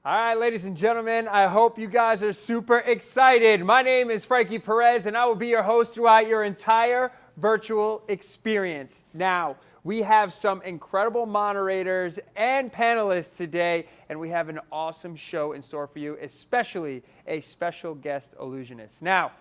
All right, ladies and gentlemen, I hope you guys are super excited. My name is Frankie Perez, and I will be your host throughout your entire virtual experience. Now, we have some incredible moderators and panelists today, and we have an awesome show in store for you, especially a special guest illusionist. Now,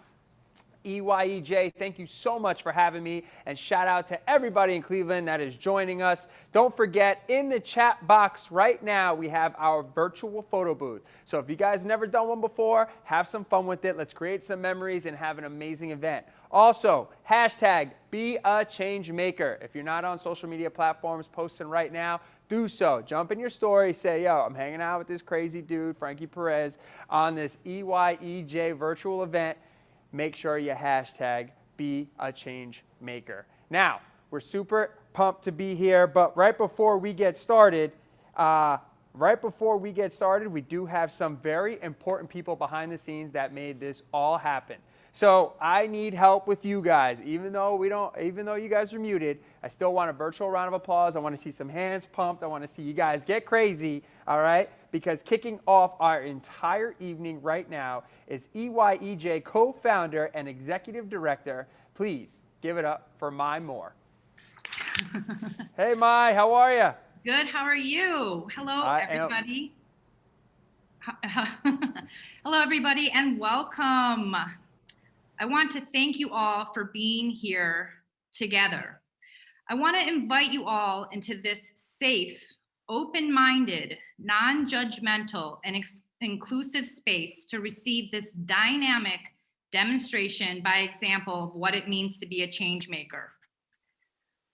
EYEJ, thank you so much for having me, and shout out to everybody in Cleveland that is joining us. Don't forget, in the chat box right now, we have our virtual photo booth. So if you guys never done one before, have some fun with it. Let's create some memories and have an amazing event. Also, hashtag be a change maker. If you're not on social media platforms posting right now, do so. Jump in your story, say, yo, I'm hanging out with this crazy dude, Frankie Perez, on this EYEJ virtual event. Make sure you hashtag be a change maker. Now, we're super pumped to be here, but right before we get started, we do have some very important people behind the scenes that made this all happen. So I need help with you guys. Even though you guys are muted, I still want a virtual round of applause. I want to see some hands pumped. I want to see you guys get crazy, all right? Because kicking off our entire evening right now is EYEJ co-founder and executive director. Please give it up for Mai Moore. Hey, Mai, how are you? Good, how are you? Hello, everybody. Hello, everybody, and welcome. I want to thank you all for being here together. I want to invite you all into this safe, open-minded, non-judgmental, and inclusive space to receive this dynamic demonstration by example of what it means to be a change maker.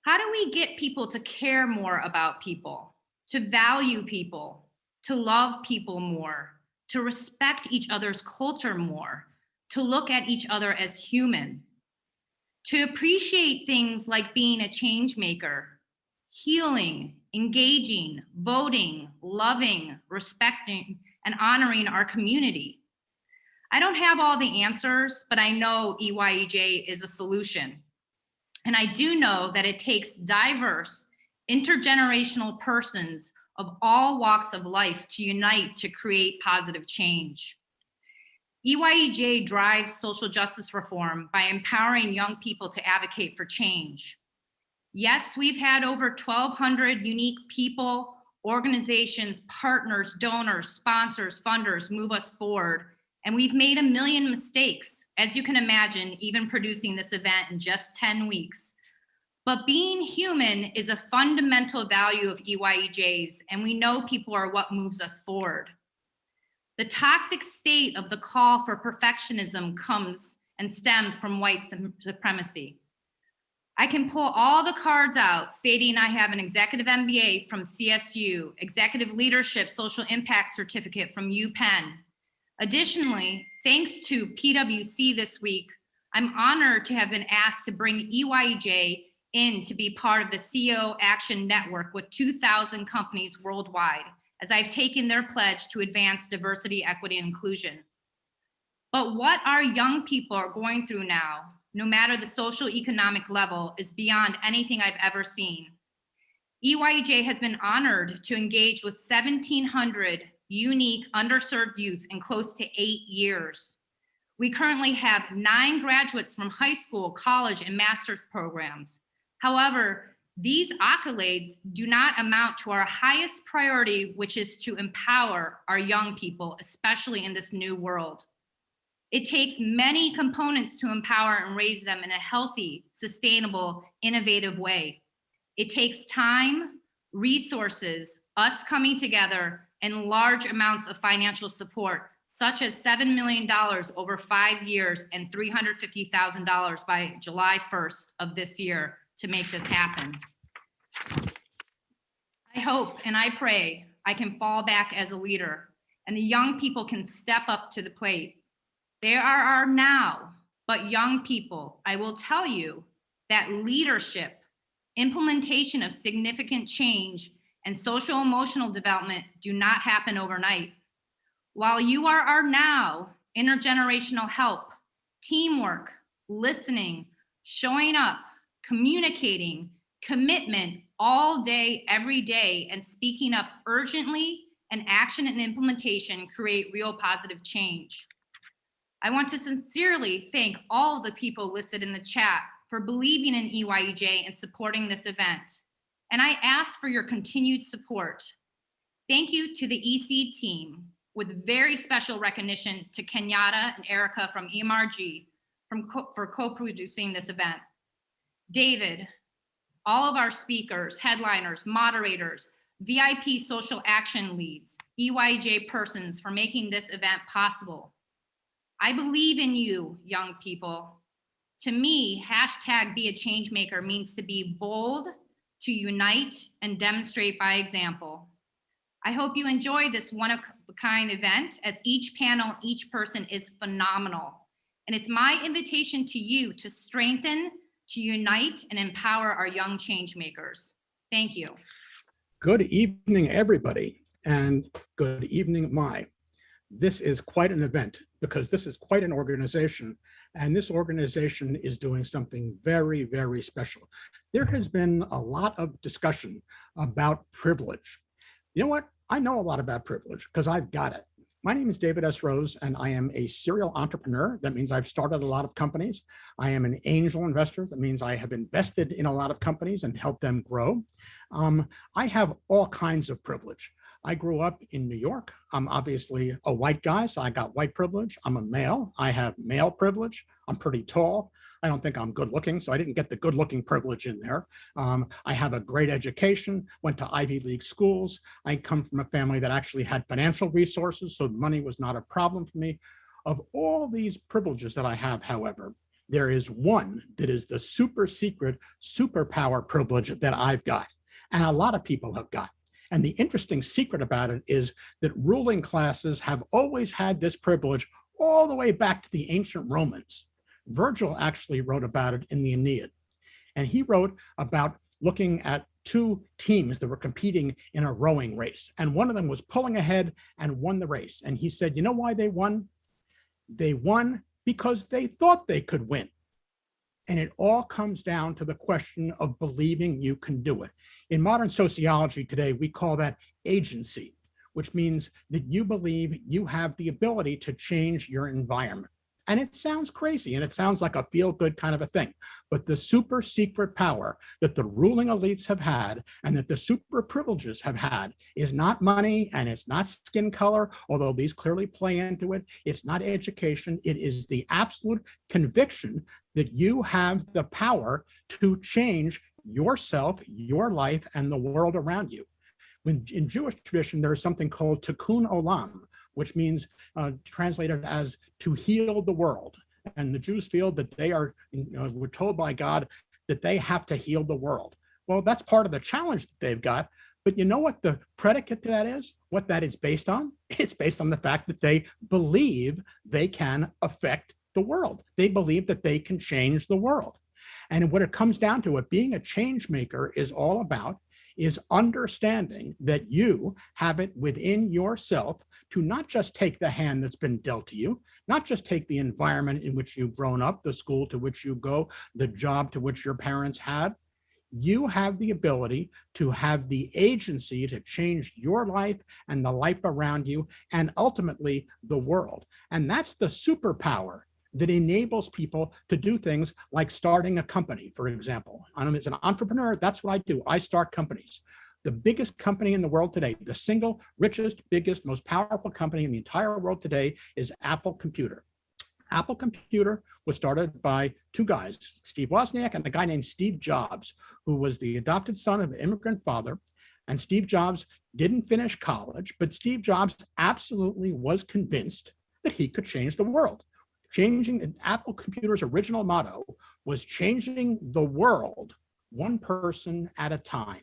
How do we get people to care more about people, to value people, to love people more, to respect each other's culture more, to look at each other as human, to appreciate things like being a change maker, healing, engaging, voting, loving, respecting, and honoring our community? I don't have all the answers, but I know EYEJ is a solution. And I do know that it takes diverse, intergenerational persons of all walks of life to unite to create positive change. EYEJ drives social justice reform by empowering young people to advocate for change. Yes, we've had over 1,200 unique people, organizations, partners, donors, sponsors, funders move us forward, and we've made a million mistakes, as you can imagine, even producing this event in just 10 weeks. But being human is a fundamental value of EYEJ's, and we know people are what moves us forward. The toxic state of the call for perfectionism comes and stems from white supremacy. I can pull all the cards out stating I have an executive MBA from CSU, executive leadership social impact certificate from UPenn. Additionally, thanks to PwC this week, I'm honored to have been asked to bring EYEJ in to be part of the CEO Action Network with 2,000 companies worldwide, as I've taken their pledge to advance diversity, equity, and inclusion. But what our young people are going through now, no matter the social economic level, is beyond anything I've ever seen. EYEJ has been honored to engage with 1,700 unique underserved youth in close to 8 years. We currently have 9 graduates from high school, college, and master's programs. However, these accolades do not amount to our highest priority, which is to empower our young people, especially in this new world. It takes many components to empower and raise them in a healthy, sustainable, innovative way. It takes time, resources, us coming together, and large amounts of financial support, such as $7 million over 5 years and $350,000 by July 1st of this year to make this happen. I hope and I pray I can fall back as a leader and the young people can step up to the plate. They are our now, but young people, I will tell you that leadership, implementation of significant change, and social emotional development do not happen overnight. While you are our now, intergenerational help, teamwork, listening, showing up, communicating, commitment all day, every day, and speaking up urgently and action and implementation create real positive change. I want to sincerely thank all the people listed in the chat for believing in EYEJ and supporting this event. And I ask for your continued support. Thank you to the EC team, with very special recognition to Kenyatta and Erica from EMRG for co-producing this event. David, all of our speakers, headliners, moderators, VIP social action leads, EYEJ persons for making this event possible. I believe in you, young people. To me, hashtag be a change maker means to be bold, to unite, and demonstrate by example. I hope you enjoy this one-of-a-kind event, as each panel, each person is phenomenal. And it's my invitation to you to strengthen, to unite, and empower our young change makers. Thank you. Good evening, everybody, and good evening, Mai. This is quite an event because this is quite an organization, and this organization is doing something very, very special. There has been a lot of discussion about privilege. You know what? I know a lot about privilege because I've got it. My name is David S. Rose, and I am a serial entrepreneur. That means I've started a lot of companies. I am an angel investor. That means I have invested in a lot of companies and helped them grow. I have all kinds of privilege. I grew up in New York. I'm obviously a white guy, so I got white privilege. I'm a male. I have male privilege. I'm pretty tall. I don't think I'm good looking, so I didn't get the good looking privilege in there. I have a great education, went to Ivy League schools. I come from a family that actually had financial resources, so money was not a problem for me. Of all these privileges that I have, however, there is one that is the super secret superpower privilege that I've got, and a lot of people have got. And the interesting secret about it is that ruling classes have always had this privilege all the way back to the ancient Romans. Virgil actually wrote about it in the Aeneid. And he wrote about looking at two teams that were competing in a rowing race. And one of them was pulling ahead and won the race. And he said, you know why they won? They won because they thought they could win. And it all comes down to the question of believing you can do it. In modern sociology today, we call that agency, which means that you believe you have the ability to change your environment. And it sounds crazy, and it sounds like a feel-good kind of a thing. But the super secret power that the ruling elites have had and that the super privileges have had is not money, and it's not skin color, although these clearly play into it. It's not education. It is the absolute conviction that you have the power to change yourself, your life, and the world around you. When in Jewish tradition, there is something called tikkun olam, which means translated as to heal the world. And the Jews feel that they are, we're told by God that they have to heal the world. Well, that's part of the challenge that they've got. But you know what the predicate to that is? What that is based on? It's based on the fact that they believe they can affect the world. They believe that they can change the world. And what it comes down to, what being a change maker is all about, is understanding that you have it within yourself to not just take the hand that's been dealt to you, not just take the environment in which you've grown up, the school to which you go, the job to which your parents had. You have the ability to have the agency to change your life and the life around you, and ultimately the world. And that's the superpower that enables people to do things like starting a company, for example. As an entrepreneur, that's what I do. I start companies. The biggest company in the world today, the single richest, biggest, most powerful company in the entire world today is Apple Computer. Apple Computer was started by two guys, Steve Wozniak and a guy named Steve Jobs, who was the adopted son of an immigrant father. And Steve Jobs didn't finish college, but Steve Jobs absolutely was convinced that he could change the world. Apple Computer's original motto was changing the world one person at a time.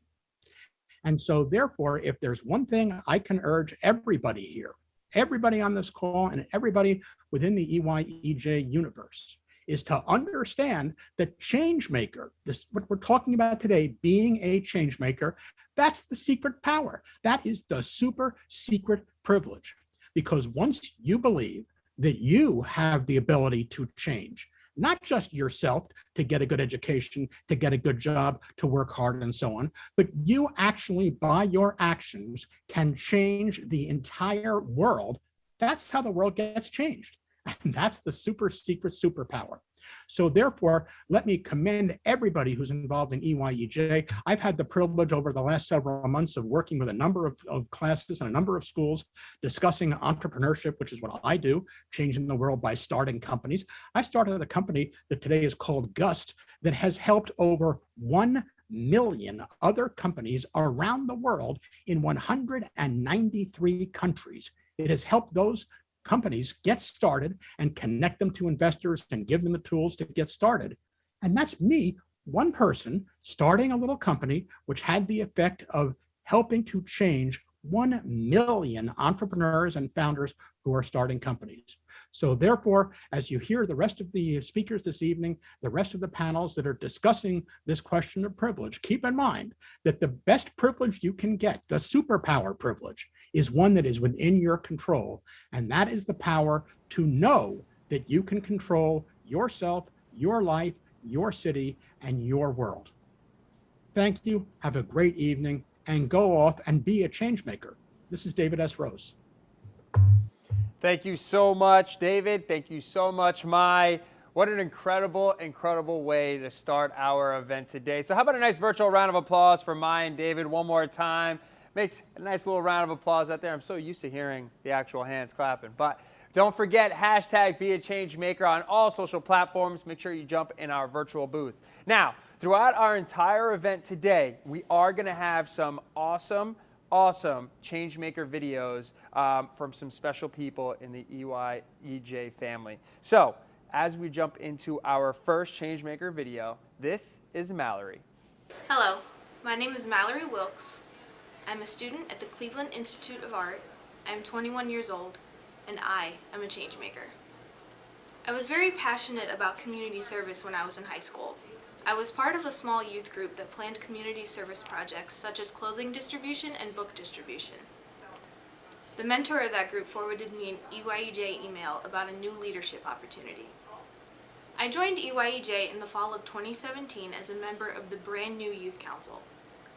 And so therefore, if there's one thing I can urge everybody here, everybody on this call and everybody within the EYEJ universe, is to understand that change maker, this what we're talking about today, being a change maker, that's the secret power. That is the super secret privilege. Because once you believe that you have the ability to change, not just yourself to get a good education, to get a good job, to work hard and so on, but you actually, by your actions, can change the entire world. That's how the world gets changed. And that's the super secret superpower. So therefore, let me commend everybody who's involved in EYEJ. I've had the privilege over the last several months of working with a number of classes and a number of schools discussing entrepreneurship, which is what I do, changing the world by starting companies. I started a company that today is called Gust that has helped over 1 million other companies around the world in 193 countries. It has helped those companies get started and connect them to investors and give them the tools to get started. And that's me, one person, starting a little company, which had the effect of helping to change 1 million entrepreneurs and founders who are starting companies. So therefore, as you hear the rest of the speakers this evening, the rest of the panels that are discussing this question of privilege, keep in mind that the best privilege you can get, the superpower privilege, is one that is within your control. And that is the power to know that you can control yourself, your life, your city, and your world. Thank you. Have a great evening, and go off and be a change maker. This is David S. Rose. Thank you so much, David. Thank you so much, Mai. What an incredible, incredible way to start our event today. So how about a nice virtual round of applause for Mai and David one more time? Makes a nice little round of applause out there. I'm so used to hearing the actual hands clapping. But don't forget, hashtag Be a Change Maker on all social platforms. Make sure you jump in our virtual booth. Now, throughout our entire event today, we are going to have some awesome Changemaker videos from some special people in the EYEJ family. So as we jump into our first Changemaker video, this is Mallory. Hello, my name is Mallory Wilkes. I'm a student at the Cleveland Institute of Art. I'm 21 years old, and I am a changemaker. I was very passionate about community service when I was in high school. I was part of a small youth group that planned community service projects such as clothing distribution and book distribution. The mentor of that group forwarded me an EYEJ email about a new leadership opportunity. I joined EYEJ in the fall of 2017 as a member of the brand new Youth Council.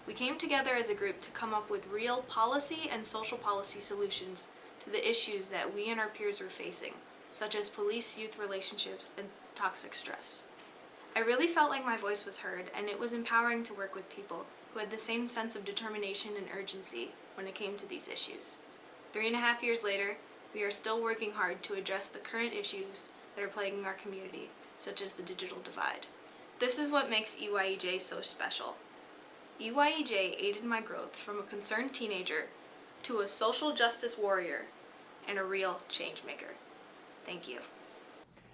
We came together as a group to come up with real policy and social policy solutions to the issues that we and our peers were facing, such as police-youth relationships and toxic stress. I really felt like my voice was heard, and it was empowering to work with people who had the same sense of determination and urgency when it came to these issues. 3.5 years later, we are still working hard to address the current issues that are plaguing our community, such as the digital divide. This is what makes EYEJ so special. EYEJ aided my growth from a concerned teenager to a social justice warrior and a real change maker. Thank you.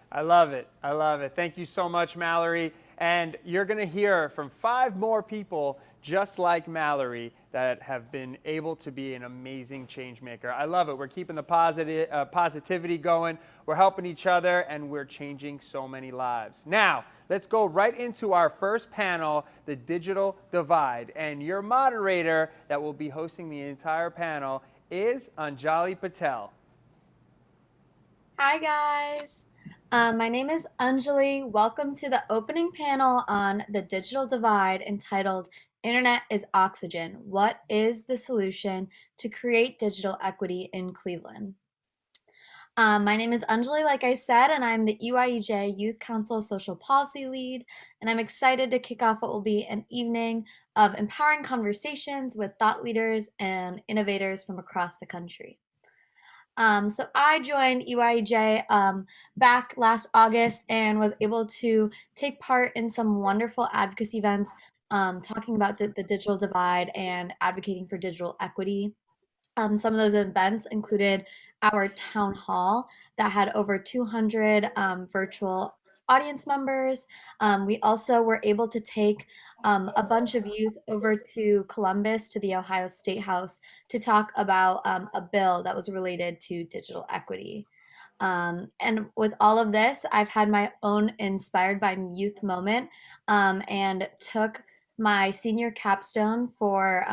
I love it. I love it. Thank you so much, Mallory. And you're going to hear from 5 more people just like Mallory that have been able to be an amazing change maker. I love it. We're keeping the positivity going. We're helping each other, and we're changing so many lives. Now, let's go right into our first panel, the digital divide. And your moderator that will be hosting the entire panel is Anjali Patel. Hi, guys. My name is Anjali. Welcome to the opening panel on the digital divide entitled Internet is Oxygen. What is the solution to create digital equity in Cleveland? My name is Anjali, like I said, and I'm the EYEJ Youth Council Social Policy Lead, and I'm excited to kick off what will be an evening of empowering conversations with thought leaders and innovators from across the country. So I joined EYEJ back last August and was able to take part in some wonderful advocacy events talking about the digital divide and advocating for digital equity. Some of those events included our town hall that had over 200 virtual audience members. We also were able to take a bunch of youth over to Columbus to the Ohio State House to talk about a bill that was related to digital equity. And with all of this, I've had my own Inspired by Youth moment and took my senior capstone for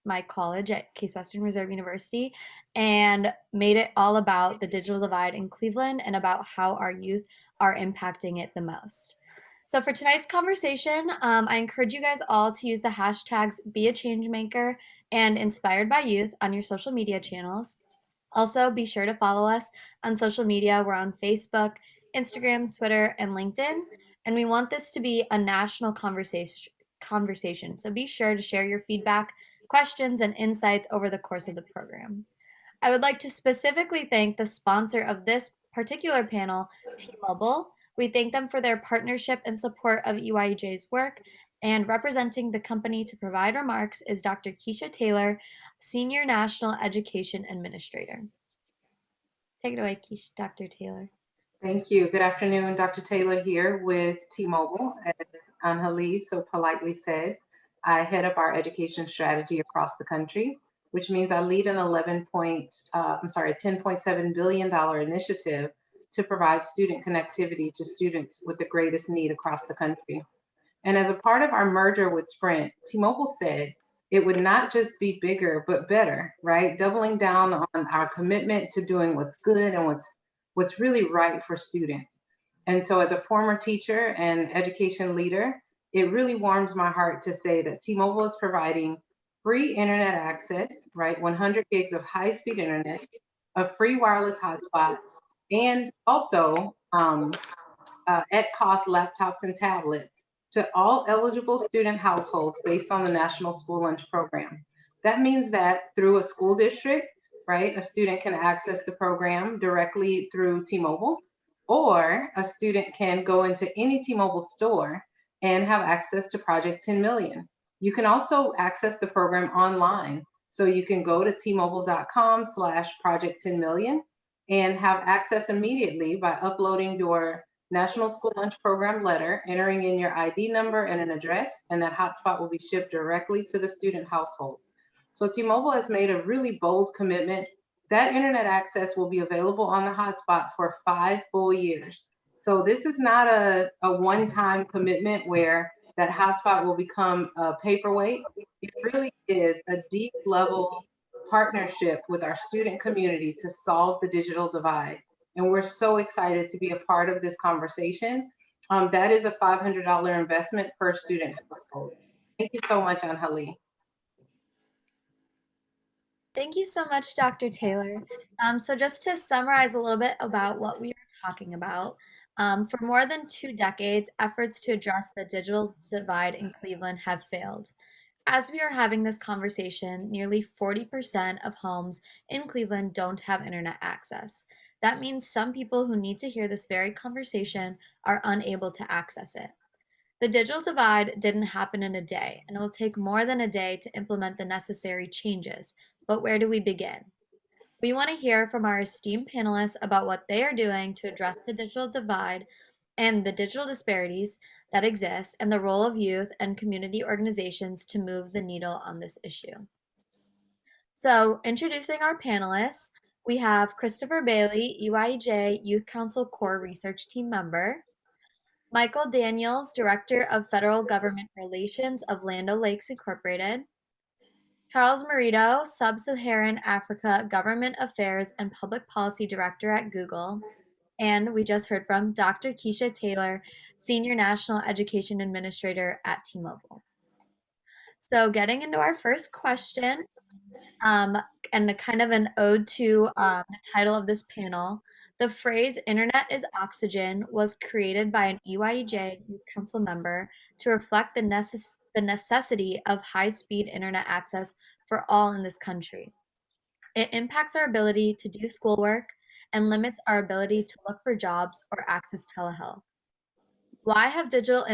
my college at Case Western Reserve University and made it all about the digital divide in Cleveland and about how our youth are impacting it the most. So for tonight's conversation, I encourage you guys all to use the hashtags #BeAChangeMaker and Inspired by Youth on your social media channels. Also, be sure to follow us on social media. We're on Facebook, Instagram, Twitter, and LinkedIn. And we want this to be a national conversation. So be sure to share your feedback, questions, and insights over the course of the program. I would like to specifically thank the sponsor of this particular panel, T-Mobile. We thank them for their partnership and support of EYEJ's work. And representing the company to provide remarks is Dr. Keisha Taylor, Senior National Education Administrator. Take it away, Keisha, Dr. Taylor. Thank you. Good afternoon, Dr. Taylor here with T-Mobile. As Anjali so politely said, I head up our education strategy across the country, which means I lead an $10.7 billion initiative to provide student connectivity to students with the greatest need across the country. And as a part of our merger with Sprint, T-Mobile said it would not just be bigger, but better, right? Doubling down on our commitment to doing what's good and what's really right for students. And so as a former teacher and education leader, it really warms my heart to say that T-Mobile is providing free internet access, right? 100 gigs of high-speed internet, a free wireless hotspot, and also at cost laptops and tablets to all eligible student households based on the National School Lunch Program. That means that through a school district, right, a student can access the program directly through T-Mobile, or a student can go into any T-Mobile store and have access to Project 10 Million. You can also access the program online. So you can go to tmobile.com/Project 10 Million and have access immediately by uploading your National School Lunch Program letter, entering in your ID number and an address, and that hotspot will be shipped directly to the student household. So T-Mobile has made a really bold commitment. That internet access will be available on the hotspot for 5 full years. So this is not a one-time commitment where that hotspot will become a paperweight. It really is a deep level partnership with our student community to solve the digital divide. And we're so excited to be a part of this conversation. That is a $500 investment per student household. Thank you so much, Anjali. Thank you so much, Dr. Taylor. So just to summarize a little bit about what we are talking about, for more than 2 decades, efforts to address the digital divide in Cleveland have failed. As we are having this conversation, nearly 40% of homes in Cleveland don't have internet access. That means some people who need to hear this very conversation are unable to access it. The digital divide didn't happen in a day, and it will take more than a day to implement the necessary changes. But where do we begin? We want to hear from our esteemed panelists about what they are doing to address the digital divide and the digital disparities that exist, and the role of youth and community organizations to move the needle on this issue. So, introducing our panelists, we have Christopher Bailey, EYEJ Youth Council Core Research Team member, Michael Daniels, Director of Federal Government Relations of Land O'Lakes Incorporated, Charles Marito, Sub-Saharan Africa Government Affairs and Public Policy Director at Google, and we just heard from Dr. Keisha Taylor, Senior National Education Administrator at T-Mobile. So getting into our first question, and kind of an ode to the title of this panel, the phrase "Internet is oxygen" was created by an EYEJ Youth Council member to reflect the necessity of high-speed internet access for all in this country. It impacts our ability to do schoolwork and limits our ability to look for jobs or access telehealth. Why have digital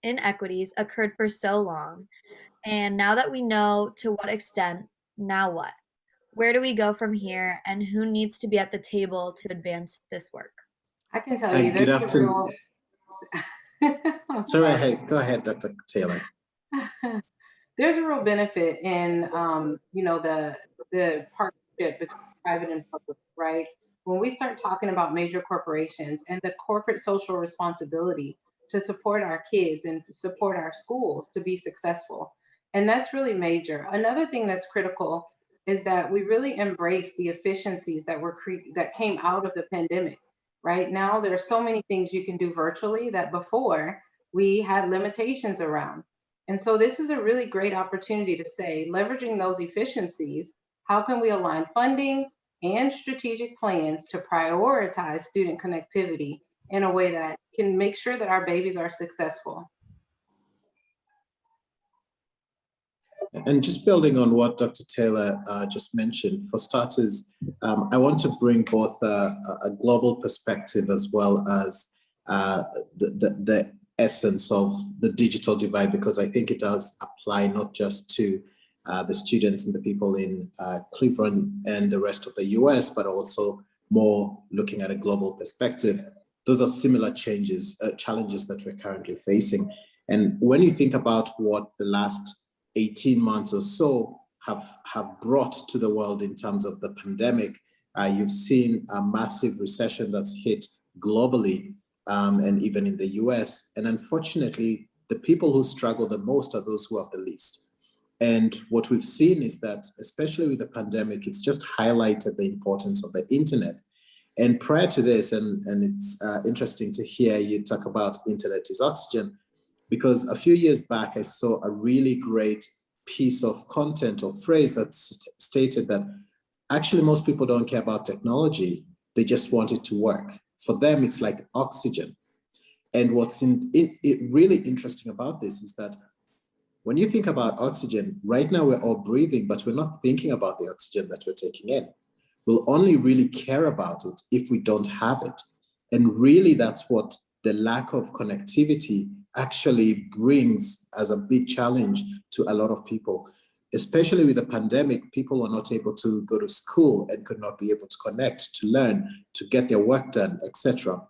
inequities occurred for so long? And now that we know to what extent, now what? Where do we go from here, and who needs to be at the table to advance this work? I can tell you, Good afternoon. Sorry, go ahead, Dr. Taylor. There's a real benefit in, the partnership between private and public, right? When we start talking about major corporations and the corporate social responsibility to support our kids and support our schools to be successful. And that's really major. Another thing that's critical is that we really embrace the efficiencies that came out of the pandemic, right? Now there are so many things you can do virtually that before we had limitations around. And so this is a really great opportunity to say, leveraging those efficiencies, how can we align funding and strategic plans to prioritize student connectivity in a way that can make sure that our babies are successful? And just building on what Dr. Taylor just mentioned, for starters, I want to bring both a global perspective as well as the essence of the digital divide, because I think it does apply not just to the students and the people in Cleveland and the rest of the US, but also more looking at a global perspective. Those are similar challenges that we're currently facing. And when you think about what the last 18 months or so have brought to the world in terms of the pandemic, you've seen a massive recession that's hit globally and even in the US. And unfortunately, the people who struggle the most are those who have the least. And what we've seen is that, especially with the pandemic, it's just highlighted the importance of the internet. And prior to this, and it's interesting to hear you talk about internet is oxygen, because a few years back, I saw a really great piece of content or phrase that stated that actually most people don't care about technology, they just want it to work. For them, it's like oxygen. And what's really interesting about this is that when you think about oxygen, right now we're all breathing, but we're not thinking about the oxygen that we're taking in. We'll only really care about it if we don't have it. And really that's what the lack of connectivity actually brings as a big challenge to a lot of people. Especially with the pandemic, people were not able to go to school and could not be able to connect, to learn, to get their work done, etc.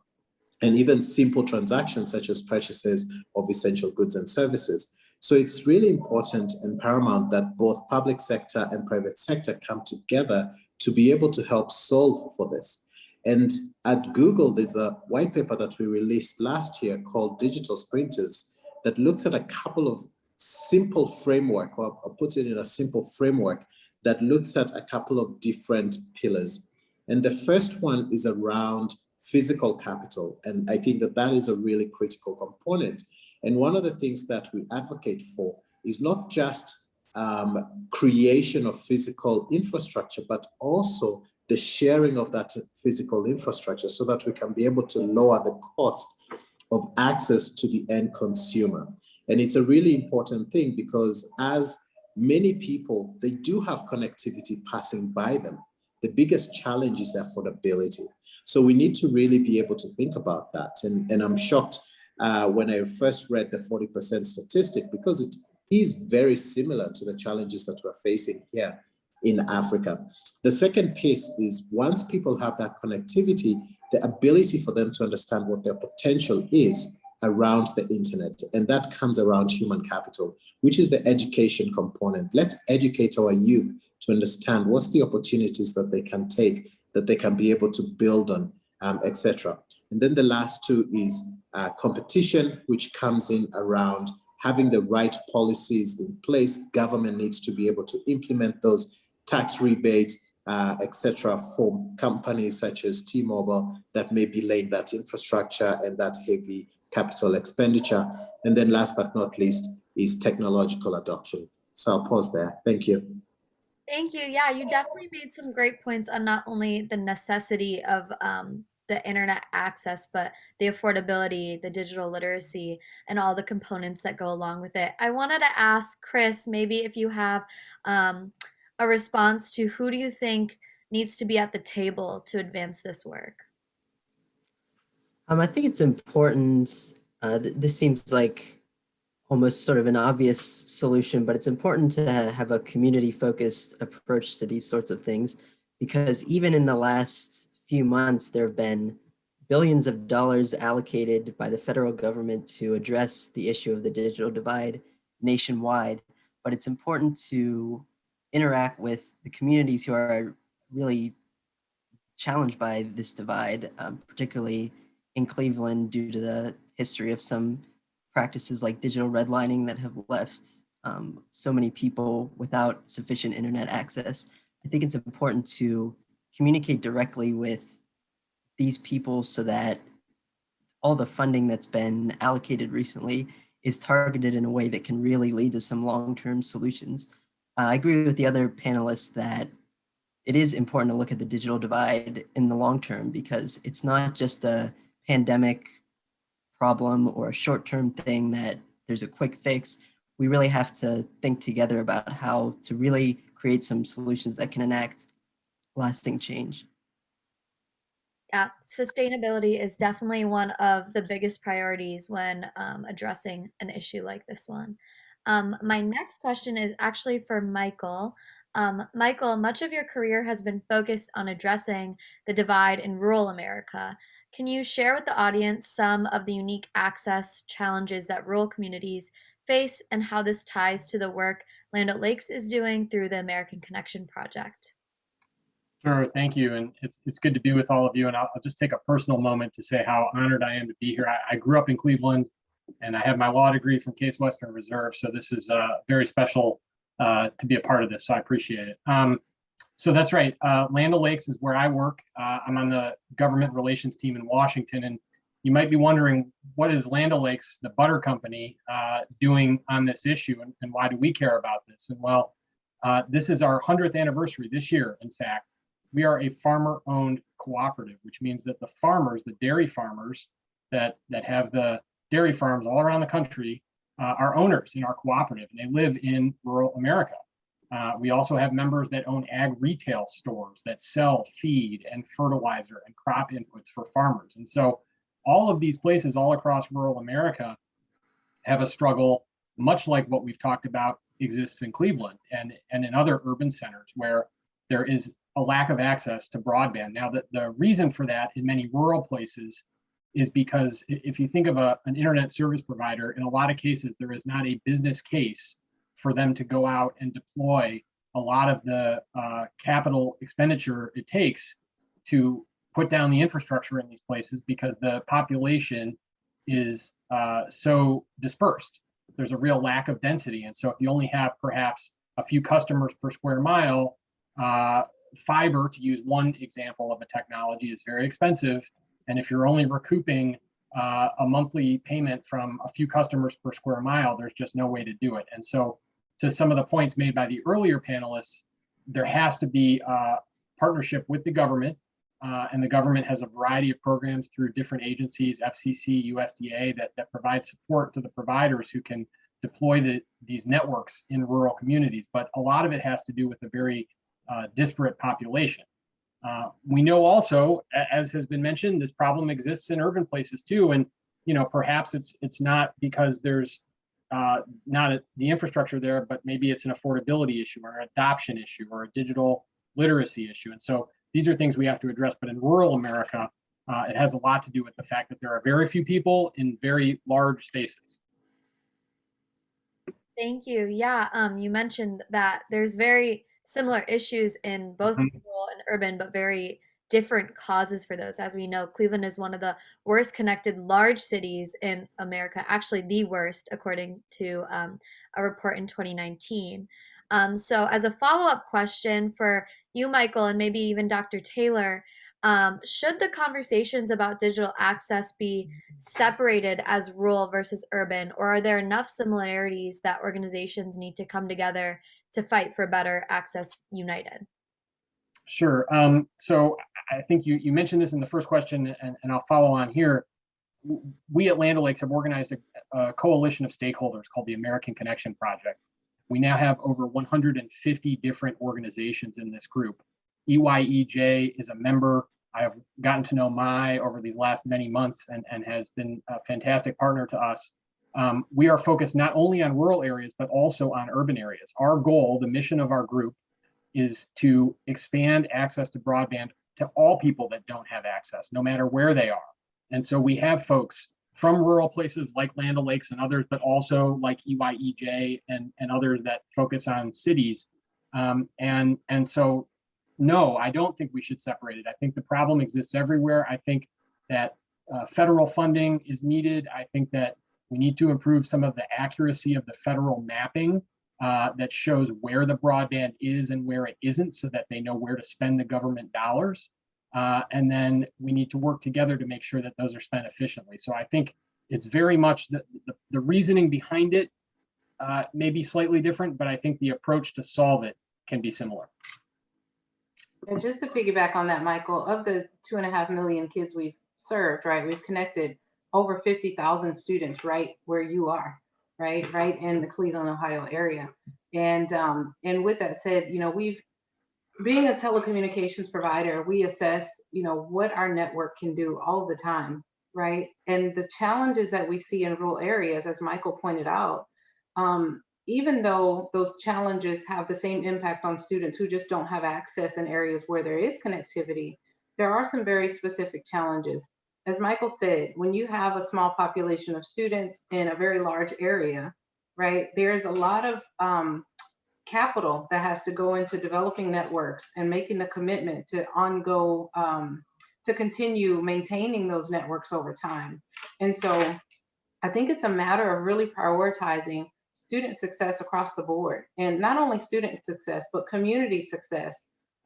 And even simple transactions such as purchases of essential goods and services. So it's really important and paramount that both public sector and private sector come together to be able to help solve for this. And at Google, there's a white paper that we released last year called Digital Sprinters that looks at a couple of simple framework, or I'll put it in a simple framework that looks at a couple of different pillars. And the first one is around physical capital. And I think that that is a really critical component. And one of the things that we advocate for is not just creation of physical infrastructure, but also the sharing of that physical infrastructure so that we can be able to lower the cost of access to the end consumer. And it's a really important thing because as many people, they do have connectivity passing by them. The biggest challenge is affordability. So we need to really be able to think about that. And I'm shocked when I first read the 40% statistic, because it is very similar to the challenges that we're facing here in Africa. The second piece is once people have that connectivity, the ability for them to understand what their potential is around the internet. And that comes around human capital, which is the education component. Let's educate our youth to understand what's the opportunities that they can take, that they can be able to build on, etc. And then the last two is competition, which comes in around having the right policies in place. Government needs to be able to implement those tax rebates, etc., for companies such as T-Mobile that may be laying that infrastructure and that heavy capital expenditure. And then last but not least is technological adoption. So I'll pause there. Thank you. Thank you. Yeah, you definitely made some great points on not only the necessity of the internet access, but the affordability, the digital literacy, and all the components that go along with it. I wanted to ask Chris, maybe if you have a response to who do you think needs to be at the table to advance this work? I think it's important. This seems like almost sort of an obvious solution, but it's important to have a community-focused approach to these sorts of things, because even in the last few months, there have been billions of dollars allocated by the federal government to address the issue of the digital divide nationwide. But it's important to interact with the communities who are really challenged by this divide, particularly in Cleveland due to the history of some practices like digital redlining that have left so many people without sufficient internet access. I think it's important to communicate directly with these people so that all the funding that's been allocated recently is targeted in a way that can really lead to some long-term solutions. I agree with the other panelists that it is important to look at the digital divide in the long term, because it's not just a pandemic problem or a short-term thing that there's a quick fix. We really have to think together about how to really create some solutions that can enact lasting change. Yeah, sustainability is definitely one of the biggest priorities when addressing an issue like this one. My next question is actually for Michael. Michael, much of your career has been focused on addressing the divide in rural America. Can you share with the audience some of the unique access challenges that rural communities face and how this ties to the work Land O'Lakes is doing through the American Connection Project? Sure, thank you. And it's good to be with all of you. And I'll just take a personal moment to say how honored I am to be here. I grew up in Cleveland and I have my law degree from Case Western Reserve. So this is very special to be a part of this. So I appreciate it. So that's right. Land O'Lakes is where I work. I'm on the government relations team in Washington. And you might be wondering, what is Land O'Lakes, the butter company, doing on this issue? And why do we care about this? And well, this is our 100th anniversary this year, in fact. We are a farmer-owned cooperative, which means that the farmers, the dairy farmers that have the dairy farms all around the country are owners in our cooperative, and they live in rural America. We also have members that own ag retail stores that sell feed and fertilizer and crop inputs for farmers. And so all of these places all across rural America have a struggle, much like what we've talked about exists in Cleveland and in other urban centers where there is a lack of access to broadband. Now, the reason for that in many rural places is because if you think of an internet service provider, in a lot of cases, there is not a business case for them to go out and deploy a lot of the capital expenditure it takes to put down the infrastructure in these places, because the population is so dispersed. There's a real lack of density. And so if you only have perhaps a few customers per square mile, fiber, to use one example of a technology, is very expensive. And if you're only recouping a monthly payment from a few customers per square mile, there's just no way to do it. And so to some of the points made by the earlier panelists, there has to be a partnership with the government. And the government has a variety of programs through different agencies, FCC, USDA, that provide support to the providers who can deploy these networks in rural communities. But a lot of it has to do with a very disparate population. We know also, as has been mentioned, this problem exists in urban places too. And perhaps it's not because there's not the infrastructure there, but maybe it's an affordability issue or an adoption issue or a digital literacy issue. And so these are things we have to address. But in rural America, it has a lot to do with the fact that there are very few people in very large spaces. Thank you. Yeah, you mentioned that there's very similar issues in both rural and urban, but very different causes for those. As we know, Cleveland is one of the worst connected large cities in America, actually the worst, according to a report in 2019. So as a follow-up question for you, Michael, and maybe even Dr. Taylor, should the conversations about digital access be separated as rural versus urban, or are there enough similarities that organizations need to come together to fight for better access united? Sure. So I think you mentioned this in the first question, and I'll follow on here. We at Land O'Lakes have organized a coalition of stakeholders called the American Connection Project. We now have over 150 different organizations in this group. EYEJ is a member. I have gotten to know Mai over these last many months and has been a fantastic partner to us. We are focused not only on rural areas, but also on urban areas. Our goal, the mission of our group, is to expand access to broadband to all people that don't have access, no matter where they are. And so we have folks from rural places like Land O'Lakes and others, but also like EYEJ and others that focus on cities. And so, no, I don't think we should separate it. I think the problem exists everywhere. I think that federal funding is needed. I think that we need to improve some of the accuracy of the federal mapping that shows where the broadband is and where it isn't, so that they know where to spend the government dollars. And then we need to work together to make sure that those are spent efficiently. So I think it's very much the reasoning behind it may be slightly different, but I think the approach to solve it can be similar. And just to piggyback on that, Michael, of the 2.5 million kids we've served, right, we've connected over 50,000 students right where you are, right in the Cleveland, Ohio area. And with that said, you know, being a telecommunications provider, we assess, you know, what our network can do all the time, right? And the challenges that we see in rural areas, as Michael pointed out, even though those challenges have the same impact on students who just don't have access in areas where there is connectivity, there are some very specific challenges. As Michael said, when you have a small population of students in a very large area, right, there's a lot of capital that has to go into developing networks and making the commitment to to continue maintaining those networks over time. And so I think it's a matter of really prioritizing student success across the board, and not only student success, but community success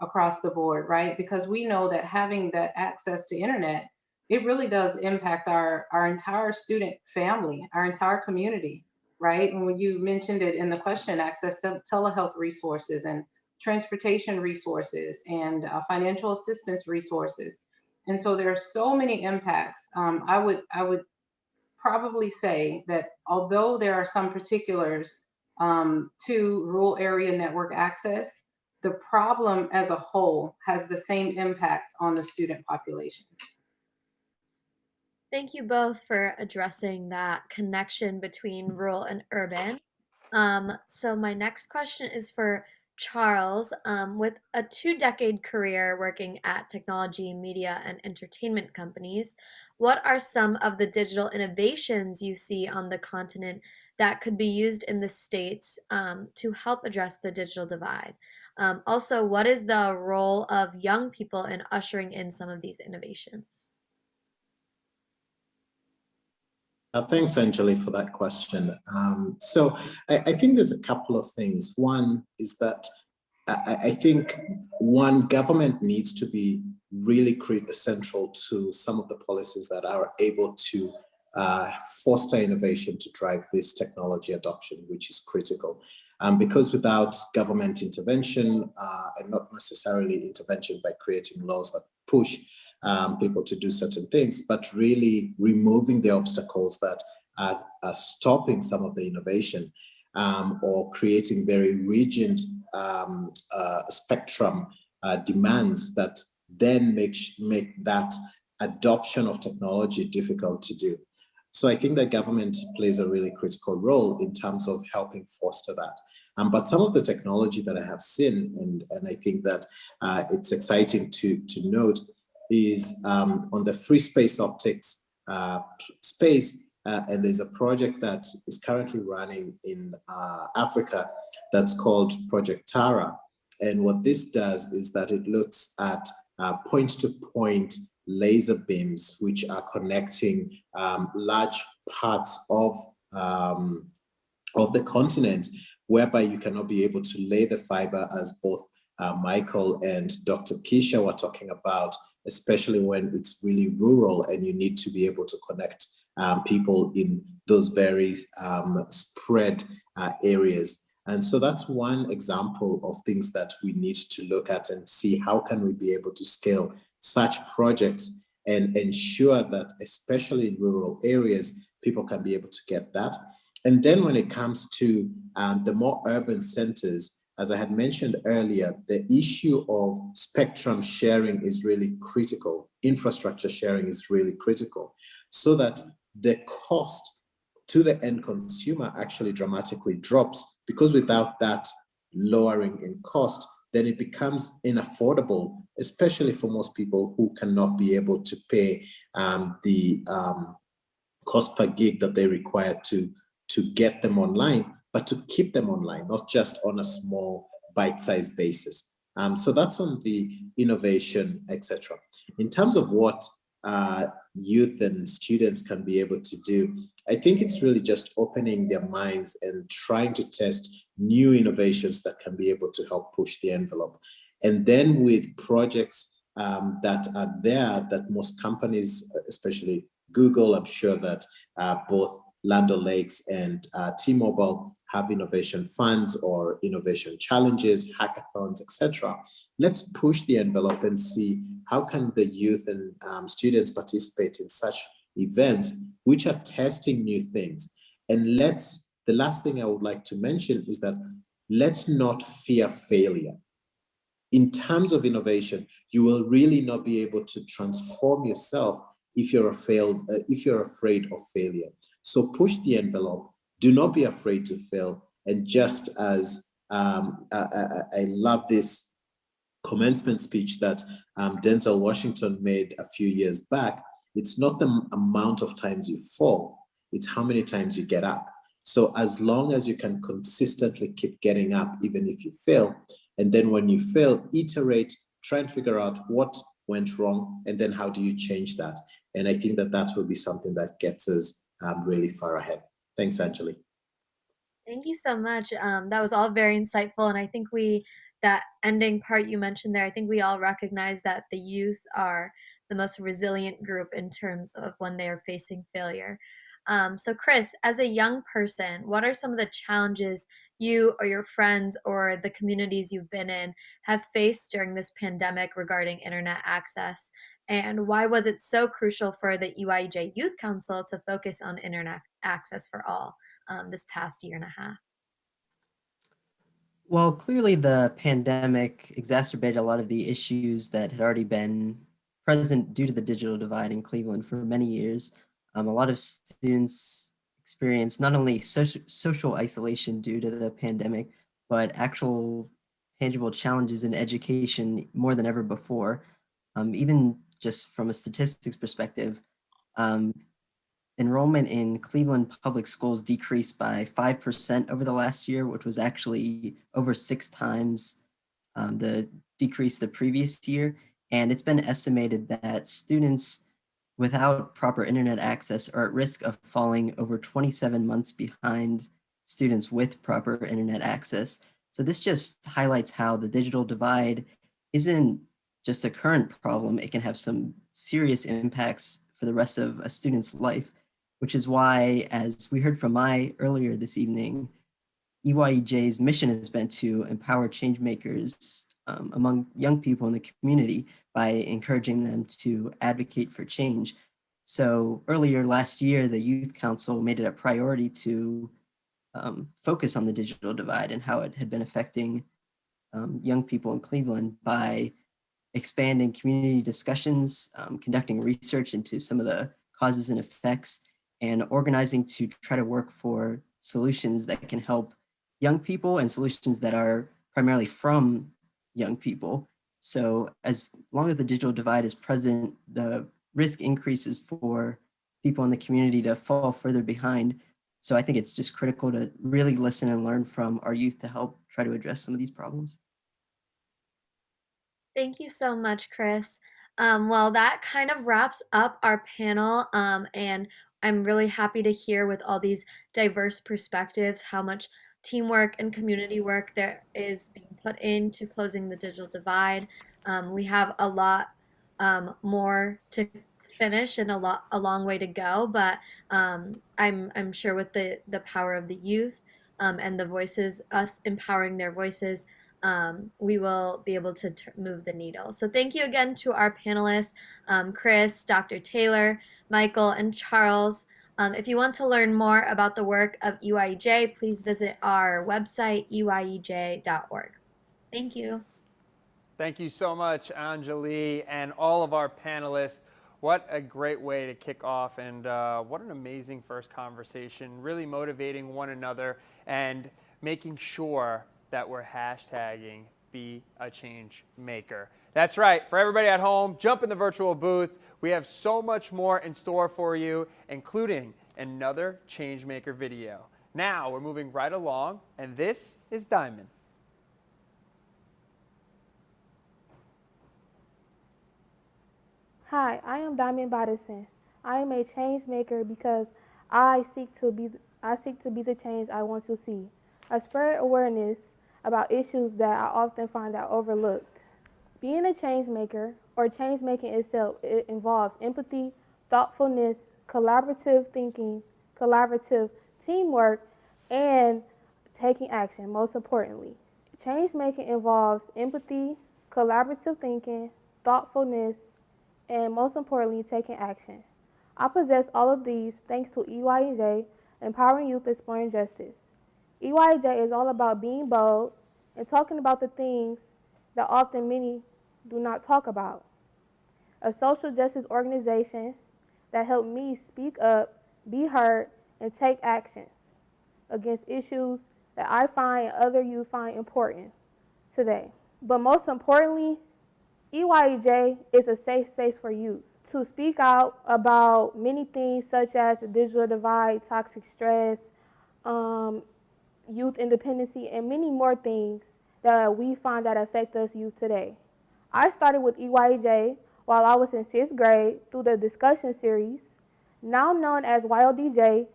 across the board, right? Because we know that having that access to internet, it really does impact our entire student family, our entire community, right? And when you mentioned it in the question, access to telehealth resources and transportation resources and financial assistance resources. And so there are so many impacts. I would probably say that although there are some particulars to rural area network access, the problem as a whole has the same impact on the student population. Thank you both for addressing that connection between rural and urban. So my next question is for Charles. With a 2-decade career working at technology, media, and entertainment companies, what are some of the digital innovations you see on the continent that could be used in the States to help address the digital divide? Also, what is the role of young people in ushering in some of these innovations? Thanks, Anjali, for that question. So I think there's a couple of things. One is that I think government needs to be really central to some of the policies that are able to foster innovation to drive this technology adoption, which is critical. Because without government intervention, and not necessarily intervention by creating laws that push people to do certain things, but really removing the obstacles that are stopping some of the innovation, or creating very rigid spectrum demands that then make that adoption of technology difficult to do. So I think that government plays a really critical role in terms of helping foster that. But some of the technology that I have seen, and I think that it's exciting to note, is on the free space optics space. And there's a project that is currently running in Africa that's called Project Tara. And what this does is that it looks at point-to-point laser beams, which are connecting large parts of the continent, whereby you cannot be able to lay the fiber, as both Michael and Dr. Keisha were talking about, especially when it's really rural and you need to be able to connect people in those very spread areas. And so that's one example of things that we need to look at and see how can we be able to scale such projects and ensure that, especially in rural areas, people can be able to get that. And then when it comes to the more urban centers, as I had mentioned earlier, the issue of spectrum sharing is really critical. Infrastructure sharing is really critical, so that the cost to the end consumer actually dramatically drops, because without that lowering in cost, then it becomes unaffordable, especially for most people who cannot be able to pay the cost per gig that they require to get them online, but to keep them online, not just on a small bite-sized basis. So that's on the innovation, etc. In terms of what youth and students can be able to do, I think it's really just opening their minds and trying to test new innovations that can be able to help push the envelope. And then with projects that are there that most companies, especially Google, I'm sure that both Land O'Lakes and T-Mobile have innovation funds or innovation challenges, hackathons, etc. Let's push the envelope and see how can the youth and students participate in such events which are testing new things. And the last thing I would like to mention is that let's not fear failure. In terms of innovation, you will really not be able to transform yourself if you're afraid of failure. So push the envelope. Do not be afraid to fail. And just as I love this commencement speech that Denzel Washington made a few years back, it's not the amount of times you fall, it's how many times you get up. So as long as you can consistently keep getting up, even if you fail, and then when you fail, iterate, try and figure out what went wrong, and then how do you change that? And I think that that will be something that gets us really far ahead. Thanks, Anjali. Thank you so much. That was all very insightful. And I think that ending part you mentioned there, I think we all recognize that the youth are the most resilient group in terms of when they are facing failure. So, Chris, as a young person, what are some of the challenges you or your friends or the communities you've been in have faced during this pandemic regarding internet access? And why was it so crucial for the EYEJ Youth Council to focus on internet access for all? This past year and a half? Well, clearly the pandemic exacerbated a lot of the issues that had already been present due to the digital divide in Cleveland for many years. A lot of students experienced not only social isolation due to the pandemic, but actual tangible challenges in education more than ever before. Even just from a statistics perspective, um, enrollment in Cleveland public schools decreased by 5% over the last year, which was actually over 6 times the decrease the previous year. And it's been estimated that students without proper internet access are at risk of falling over 27 months behind students with proper internet access. So this just highlights how the digital divide isn't just a current problem. It can have some serious impacts for the rest of a student's life, which is why, as we heard from Mai earlier this evening, EYEJ's mission has been to empower change makers among young people in the community by encouraging them to advocate for change. So earlier last year, the Youth Council made it a priority to focus on the digital divide and how it had been affecting young people in Cleveland by expanding community discussions, conducting research into some of the causes and effects, and organizing to try to work for solutions that can help young people and solutions that are primarily from young people. So as long as the digital divide is present, the risk increases for people in the community to fall further behind. So I think it's just critical to really listen and learn from our youth to help try to address some of these problems. Thank you so much, Chris. Well, that kind of wraps up our panel. And I'm really happy to hear with all these diverse perspectives how much teamwork and community work there is being put into closing the digital divide. We have a lot more to finish and a long way to go, but I'm sure with the power of the youth and the voices, us empowering their voices, we will be able to move the needle. So thank you again to our panelists, Chris, Dr. Taylor, Michael, and Charles. If you want to learn more about the work of EYEJ, please visit our website, eyej.org. Thank you. Thank you so much, Anjali, and all of our panelists. What a great way to kick off, and what an amazing first conversation, really motivating one another and making sure that we're hashtagging Be a Change Maker. That's right. For everybody at home, jump in the virtual booth. We have so much more in store for you, including another Changemaker video. Now we're moving right along, and this is Diamond. Hi, I am Diamond Bodison. I am a change maker because I seek to be the change I want to see. I spread awareness about issues that I often find out overlooked. Being a change maker or change making itself, it involves empathy, thoughtfulness, collaborative thinking, collaborative teamwork, and taking action, most importantly. Change making involves empathy, collaborative thinking, thoughtfulness, and most importantly, taking action. I possess all of these thanks to EYEJ, Empowering Youth Exploring Justice. EYEJ is all about being bold and talking about the things that often many do not talk about. A social justice organization that helped me speak up, be heard, and take actions against issues that I find and other youth find important today. But most importantly, EYEJ is a safe space for youth to speak out about many things such as the digital divide, toxic stress, um, youth independency, and many more things that we find that affect us youth today. I started with EYEJ while I was in 6th grade through the discussion series, now known as YODJ,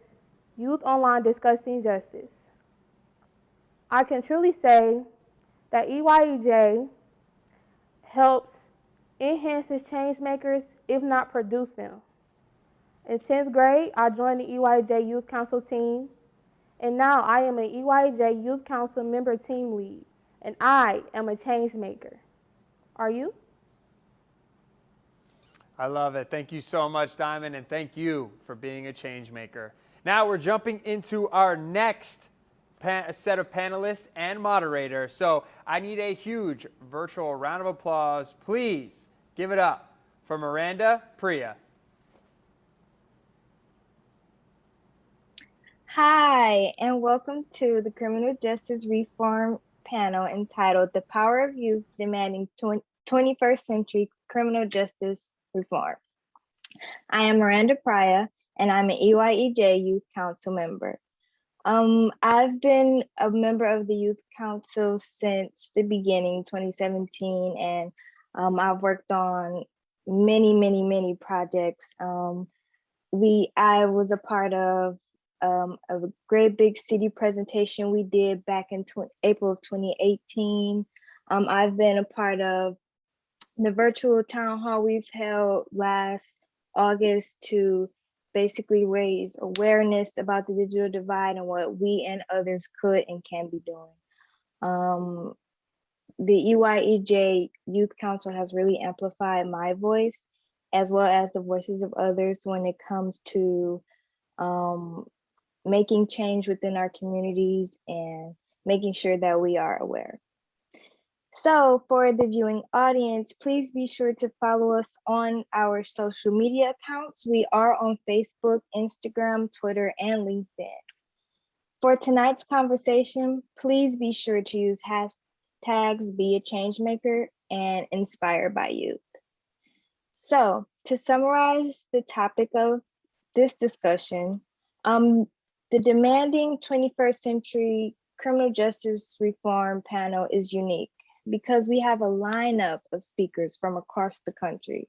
Youth Online Discussing Justice. I can truly say that EYEJ helps enhances change makers, if not produce them. In 10th grade, I joined the EYEJ Youth Council team, and now I am an EYEJ Youth Council member team lead, and I am a change maker. Are you? I love it. Thank you so much, Diamond, and thank you for being a change maker. Now we're jumping into our next set of panelists and moderator. So I need a huge virtual round of applause. Please give it up for Miranda Priya. Hi, and welcome to the Criminal Justice Reform panel entitled The Power of Youth Demanding 21st Century Criminal Justice Reform. I am Miranda Priya, and I'm an EYEJ Youth Council member. I've been a member of the Youth Council since the beginning, 2017, and I've worked on many projects. I was a part of a great big city presentation we did back in April of 2018. I've been a part of the virtual town hall we've held last August to basically raise awareness about the digital divide and what we and others could and can be doing. The EYEJ Youth Council has really amplified my voice as well as the voices of others when it comes to making change within our communities and making sure that we are aware. So for the viewing audience, please be sure to follow us on our social media accounts. We are on Facebook, Instagram, Twitter, and LinkedIn. For tonight's conversation, please be sure to use hashtags Be a Changemaker and Inspired by Youth. So to summarize the topic of this discussion, the demanding 21st century criminal justice reform panel is unique because we have a lineup of speakers from across the country.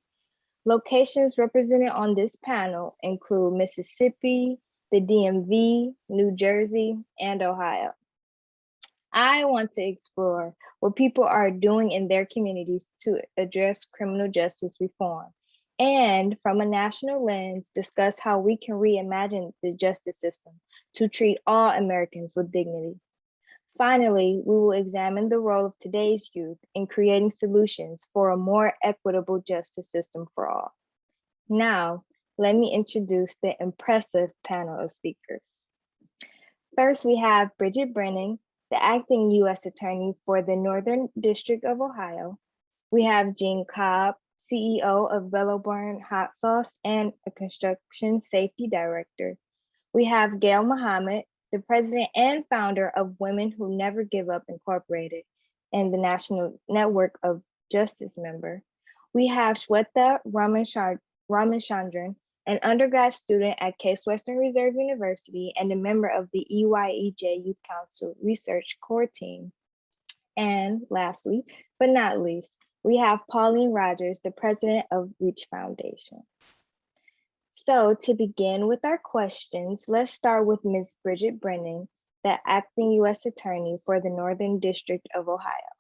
Locations represented on this panel include Mississippi, the DMV, New Jersey, and Ohio. I want to explore what people are doing in their communities to address criminal justice reform, and from a national lens, discuss how we can reimagine the justice system to treat all Americans with dignity. Finally, we will examine the role of today's youth in creating solutions for a more equitable justice system for all. Now, let me introduce the impressive panel of speakers. First, we have Bridget Brennan, the acting U.S. Attorney for the Northern District of Ohio. We have Jean Cobb, CEO of Veloburn Hot Sauce and a construction safety director. We have Gail Muhammad, the president and founder of Women Who Never Give Up Incorporated and the National Network of Justice member. We have Shweta Ramachandran, an undergrad student at Case Western Reserve University and a member of the EYEJ Youth Council Research Core Team. And lastly, but not least, we have Pauline Rogers, the president of Reach Foundation. So to begin with our questions, let's start with Ms. Bridget Brennan, the acting U.S. Attorney for the Northern District of Ohio.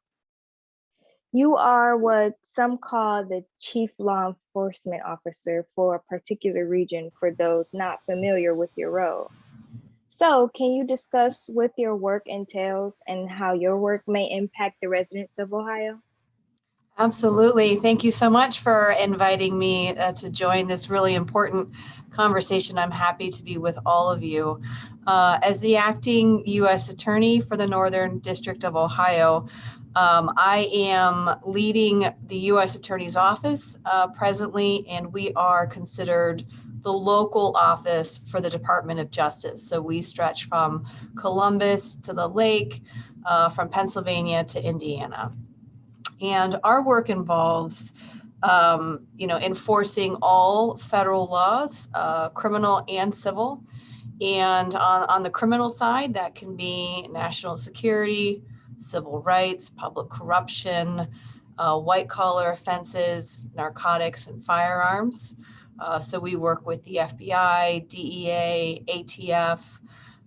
You are what some call the chief law enforcement officer for a particular region for those not familiar with your role. So, can you discuss what your work entails and how your work may impact the residents of Ohio? Absolutely. Thank you so much for inviting me to join this really important conversation. I'm happy to be with all of you. As the acting U.S. Attorney for the Northern District of Ohio, I am leading the U.S. Attorney's Office presently, and we are considered the local office for the Department of Justice. So we stretch from Columbus to the Lake, from Pennsylvania to Indiana. And our work involves, enforcing all federal laws, criminal and civil. And on the criminal side, that can be national security, civil rights, public corruption, white collar offenses, narcotics, and firearms. So we work with the FBI, DEA, ATF,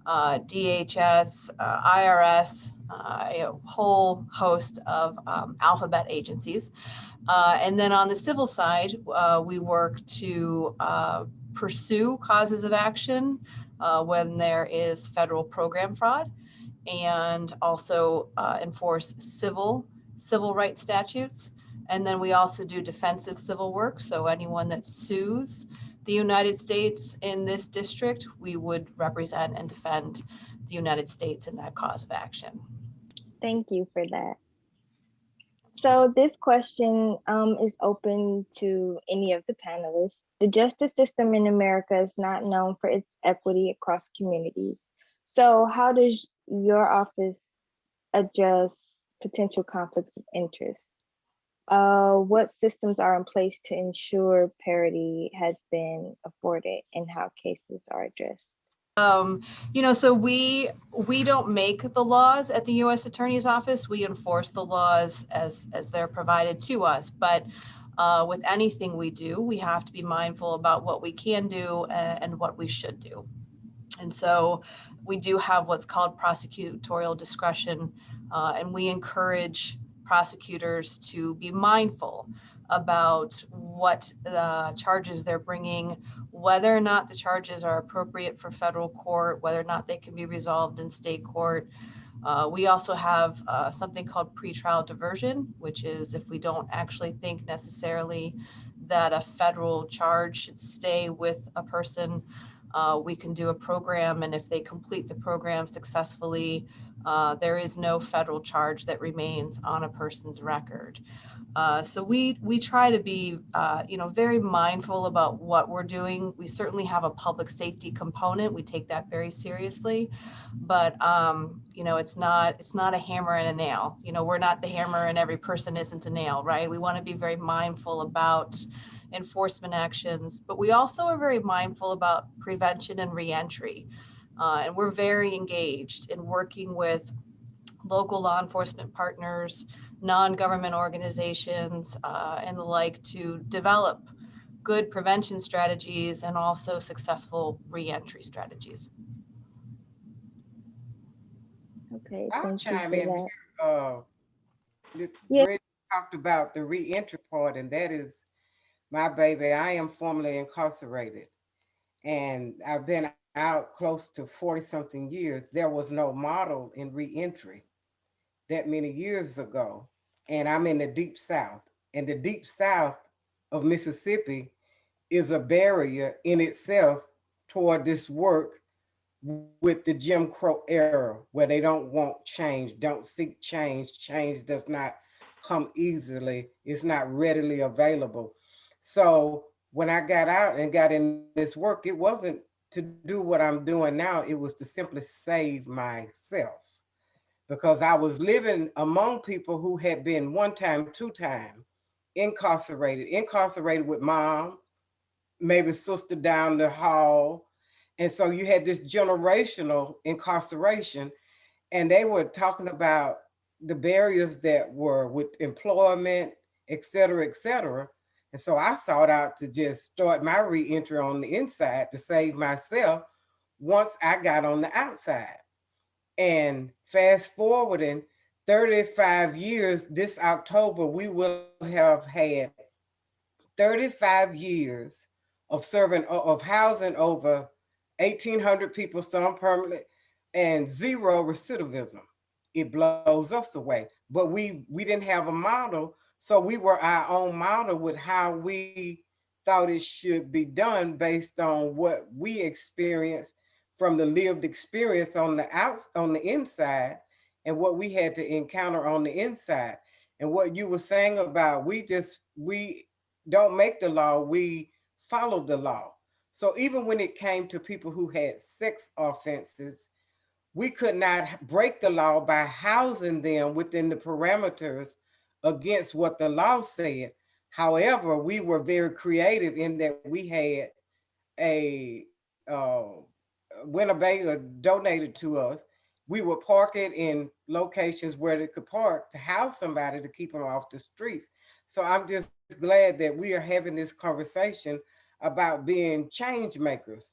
DHS, IRS, a whole host of alphabet agencies. And then on the civil side, we work to pursue causes of action when there is federal program fraud, and also enforce civil rights statutes. And then we also do defensive civil work. So anyone that sues the United States in this district, we would represent and defend the United States in that cause of action. Thank you for that. So this question is open to any of the panelists. The justice system in America is not known for its equity across communities. So how does your office address potential conflicts of interest? What systems are in place to ensure parity has been afforded and how cases are addressed? So we don't make the laws at the U.S. Attorney's Office. We enforce the laws as they're provided to us. But with anything we do, we have to be mindful about what we can do and what we should do. And so we do have what's called prosecutorial discretion, and we encourage prosecutors to be mindful about what the charges they're bringing, whether or not the charges are appropriate for federal court, whether or not they can be resolved in state court. We also have something called pretrial diversion, which is if we don't actually think necessarily that a federal charge should stay with a person, we can do a program, and if they complete the program successfully, there is no federal charge that remains on a person's record. So we try to be, very mindful about what we're doing. We certainly have a public safety component. We take that very seriously, but it's not a hammer and a nail. We're not the hammer and every person isn't a nail, right? We want to be very mindful about enforcement actions, but we also are very mindful about prevention and reentry. And we're very engaged in working with local law enforcement partners, non-government organizations, and the like to develop good prevention strategies and also successful reentry strategies. Okay, I'll thank you chime for in that. here. Yeah. Brett talked about the reentry part, and that is my baby. I am formerly incarcerated, and I've been out close to 40-something years. There was no model in reentry that many years ago, and I'm in the Deep South. And the Deep South of Mississippi is a barrier in itself toward this work with the Jim Crow era, where they don't want change, don't seek change. Change does not come easily. It's not readily available. So when I got out and got in this work, it wasn't to do what I'm doing now. It was to simply save myself, because I was living among people who had been one time, two time incarcerated with mom, maybe sister down the hall. And so you had this generational incarceration, and they were talking about the barriers that were with employment, et cetera, et cetera. And so I sought out to just start my reentry on the inside to save myself once I got on the outside. And fast forwarding, 35 years, this October, we will have had 35 years of serving, of housing over 1,800 people, some permanent, and zero recidivism. It blows us away. But we didn't have a model, so we were our own model with how we thought it should be done based on what we experienced from the lived experience on the inside, and what we had to encounter on the inside. And what you were saying about we don't make the law, we follow the law. So even when it came to people who had sex offenses, we could not break the law by housing them within the parameters against what the law said. However, we were very creative in that we had a Winnebago donated to us. We would park it in locations where they could park to house somebody to keep them off the streets. So I'm just glad that we are having this conversation about being change makers.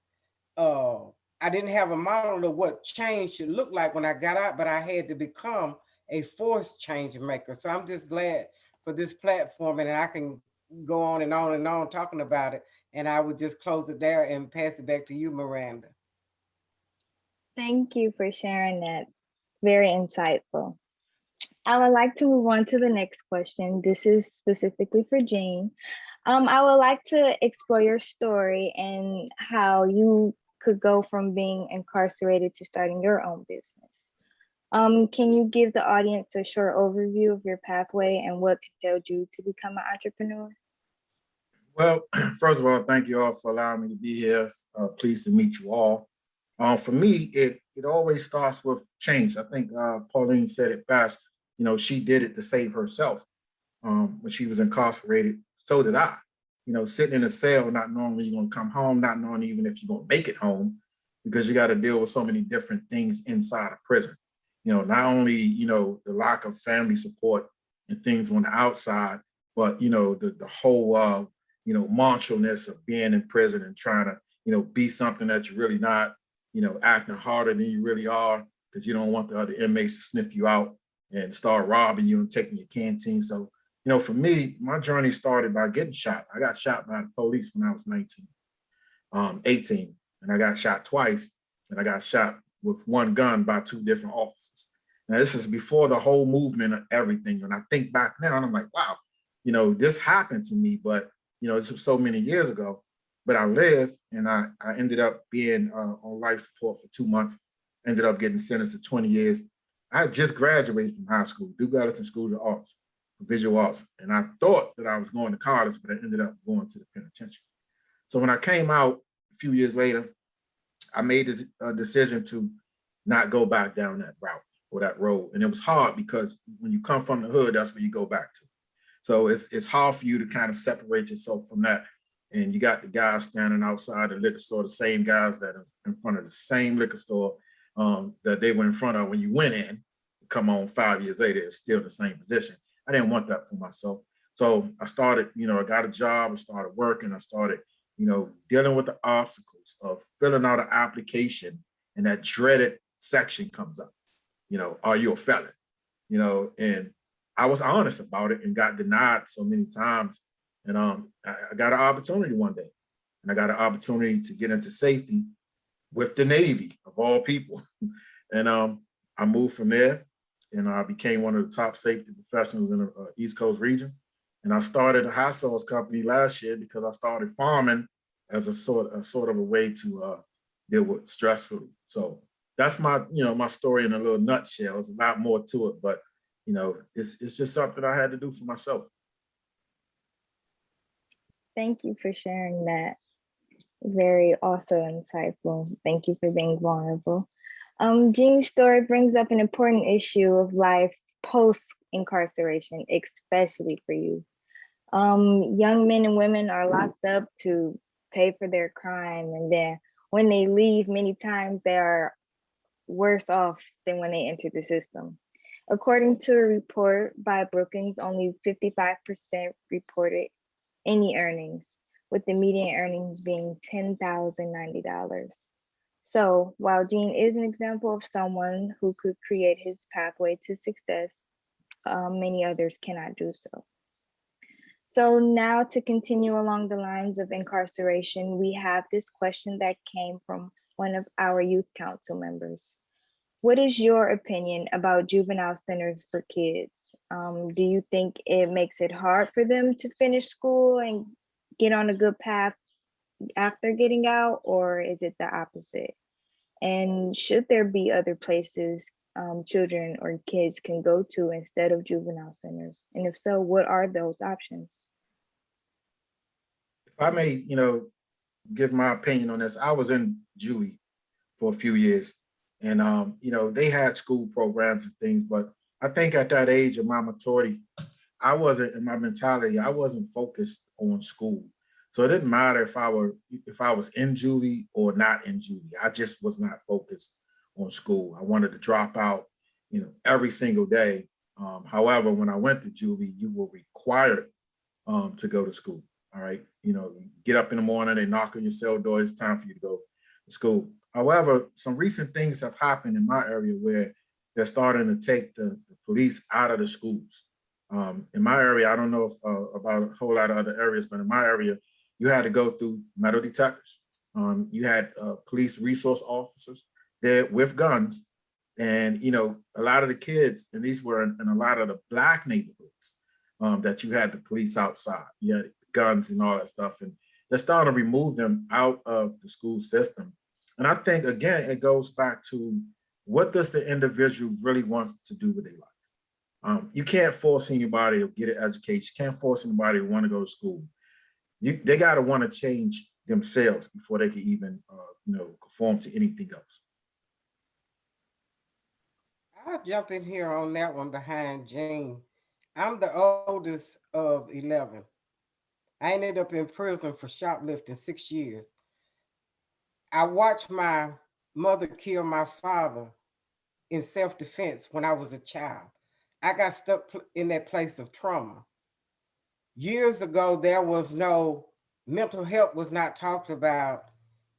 uh, I didn't have a model of what change should look like when I got out, but I had to become a forced change maker. So I'm just glad for this platform, and I can go on and on and on talking about it. And I would just close it there and pass it back to you, Miranda. Thank you for sharing that. Very insightful. I would like to move on to the next question. This is specifically for Jean. I would like to explore your story and how you could go from being incarcerated to starting your own business. Can you give the audience a short overview of your pathway and what compelled you to become an entrepreneur? Well, first of all, thank you all for allowing me to be here. Pleased to meet you all. For me, it always starts with change. I think Pauline said it best. You know, she did it to save herself when she was incarcerated. So did I. You know, sitting in a cell, not knowing when you're going to come home, not knowing even if you're going to make it home, because you got to deal with so many different things inside of prison. You know, not only, you know, the lack of family support and things on the outside, but, you know, the whole, you know, macho-ness of being in prison and trying to, you know, be something that you're really not, you know, acting harder than you really are because you don't want the other inmates to sniff you out and start robbing you and taking your canteen. So, you know, for me, my journey started by getting shot. I got shot by the police when I was 18, and I got shot twice, and I got shot with one gun by two different officers. Now, this is before the whole movement of everything. And I think back now, and I'm like, wow, you know, this happened to me, but, you know, this was so many years ago. But I lived, and I ended up being on life support for 2 months, ended up getting sentenced to 20 years. I had just graduated from high school, Duke Ellington School of Arts, Visual Arts. And I thought that I was going to college, but I ended up going to the penitentiary. So when I came out a few years later, I made a decision to not go back down that route or that road. And it was hard because when you come from the hood, that's where you go back to. So it's hard for you to kind of separate yourself from that. And you got the guys standing outside the liquor store, the same guys that are in front of the same liquor store that they were in front of when you went in. Come on, 5 years later, it's still in the same position. I didn't want that for myself. So I started, you know, I got a job, I started working, I started, you know, dealing with the obstacles of filling out an application, and that dreaded section comes up. You know, are you a felon? You know, and I was honest about it and got denied so many times. And I got an opportunity one day, and I got an opportunity to get into safety with the Navy of all people. And I moved from there, and I became one of the top safety professionals in the East Coast region. And I started a high sauce company last year because I started farming as a sort of a way to deal with stressfully. So that's my, you know, my story in a little nutshell. There's a lot more to it, but you know, it's just something I had to do for myself. Thank you for sharing that. Very also insightful. Thank you for being vulnerable. Jean's story brings up an important issue of life post-incarceration, especially for you. Young men and women are locked up to pay for their crime, and then when they leave, many times they are worse off than when they entered the system. According to a report by Brookings, only 55% reported any earnings, with the median earnings being $10,090. So while Jean is an example of someone who could create his pathway to success, many others cannot do so. So now, to continue along the lines of incarceration, we have this question that came from one of our youth council members. What is your opinion about juvenile centers for kids? Do you think it makes it hard for them to finish school and get on a good path after getting out, or is it the opposite? And should there be other places children or kids can go to instead of juvenile centers? And if so, what are those options? If I may, give my opinion on this, I was in juvie for a few years, and they had school programs and things, but I think at that age of my maturity, I wasn't in my mentality. I wasn't focused on school, so it didn't matter if I was in juvie or not in juvie. I just was not focused on school. I wanted to drop out, every single day. However, when I went to juvie, you were required to go to school. All right, get up in the morning, they knock on your cell door. It's time for you to go to school. However, some recent things have happened in my area where they're starting to take the police out of the schools. In my area, I don't know if, about a whole lot of other areas, but in my area, you had to go through metal detectors. You had police resource officers there with guns. And, a lot of the kids, and these were in a lot of the Black neighborhoods, that you had the police outside. You had guns and all that stuff. And they're starting to remove them out of the school system. And I think, again, it goes back to what does the individual really want to do with their life? You can't force anybody to get an education. You can't force anybody to want to go to school. They got to want to change themselves before they can even, conform to anything else. I'll jump in here on that one behind Jean. I'm the oldest of 11. I ended up in prison for shoplifting 6 years. I watched my mother kill my father in self-defense when I was a child. I got stuck in that place of trauma. Years ago, there was no mental health was not talked about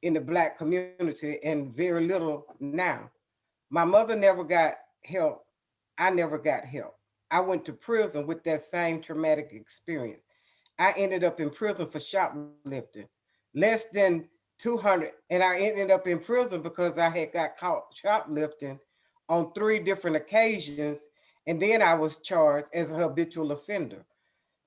in the Black community, and very little now. My mother never got help. I never got help. I went to prison with that same traumatic experience. I ended up in prison for shoplifting, less than 200. And I ended up in prison because I had got caught shoplifting on 3 different occasions. And then I was charged as a habitual offender.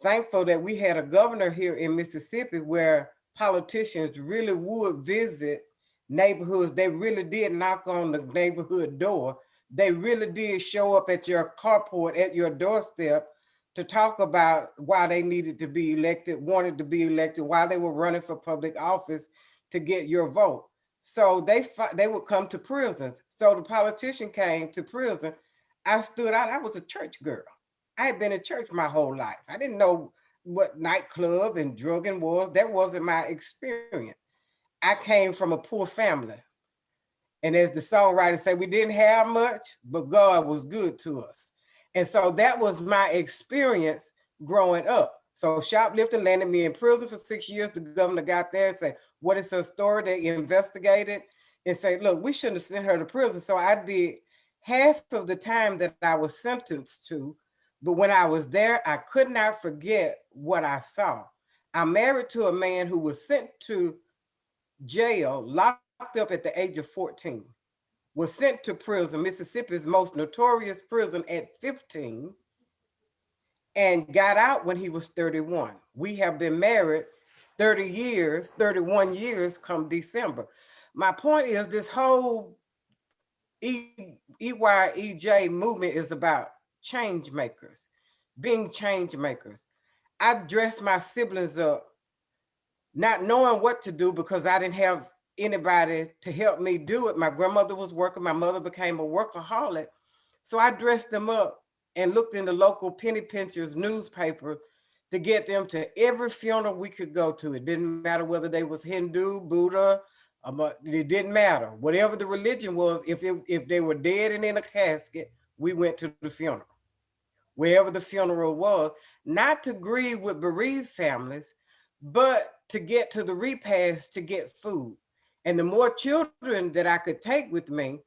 Thankful that we had a governor here in Mississippi where politicians really would visit neighborhoods. They really did knock on the neighborhood door. They really did show up at your carport, at your doorstep, to talk about why they needed to be elected, wanted to be elected, why they were running for public office to get your vote. So they would come to prisons. So the politician came to prison. I stood out. I was a church girl. I had been in church my whole life. I didn't know what nightclub and drugging was. That wasn't my experience. I came from a poor family. And as the songwriter said, we didn't have much, but God was good to us. And so that was my experience growing up. So shoplifting landed me in prison for 6 years. The governor got there and said, what is her story? They investigated and said, look, we shouldn't have sent her to prison. So I did half of the time that I was sentenced to. But when I was there, I could not forget what I saw. I'm married to a man who was sent to jail, locked up at the age of 14, was sent to prison, Mississippi's most notorious prison, at 15, and got out when he was 31. We have been married 30 years, 31 years come December. My point is this whole EYEJ movement is about change makers, being change makers. I dressed my siblings up not knowing what to do because I didn't have anybody to help me do it. My grandmother was working. My mother became a workaholic. So I dressed them up and looked in the local penny pinchers newspaper to get them to every funeral we could go to. It didn't matter whether they was Hindu, Buddha, it didn't matter. Whatever the religion was, if they were dead and in a casket, we went to the funeral. Wherever the funeral was, not to grieve with bereaved families, but to get to the repast to get food. And the more children that I could take with me,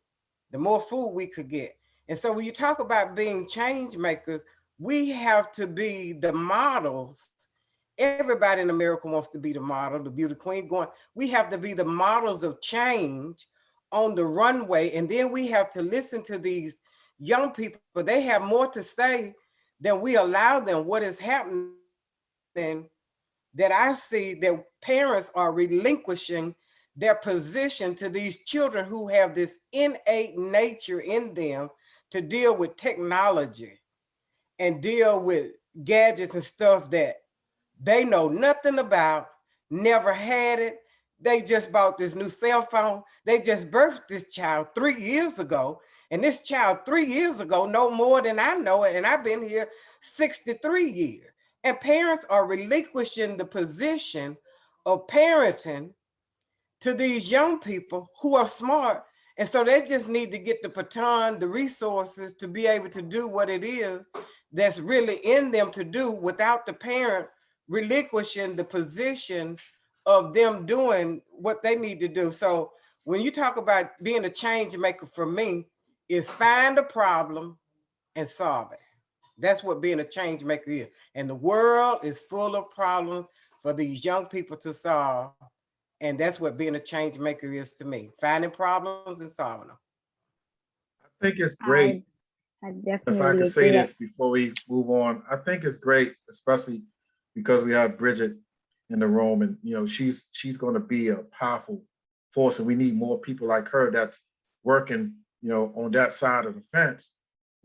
the more food we could get. And so when you talk about being change makers, we have to be the models. Everybody in America wants to be the model, the beauty queen going. We have to be the models of change on the runway. And then we have to listen to these young people. They have more to say than we allow them. What is happening that I see that parents are relinquishing their position to these children who have this innate nature in them to deal with technology and deal with gadgets and stuff that they know nothing about, never had it. They just bought this new cell phone. They just birthed this child 3 years ago. And this child 3 years ago know more than I know it. And I've been here 63 years. And parents are relinquishing the position of parenting to these young people who are smart. And so they just need to get the baton, the resources to be able to do what it is that's really in them to do without the parent relinquishing the position of them doing what they need to do. So when you talk about being a change maker, for me, is find a problem and solve it. That's what being a change maker is. And the world is full of problems for these young people to solve. And that's what being a change maker is to me, finding problems and solving them. I think it's great. I If I definitely could say agree. this before we move on, I think it's great, especially because we have Bridget in the room, and she's going to be a powerful force, and we need more people like her that's working, on that side of the fence,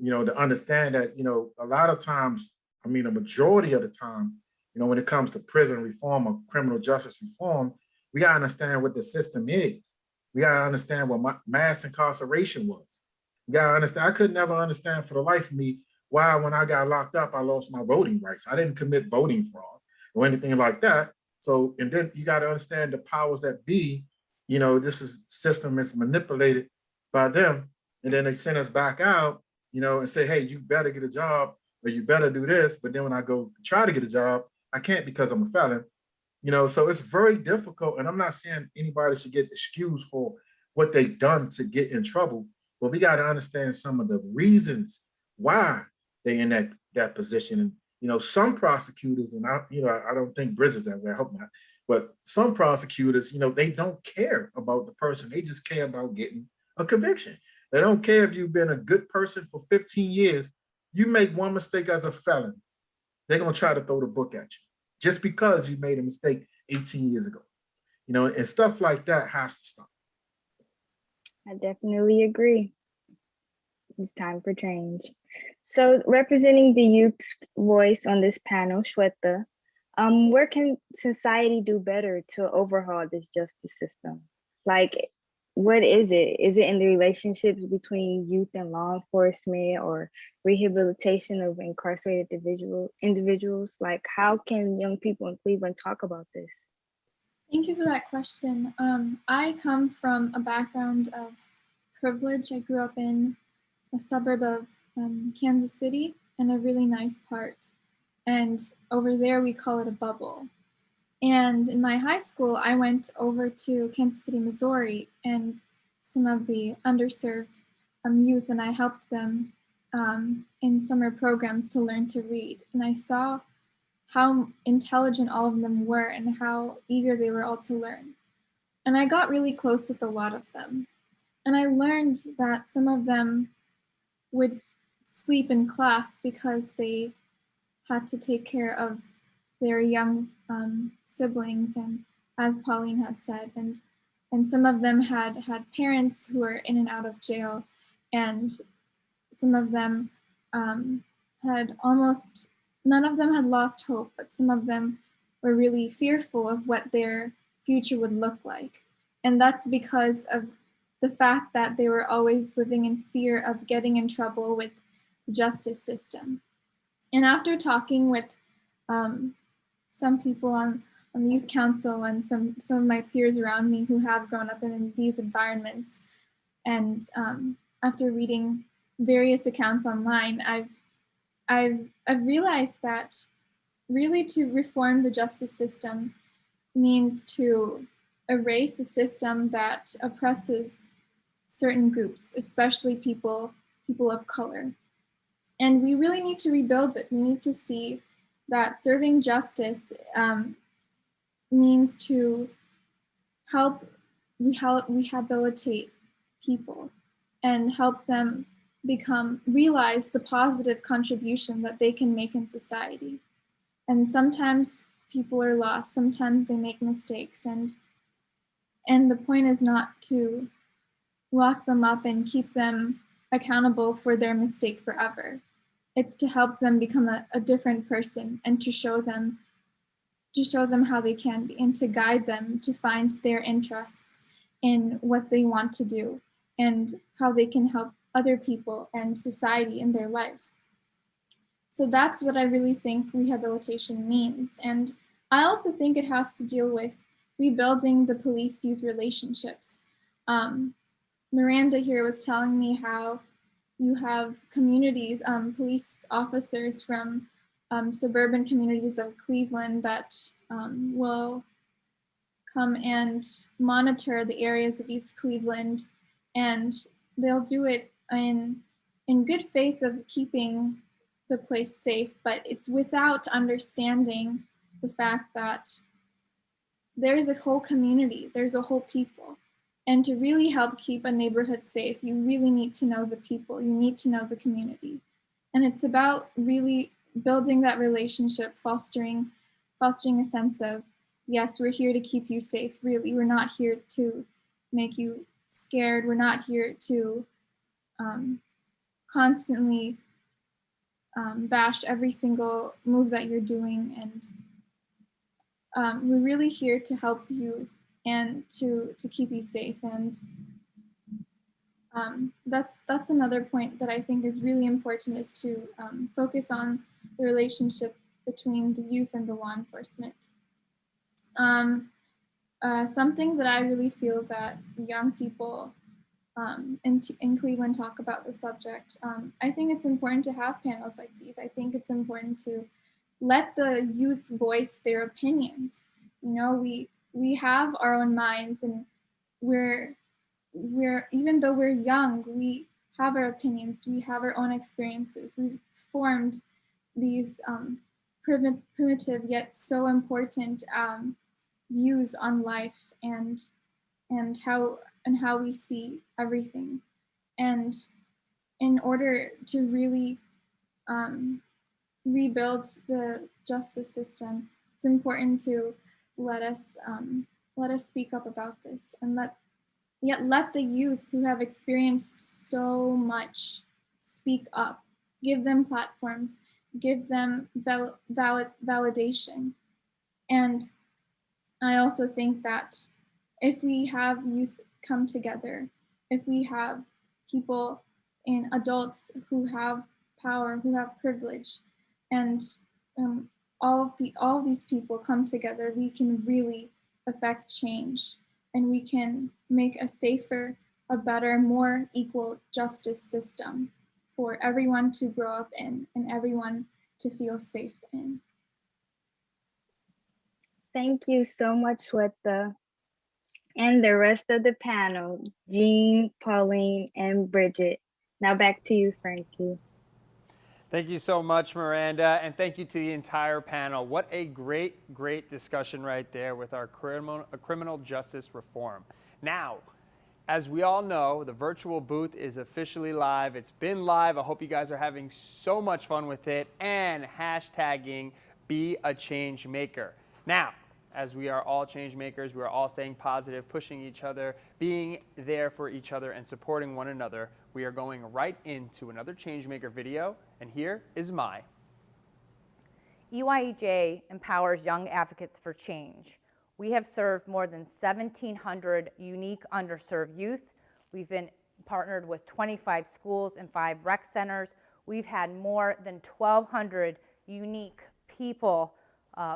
to understand that, a lot of times, I mean, a majority of the time, when it comes to prison reform or criminal justice reform, we got to understand what the system is. We got to understand what mass incarceration was. You gotta understand, I could never understand for the life of me why when I got locked up, I lost my voting rights. I didn't commit voting fraud or anything like that. So, and then you gotta understand the powers that be, this system is manipulated by them. And then they send us back out, and say, hey, you better get a job or you better do this. But then when I go try to get a job, I can't because I'm a felon. So it's very difficult. And I'm not saying anybody should get excused for what they've done to get in trouble. But we got to understand some of the reasons why they in that position. And some prosecutors, and I don't think Bridget's that way, I hope not. But some prosecutors, they don't care about the person. They just care about getting a conviction. They don't care if you've been a good person for 15 years. You make one mistake as a felon, they're gonna try to throw the book at you just because you made a mistake 18 years ago. And stuff like that has to stop. I definitely agree. It's time for change. So representing the youth's voice on this panel, Shweta, where can society do better to overhaul this justice system? Like, what is it? Is it in the relationships between youth and law enforcement or rehabilitation of incarcerated individuals? Like, how can young people in Cleveland talk about this? Thank you for that question. I come from a background of privilege. I grew up in a suburb of Kansas City in a really nice part. And over there, we call it a bubble. And in my high school, I went over to Kansas City, Missouri, and some of the underserved youth, and I helped them in summer programs to learn to read. And I saw how intelligent all of them were and how eager they were all to learn. And I got really close with a lot of them. And I learned that some of them would sleep in class because they had to take care of their young siblings, and as Pauline had said, and some of them had parents who were in and out of jail, and some of them had almost, none of them had lost hope, but some of them were really fearful of what their future would look like. And that's because of the fact that they were always living in fear of getting in trouble with the justice system. And after talking with some people on the youth council and some of my peers around me who have grown up in these environments, and after reading various accounts online, I've realized that really to reform the justice system means to erase a system that oppresses certain groups, especially people of color. And we really need to rebuild it. We need to see that serving justice means to help rehabilitate people and help them realize the positive contribution that they can make in society. And sometimes people are lost, sometimes they make mistakes, and the point is not to lock them up and keep them accountable for their mistake forever. It's to help them become a different person and to show them how they can be and to guide them to find their interests in what they want to do and how they can help other people and society in their lives. So that's what I really think rehabilitation means. And I also think it has to deal with rebuilding the police-youth relationships. Miranda here was telling me how you have communities, police officers from suburban communities of Cleveland that will come and monitor the areas of East Cleveland, and they'll do it in good faith of keeping the place safe, but it's without understanding the fact that there's a whole community, there's a whole people. And to really help keep a neighborhood safe, you really need to know the people, you need to know the community. And it's about really building that relationship, fostering a sense of, yes, we're here to keep you safe, really. We're not here to make you scared. We're not here to constantly bash every single move that you're doing. And we're really here to help you and to keep you safe. And that's another point that I think is really important, is to focus on the relationship between the youth and the law enforcement. Something that I really feel that young people in Cleveland talk about the subject. I think it's important to have panels like these. I think it's important to let the youth voice their opinions. You know, we have our own minds, and we're even though we're young, we have our opinions, we have our own experiences. We've formed these primitive yet so important views on life and how we see everything. And in order to really rebuild the justice system, it's important to let us speak up about this, and let the youth who have experienced so much speak up. Give them platforms, give them validation. And I also think that if we have youth come together, if we have people and adults who have power, who have privilege, and all of these people come together, we can really affect change, and we can make a safer, a better, more equal justice system for everyone to grow up in and everyone to feel safe in. Thank you so much, Weta. And the rest of the panel, Jean, Pauline, and Bridget. Now back to you, Frankie. Thank you so much, Miranda, and thank you to the entire panel. What a great, great discussion right there with our criminal justice reform. Now, as we all know, the virtual booth is officially live. It's been live. I hope you guys are having so much fun with it, and hashtagging Be a Change Maker. Now, as we are all change makers, we are all staying positive, pushing each other, being there for each other, and supporting one another. We are going right into another Changemaker video, and here is Mai. EYEJ empowers young advocates for change. We have served more than 1,700 unique underserved youth. We've been partnered with 25 schools and 5 rec centers. We've had more than 1,200 unique people,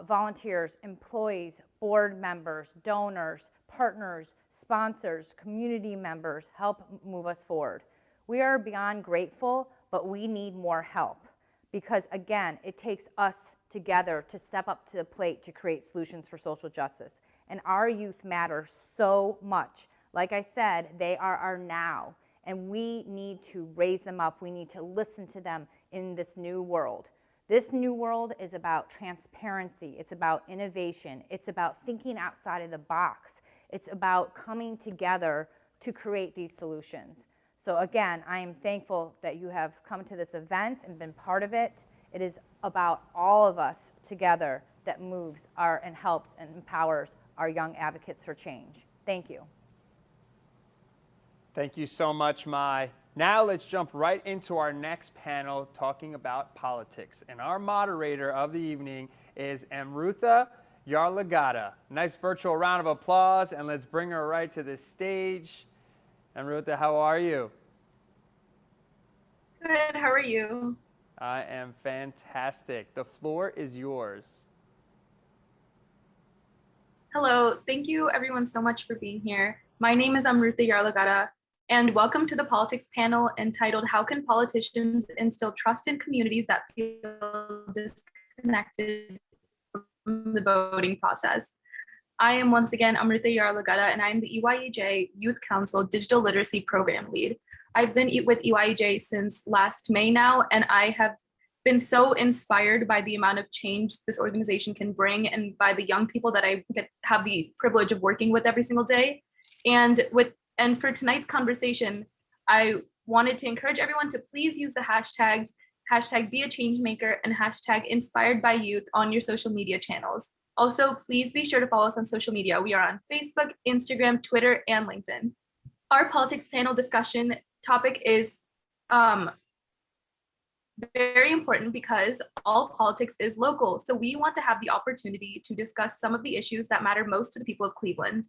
volunteers, employees, board members, donors, partners, sponsors, community members help move us forward. We are beyond grateful, but we need more help because, again, it takes us together to step up to the plate to create solutions for social justice. And our youth matter so much. Like I said, they are our now, and we need to raise them up. We need to listen to them, in this new world. This new world is about transparency. It's about innovation. It's about thinking outside of the box. It's about coming together to create these solutions. So again, I am thankful that you have come to this event and been part of it. It is about all of us together that moves and helps and empowers our young advocates for change. Thank you. Thank you so much, Mai. Now let's jump right into our next panel talking about politics. And our moderator of the evening is Amrutha Yarlagadda. Nice virtual round of applause, and let's bring her right to the stage. Amrutha, how are you? Good, how are you? I am fantastic. The floor is yours. Hello, thank you everyone so much for being here. My name is Amrutha Yarlagadda, and welcome to the politics panel entitled How Can Politicians Instill Trust in Communities That Feel Disconnected from the Voting Process? I am once again Amrutha Yarlagadda, and I am the EYEJ Youth Council Digital Literacy Program Lead. I've been with EYEJ since last May now, and I have been so inspired by the amount of change this organization can bring and by the young people that I have the privilege of working with every single day. And for tonight's conversation, I wanted to encourage everyone to please use the hashtags, #BeAChangeMaker and #InspiredByYouth on your social media channels. Also, please be sure to follow us on social media. We are on Facebook, Instagram, Twitter, and LinkedIn. Our politics panel discussion topic is very important because all politics is local. So we want to have the opportunity to discuss some of the issues that matter most to the people of Cleveland.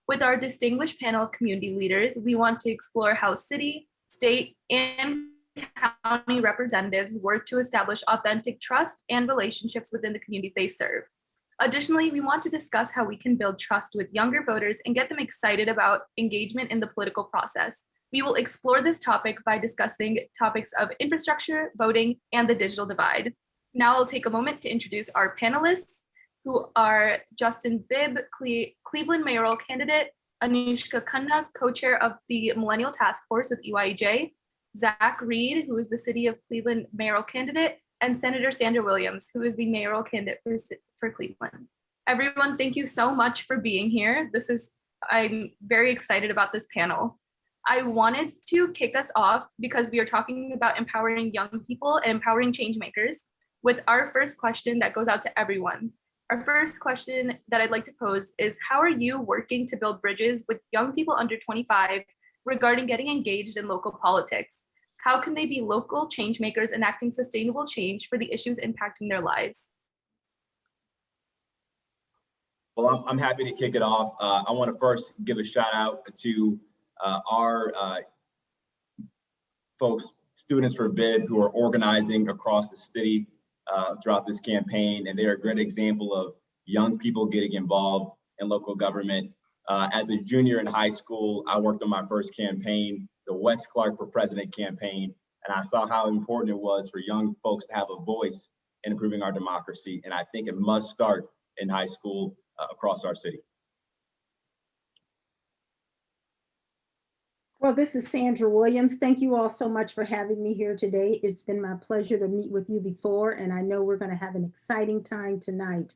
With our distinguished panel of community leaders, we want to explore how city, state, and county representatives work to establish authentic trust and relationships within the communities they serve. Additionally, we want to discuss how we can build trust with younger voters and get them excited about engagement in the political process. We will explore this topic by discussing topics of infrastructure, voting, and the digital divide. Now I'll take a moment to introduce our panelists, who are Justin Bibb, Cleveland mayoral candidate, Anushka Khanna, co-chair of the Millennial Task Force with EYEJ, Zach Reed, who is the City of Cleveland mayoral candidate, and Senator Sandra Williams, who is the mayoral candidate for Cleveland. Everyone, thank you so much for being here. I'm very excited about this panel. I wanted to kick us off because we are talking about empowering young people and empowering change makers with our first question that goes out to everyone. Our first question that I'd like to pose is, how are you working to build bridges with young people under 25 regarding getting engaged in local politics? How can they be local change makers enacting sustainable change for the issues impacting their lives? Well, I'm happy to kick it off. I want to first give a shout out to our folks, students for BID, who are organizing across the city throughout this campaign, and they're a great example of young people getting involved in local government. As a junior in high school, I worked on my first campaign, the Wes Clark for President campaign, and I saw how important it was for young folks to have a voice in improving our democracy, and I think it must start in high school across our city. Well, this is Sandra Williams. Thank you all so much for having me here today. It's been my pleasure to meet with you before, and I know we're going to have an exciting time tonight.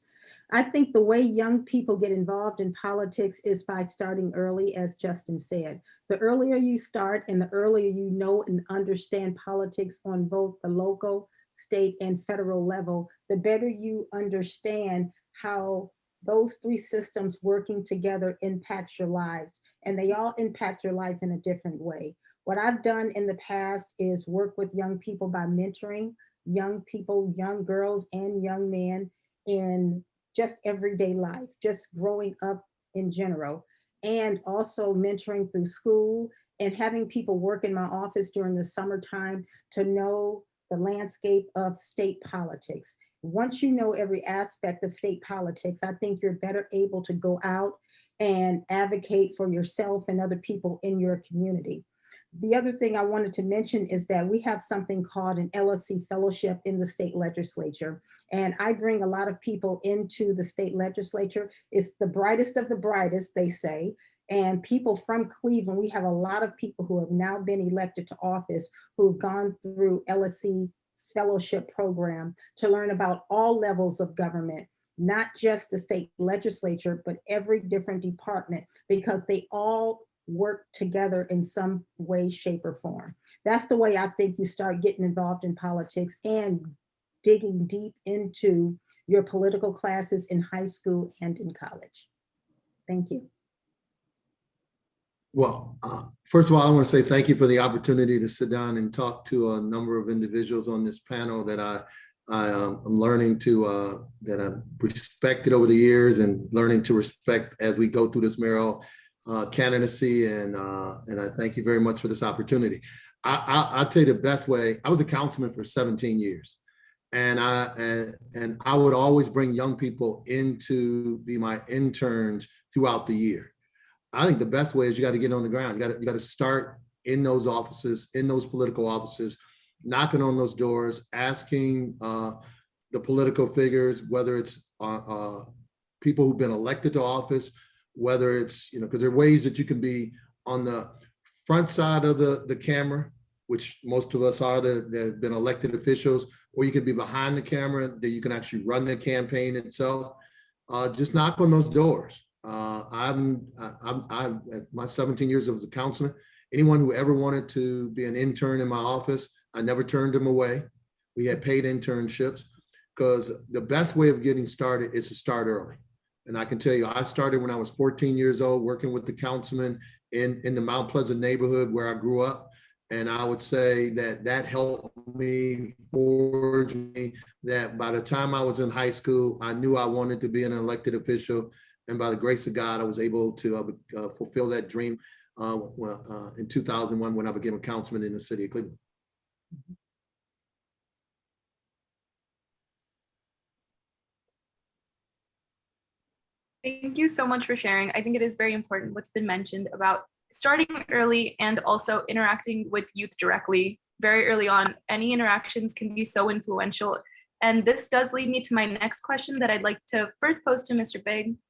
I think the way young people get involved in politics is by starting early, as Justin said. The earlier you start and the earlier you know and understand politics on both the local, state, and federal level, the better you understand how those three systems working together impacts your lives, and they all impact your life in a different way. What I've done in the past is work with young people by mentoring young people, young girls and young men in just everyday life, just growing up in general, and also mentoring through school and having people work in my office during the summertime to know the landscape of state politics. Once you know every aspect of state politics, I think you're better able to go out and advocate for yourself and other people in your community. The other thing I wanted to mention is that we have something called an LSC fellowship in the state legislature. And I bring a lot of people into the state legislature. It's the brightest of the brightest, they say. And people from Cleveland, we have a lot of people who have now been elected to office who've gone through LSE fellowship program to learn about all levels of government, not just the state legislature, but every different department, because they all work together in some way, shape, or form. That's the way I think you start getting involved in politics and digging deep into your political classes in high school and in college. Thank you. Well, first of all, I want to say thank you for the opportunity to sit down and talk to a number of individuals on this panel that I'm learning to, that I've respected over the years and learning to respect as we go through this mayoral candidacy. And I thank you very much for this opportunity. I'll tell you the best way. I was a councilman for 17 years. And I would always bring young people in to be my interns throughout the year. I think the best way is you got to get on the ground. You got to start in those offices, in those political offices, knocking on those doors, asking the political figures, whether it's people who've been elected to office, whether it's, because there are ways that you can be on the front side of the camera, which most of us are that have been elected officials, or you can be behind the camera that you can actually run the campaign itself. Just knock on those doors. I'm my 17 years as a councilman, anyone who ever wanted to be an intern in my office, I never turned them away. We had paid internships because the best way of getting started is to start early. And I can tell you, I started when I was 14 years old, working with the councilman in the Mount Pleasant neighborhood where I grew up. And I would say that helped me, forge me, that by the time I was in high school, I knew I wanted to be an elected official. And by the grace of God, I was able to fulfill that dream in 2001 when I became a councilman in the city of Cleveland. Thank you so much for sharing. I think it is very important what's been mentioned about starting early and also interacting with youth directly very early on. Any interactions can be so influential. And this does lead me to my next question that I'd like to first pose to Mr.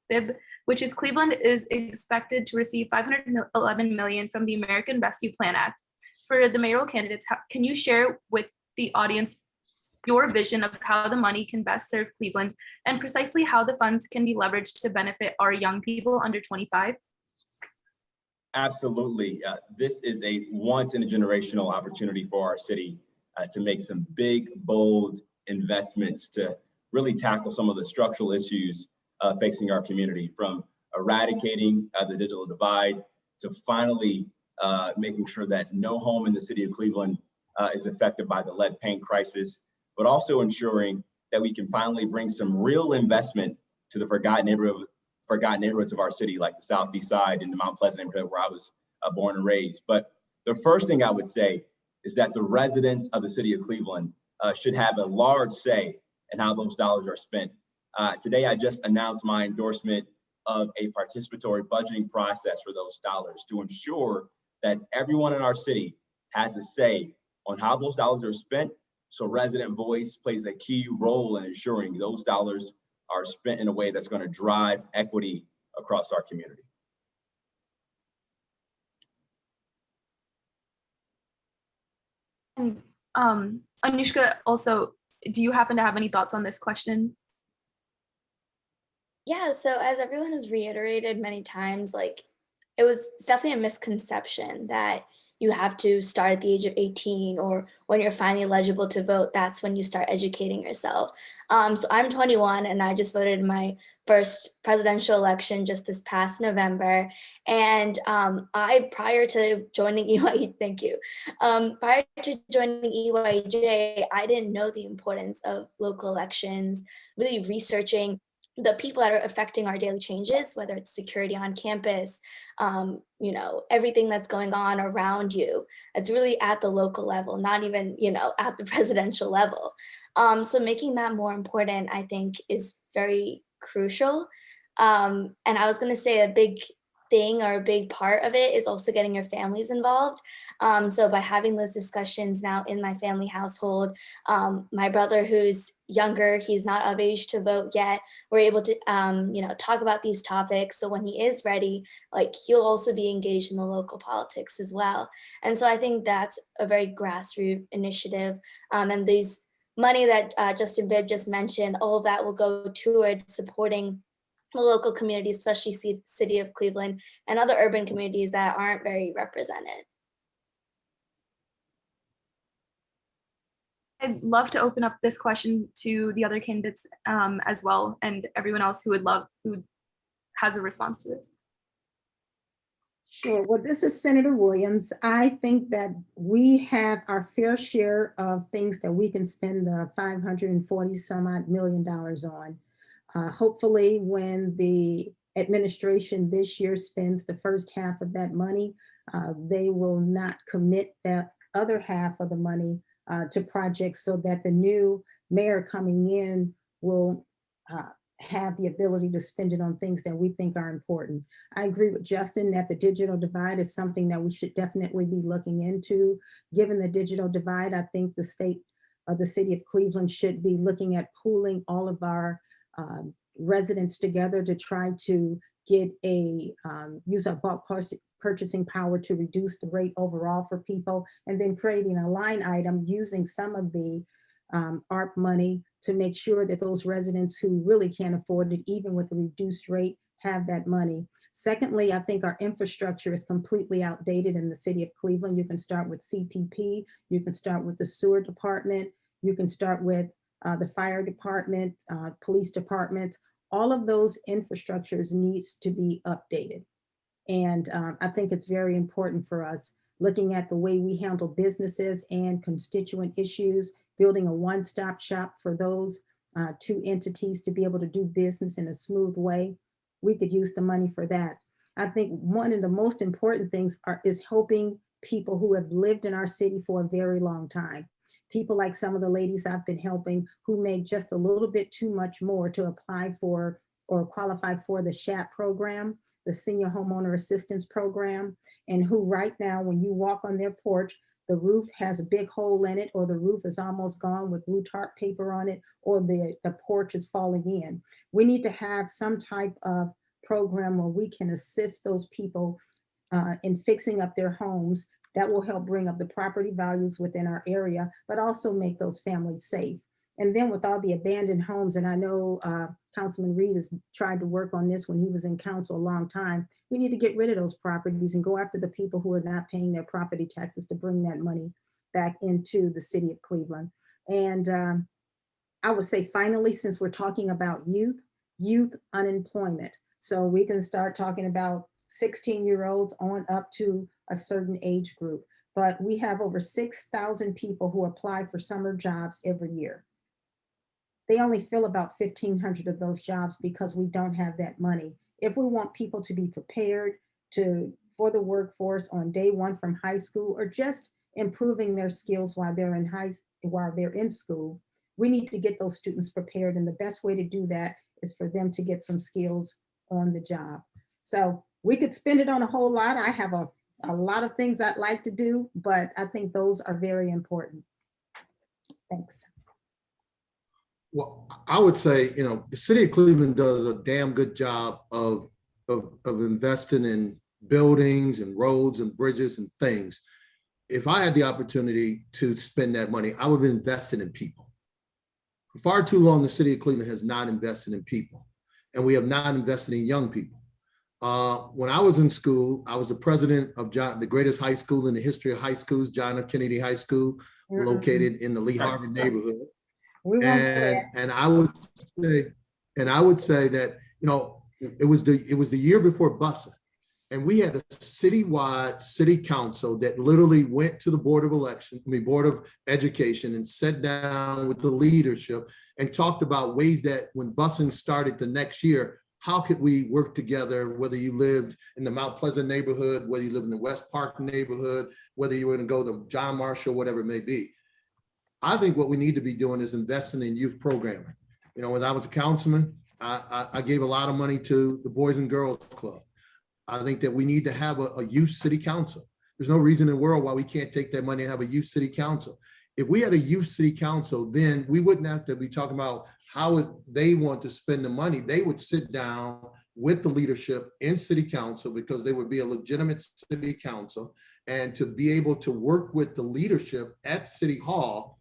Bibb, which is Cleveland is expected to receive $511 million from the American Rescue Plan Act. For the mayoral candidates, can you share with the audience your vision of how the money can best serve Cleveland and precisely how the funds can be leveraged to benefit our young people under 25? Absolutely. This is a once in a generational opportunity for our city to make some big, bold investments to really tackle some of the structural issues facing our community, from eradicating the digital divide to finally making sure that no home in the city of Cleveland is affected by the lead paint crisis, but also ensuring that we can finally bring some real investment to the forgotten neighborhoods of our city, like the Southeast Side and the Mount Pleasant neighborhood where I was born and raised. But the first thing I would say is that the residents of the city of Cleveland should have a large say in how those dollars are spent. Today, I just announced my endorsement of a participatory budgeting process for those dollars to ensure that everyone in our city has a say on how those dollars are spent. So resident voice plays a key role in ensuring those dollars are spent in a way that's going to drive equity across our community. And Anushka, also, do you happen to have any thoughts on this question? Yeah, so as everyone has reiterated many times, like it's definitely a misconception that you have to start at the age of 18 or when you're finally eligible to vote, that's when you start educating yourself. So I'm 21 and I just voted in my first presidential election just this past November. And prior to joining EYEJ, thank you. Prior to joining EYEJ, I didn't know the importance of local elections, really researching the people that are affecting our daily changes, whether it's security on campus, everything that's going on around you. It's really at the local level, not even, at the presidential level. So making that more important, I think, is very crucial. And I was going to say a big thing or a big part of it is also getting your families involved. So by having those discussions now in my family household, my brother who's younger, he's not of age to vote yet. We're able to, talk about these topics. So when he is ready, like he'll also be engaged in the local politics as well. And so I think that's a very grassroots initiative. And these money that Justin Bibb just mentioned, all of that will go towards supporting the local community, especially city of Cleveland and other urban communities that aren't very represented. I'd love to open up this question to the other candidates as well, and everyone else who has a response to this. Sure. Well, this is Senator Williams. I think that we have our fair share of things that we can spend the $540 some odd million on. Hopefully, when the administration this year spends the first half of that money, they will not commit that other half of the money to projects so that the new mayor coming in will have the ability to spend it on things that we think are important. I agree with Justin that the digital divide is something that we should definitely be looking into. Given the digital divide, I think the state of the city of Cleveland should be looking at pooling all of our residents together to try to get use our bulk purchasing power to reduce the rate overall for people, and then creating a line item using some of the ARP money to make sure that those residents who really can't afford it, even with a reduced rate, have that money. Secondly, I think our infrastructure is completely outdated in the city of Cleveland. You can start with CPP, you can start with the sewer department, you can start with the fire department, police departments. All of those infrastructures needs to be updated. And I think it's very important for us looking at the way we handle businesses and constituent issues, building a one-stop shop for those two entities to be able to do business in a smooth way. We could use the money for that. I think one of the most important things is helping people who have lived in our city for a very long time. People like some of the ladies I've been helping who make just a little bit too much more to apply for or qualify for the SHAP program, the Senior Homeowner Assistance Program, and who right now, when you walk on their porch, the roof has a big hole in it, or the roof is almost gone with blue tarp paper on it, or the porch is falling in. We need to have some type of program where we can assist those people in fixing up their homes. That will help bring up the property values within our area, but also make those families safe. And then with all the abandoned homes, and I know Councilman Reed has tried to work on this when he was in council a long time, we need to get rid of those properties and go after the people who are not paying their property taxes to bring that money back into the city of Cleveland. And I would say finally, since we're talking about youth unemployment, so we can start talking about 16-year-olds on up to a certain age group. But we have over 6,000 people who apply for summer jobs every year. They only fill about 1,500 of those jobs because we don't have that money. If we want people to be prepared for the workforce on day one from high school, or just improving their skills while they're in school, we need to get those students prepared. And the best way to do that is for them to get some skills on the job. So we could spend it on a whole lot. I have a lot of things I'd like to do, but I think those are very important. Thanks. Well, I would say, the city of Cleveland does a damn good job of investing in buildings and roads and bridges and things. If I had the opportunity to spend that money, I would be investing in people. For far too long, the city of Cleveland has not invested in people, and we have not invested in young people. When I was in school, I was the president of the greatest high school in the history of high schools, John F. Kennedy High School, located in the Lee Harvard neighborhood. And I would say that, it was the year before busing, and we had a citywide city council that literally went to the Board of Education, and sat down with the leadership and talked about ways that when busing started the next year, how could we work together, whether you lived in the Mount Pleasant neighborhood, whether you live in the West Park neighborhood, whether you were going to go to John Marshall, whatever it may be. I think what we need to be doing is investing in youth programming. When I was a councilman, I gave a lot of money to the Boys and Girls Club. I think that we need to have a youth city council. There's no reason in the world why we can't take that money and have a youth city council. If we had a youth city council, then we wouldn't have to be talking about how they want to spend the money. They would sit down with the leadership in city council, because they would be a legitimate city council, and to be able to work with the leadership at City Hall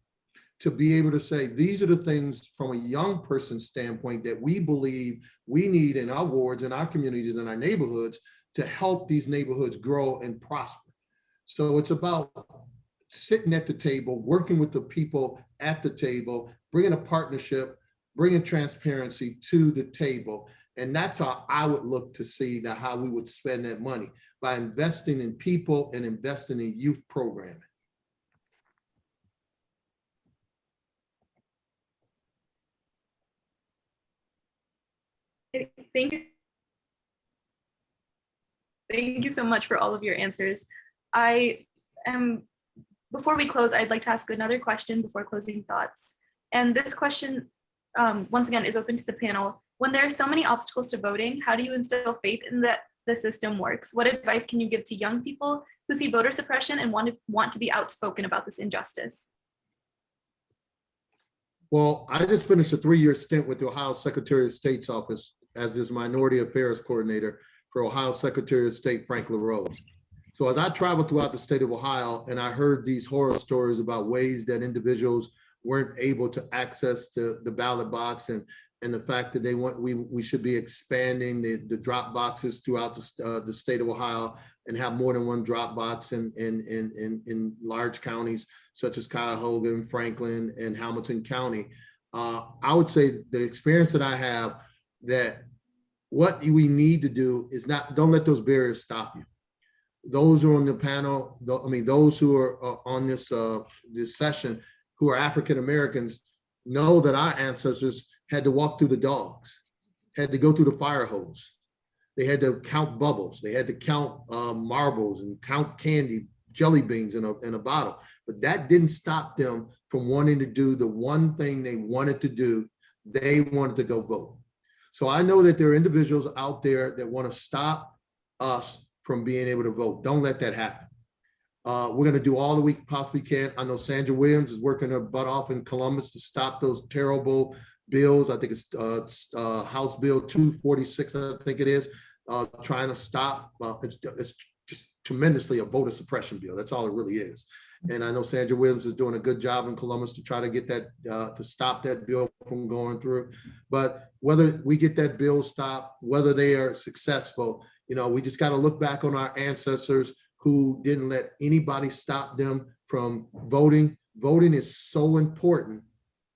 to be able to say, these are the things from a young person's standpoint that we believe we need in our wards, in our communities, in our neighborhoods to help these neighborhoods grow and prosper. So it's about sitting at the table, working with the people at the table, bringing a partnership, bringing transparency to the table. And that's how I would look to see that how we would spend that money, by investing in people and investing in youth programming. Thank you. Thank you so much for all of your answers. Before we close, I'd like to ask another question before closing thoughts. And this question, once again, is open to the panel. When there are so many obstacles to voting, how do you instill faith in that the system works? What advice can you give to young people who see voter suppression and want to be outspoken about this injustice? Well, I just finished a 3-year stint with the Ohio Secretary of State's office as his Minority Affairs Coordinator for Ohio Secretary of State Frank LaRose. So as I traveled throughout the state of Ohio, and I heard these horror stories about ways that individuals weren't able to access the ballot box, and the fact that we should be expanding the drop boxes throughout the state of Ohio and have more than one drop box in large counties such as Cuyahoga, Franklin, and Hamilton County. I would say the experience that I have, that what we need to do is don't let those barriers stop you. Those who are on the panel, those who are on this session who are African Americans know that our ancestors had to walk through the dogs, had to go through the fire hose. They had to count bubbles. They had to count marbles and count candy, jelly beans in a bottle. But that didn't stop them from wanting to do the one thing they wanted to do. They wanted to go vote. So I know that there are individuals out there that want to stop us from being able to vote. Don't let that happen. We're going to do all that we possibly can. I know Sandra Williams is working her butt off in Columbus to stop those terrible bills. I think it's House Bill 246, I think it is, trying to stop. It's just tremendously a voter suppression bill. That's all it really is. And I know Sandra Williams is doing a good job in Columbus to try to get that, to stop that bill from going through. But whether we get that bill stopped, whether they are successful, we just got to look back on our ancestors who didn't let anybody stop them from voting. Voting is so important.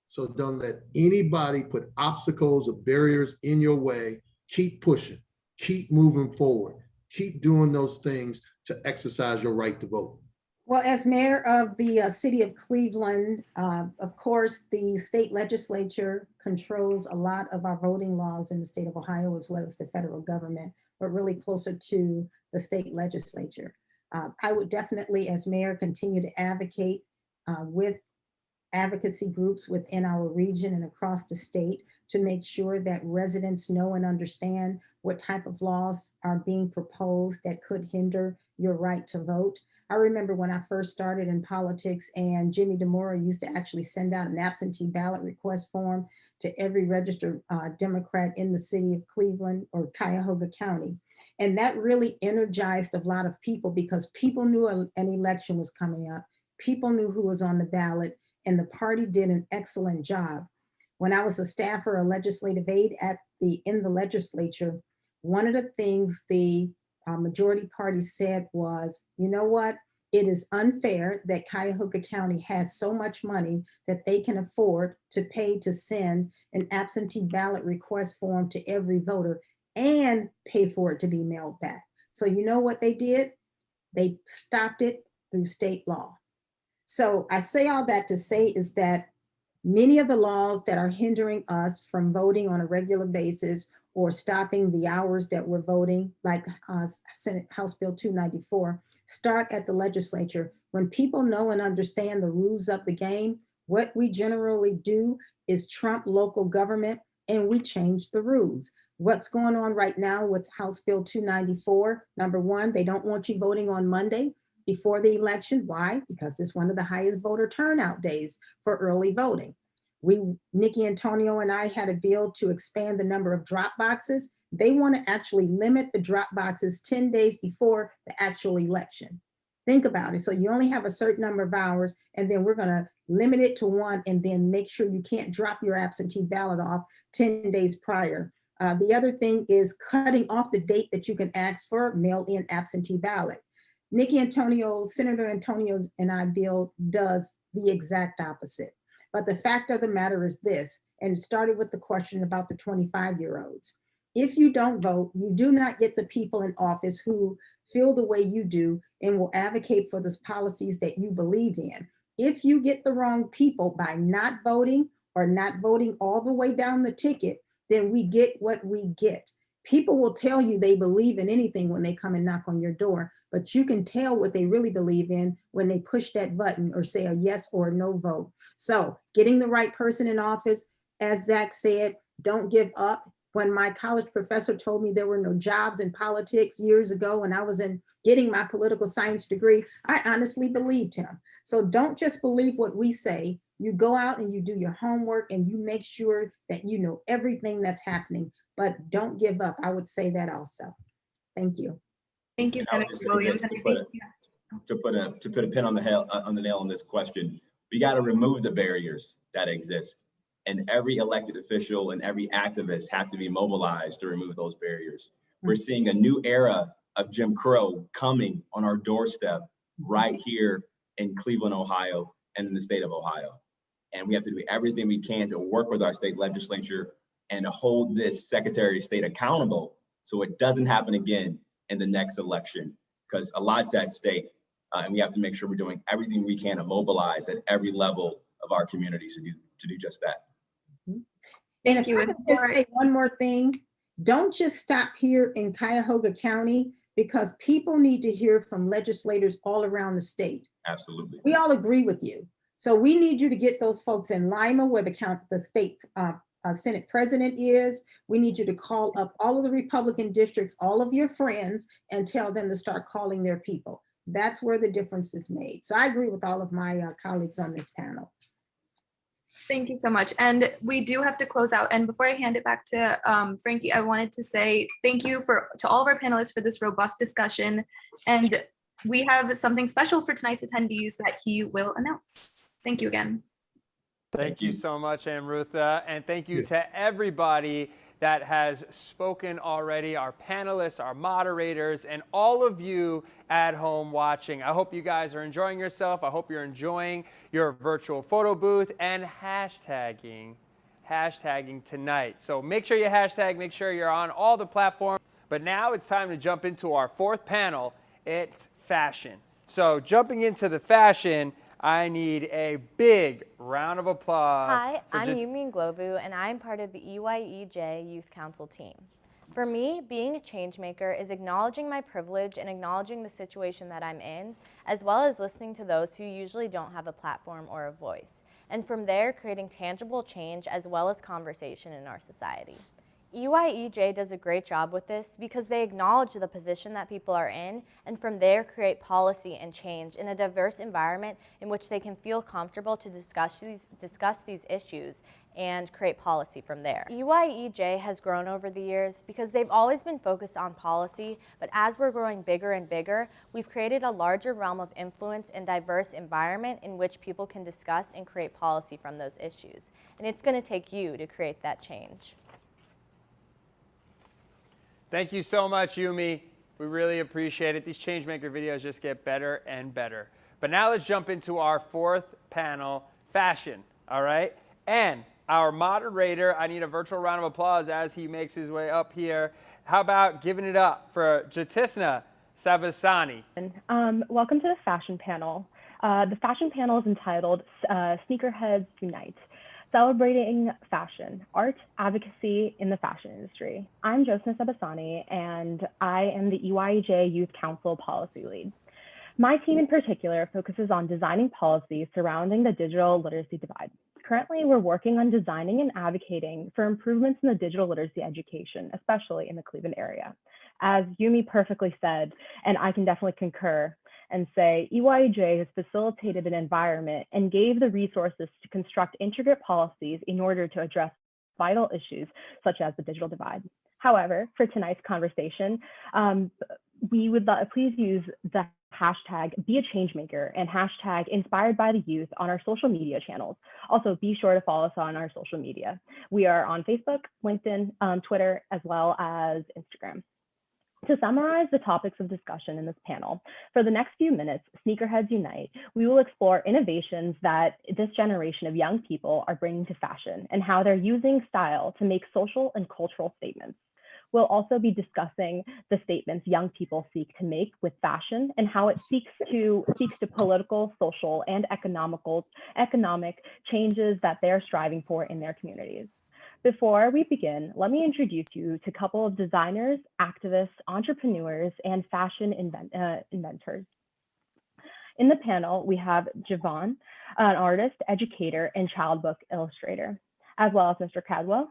So don't let anybody put obstacles or barriers in your way. Keep pushing, keep moving forward, keep doing those things to exercise your right to vote. Well, as mayor of the city of Cleveland, of course, the state legislature controls a lot of our voting laws in the state of Ohio, as well as the federal government, but really closer to the state legislature. I would definitely, as mayor, continue to advocate with advocacy groups within our region and across the state to make sure that residents know and understand what type of laws are being proposed that could hinder your right to vote. I remember when I first started in politics, and Jimmy DeMora used to actually send out an absentee ballot request form to every registered Democrat in the city of Cleveland or Cuyahoga County. And that really energized a lot of people, because people knew an election was coming up. People knew who was on the ballot, and the party did an excellent job. When I was a staffer, a legislative aide in the legislature, one of the things the majority party said was, you know what? It is unfair that Cuyahoga County has so much money that they can afford to pay to send an absentee ballot request form to every voter and pay for it to be mailed back. So you know what they did? They stopped it through state law. So I say all that to say is that many of the laws that are hindering us from voting on a regular basis or stopping the hours that we're voting, like Senate House Bill 294, start at the legislature. When people know and understand the rules of the game, what we generally do is trump local government and we change the rules. What's going on right now with House Bill 294? Number one, they don't want you voting on Monday before the election. Why? Because it's one of the highest voter turnout days for early voting. Nikki Antonio and I had a bill to expand the number of drop boxes. They want to actually limit the drop boxes 10 days before the actual election. Think about it. So you only have a certain number of hours, and then we're going to limit it to one, and then make sure you can't drop your absentee ballot off 10 days prior. The other thing is cutting off the date that you can ask for mail-in absentee ballot. Nikki Antonio, Senator Antonio and I bill does the exact opposite. But the fact of the matter is this, and it started with the question about the 25-year-olds. If you don't vote, you do not get the people in office who feel the way you do and will advocate for the policies that you believe in. If you get the wrong people by not voting or not voting all the way down the ticket, then we get what we get. People will tell you they believe in anything when they come and knock on your door, but you can tell what they really believe in when they push that button or say a yes or a no vote. So getting the right person in office, as Zach said, don't give up. When my college professor told me there were no jobs in politics years ago when I was getting my political science degree, I honestly believed him. So don't just believe what we say. You go out and you do your homework and you make sure that you know everything that's happening, but don't give up. I would say that also. Thank you. Thank you, Senator Williams. To put a pin on the nail on this question, we got to remove the barriers that exist, and every elected official and every activist have to be mobilized to remove those barriers. We're seeing a new era of Jim Crow coming on our doorstep right here in Cleveland, Ohio, and in the state of Ohio. And we have to do everything we can to work with our state legislature and to hold this Secretary of State accountable so it doesn't happen again in the next election, because a lot's at stake. And we have to make sure we're doing everything we can to mobilize at every level of our communities to do just that. And if I could just say one more thing, don't just stop here in Cuyahoga County, because people need to hear from legislators all around the state. Absolutely. We all agree with you. So we need you to get those folks in Lima, where the state Senate president is. We need you to call up all of the Republican districts, all of your friends, and tell them to start calling their people. That's where the difference is made. So I agree with all of my colleagues on this panel. Thank you so much. And we do have to close out. And before I hand it back to Frankie, I wanted to say thank you to all of our panelists for this robust discussion. And we have something special for tonight's attendees that he will announce. Thank you again. Thank you so much, Amrutha. And thank you to everybody that has spoken already, our panelists, our moderators, and all of you at home watching. I hope you guys are enjoying yourself. I hope you're enjoying your virtual photo booth and hashtagging tonight. So make sure you hashtag, make sure you're on all the platforms. But now it's time to jump into our fourth panel. It's fashion. So jumping into the fashion, I need a big round of applause. Hi, I'm Yumi Nglovu, and I'm part of the EYEJ Youth Council team. For me, being a change maker is acknowledging my privilege and acknowledging the situation that I'm in, as well as listening to those who usually don't have a platform or a voice, and from there creating tangible change as well as conversation in our society. EYEJ does a great job with this because they acknowledge the position that people are in, and from there create policy and change in a diverse environment in which they can feel comfortable to discuss these issues and create policy from there. EYEJ has grown over the years because they've always been focused on policy, but as we're growing bigger and bigger, we've created a larger realm of influence and diverse environment in which people can discuss and create policy from those issues. And it's going to take you to create that change. Thank you so much, Yumi. We really appreciate it. These Changemaker videos just get better and better. But now let's jump into our fourth panel, fashion, all right? And our moderator, I need a virtual round of applause as he makes his way up here. How about giving it up for Jatisna Sabasani? Welcome to the fashion panel. The fashion panel is entitled Sneakerheads Unite, Celebrating Fashion, Art, Advocacy in the Fashion Industry. I'm Josna Sabasani, and I am the EYEJ Youth Council Policy Lead. My team in particular focuses on designing policies surrounding the digital literacy divide. currently we're working on designing and advocating for improvements in the digital literacy education, especially in the Cleveland area. As Yumi perfectly said, and I can definitely concur and say, EYEJ has facilitated an environment and gave the resources to construct intricate policies in order to address vital issues such as the digital divide. However, for tonight's conversation, we would please use the hashtag #BeAChangeMaker and hashtag Inspired by the Youth on our social media channels. Also, be sure to follow us on our social media. We are on Facebook, LinkedIn, Twitter, as well as Instagram. To summarize the topics of discussion in this panel, for the next few minutes, Sneakerheads Unite, we will explore innovations that this generation of young people are bringing to fashion and how they're using style to make social and cultural statements. We'll also be discussing the statements young people seek to make with fashion and how it speaks to political, social, and economic changes that they're striving for in their communities. Before we begin, let me introduce you to a couple of designers, activists, entrepreneurs, and fashion inventors. In the panel, we have Javon, an artist, educator, and child book illustrator, as well as Mr. Cadwell,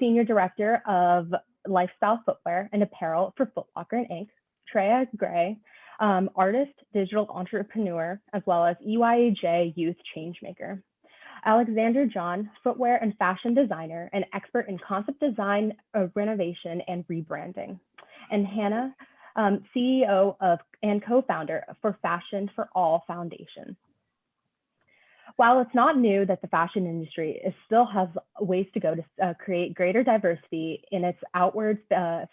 Senior Director of Lifestyle Footwear and Apparel for Foot Locker and Inc., Treya Gray, artist, digital entrepreneur, as well as EYEJ Youth Changemaker. Alexander John, footwear and fashion designer and expert in concept design, renovation, and rebranding. And Hannah, CEO of and co-founder for Fashion for All Foundation. While it's not new that the fashion industry still has ways to go to create greater diversity in its outward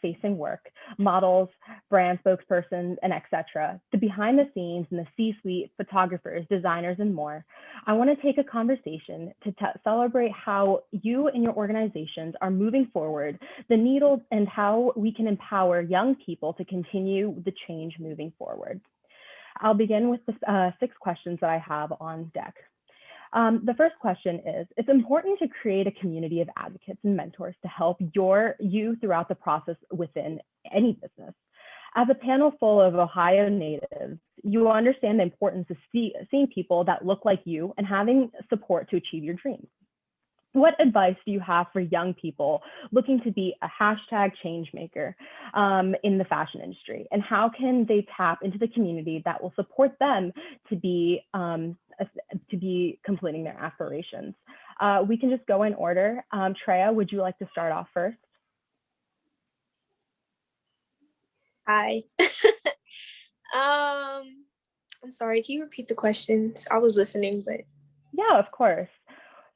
facing work, models, brand spokespersons, and etc., the behind the scenes and the C-suite, photographers, designers, and more, I want to take a conversation to celebrate how you and your organizations are moving forward the needle and how we can empower young people to continue the change moving forward. I'll begin with the 6 questions that I have on deck. The first question is, it's important to create a community of advocates and mentors to help you throughout the process within any business. As a panel full of Ohio natives, you understand the importance of seeing people that look like you and having support to achieve your dreams. What advice do you have for young people looking to be a hashtag change maker in the fashion industry? And how can they tap into the community that will support them to be completing their aspirations? We can just go in order. Treya, would you like to start off first? Hi. I'm sorry, can you repeat the questions? I was listening, but. Yeah, of course.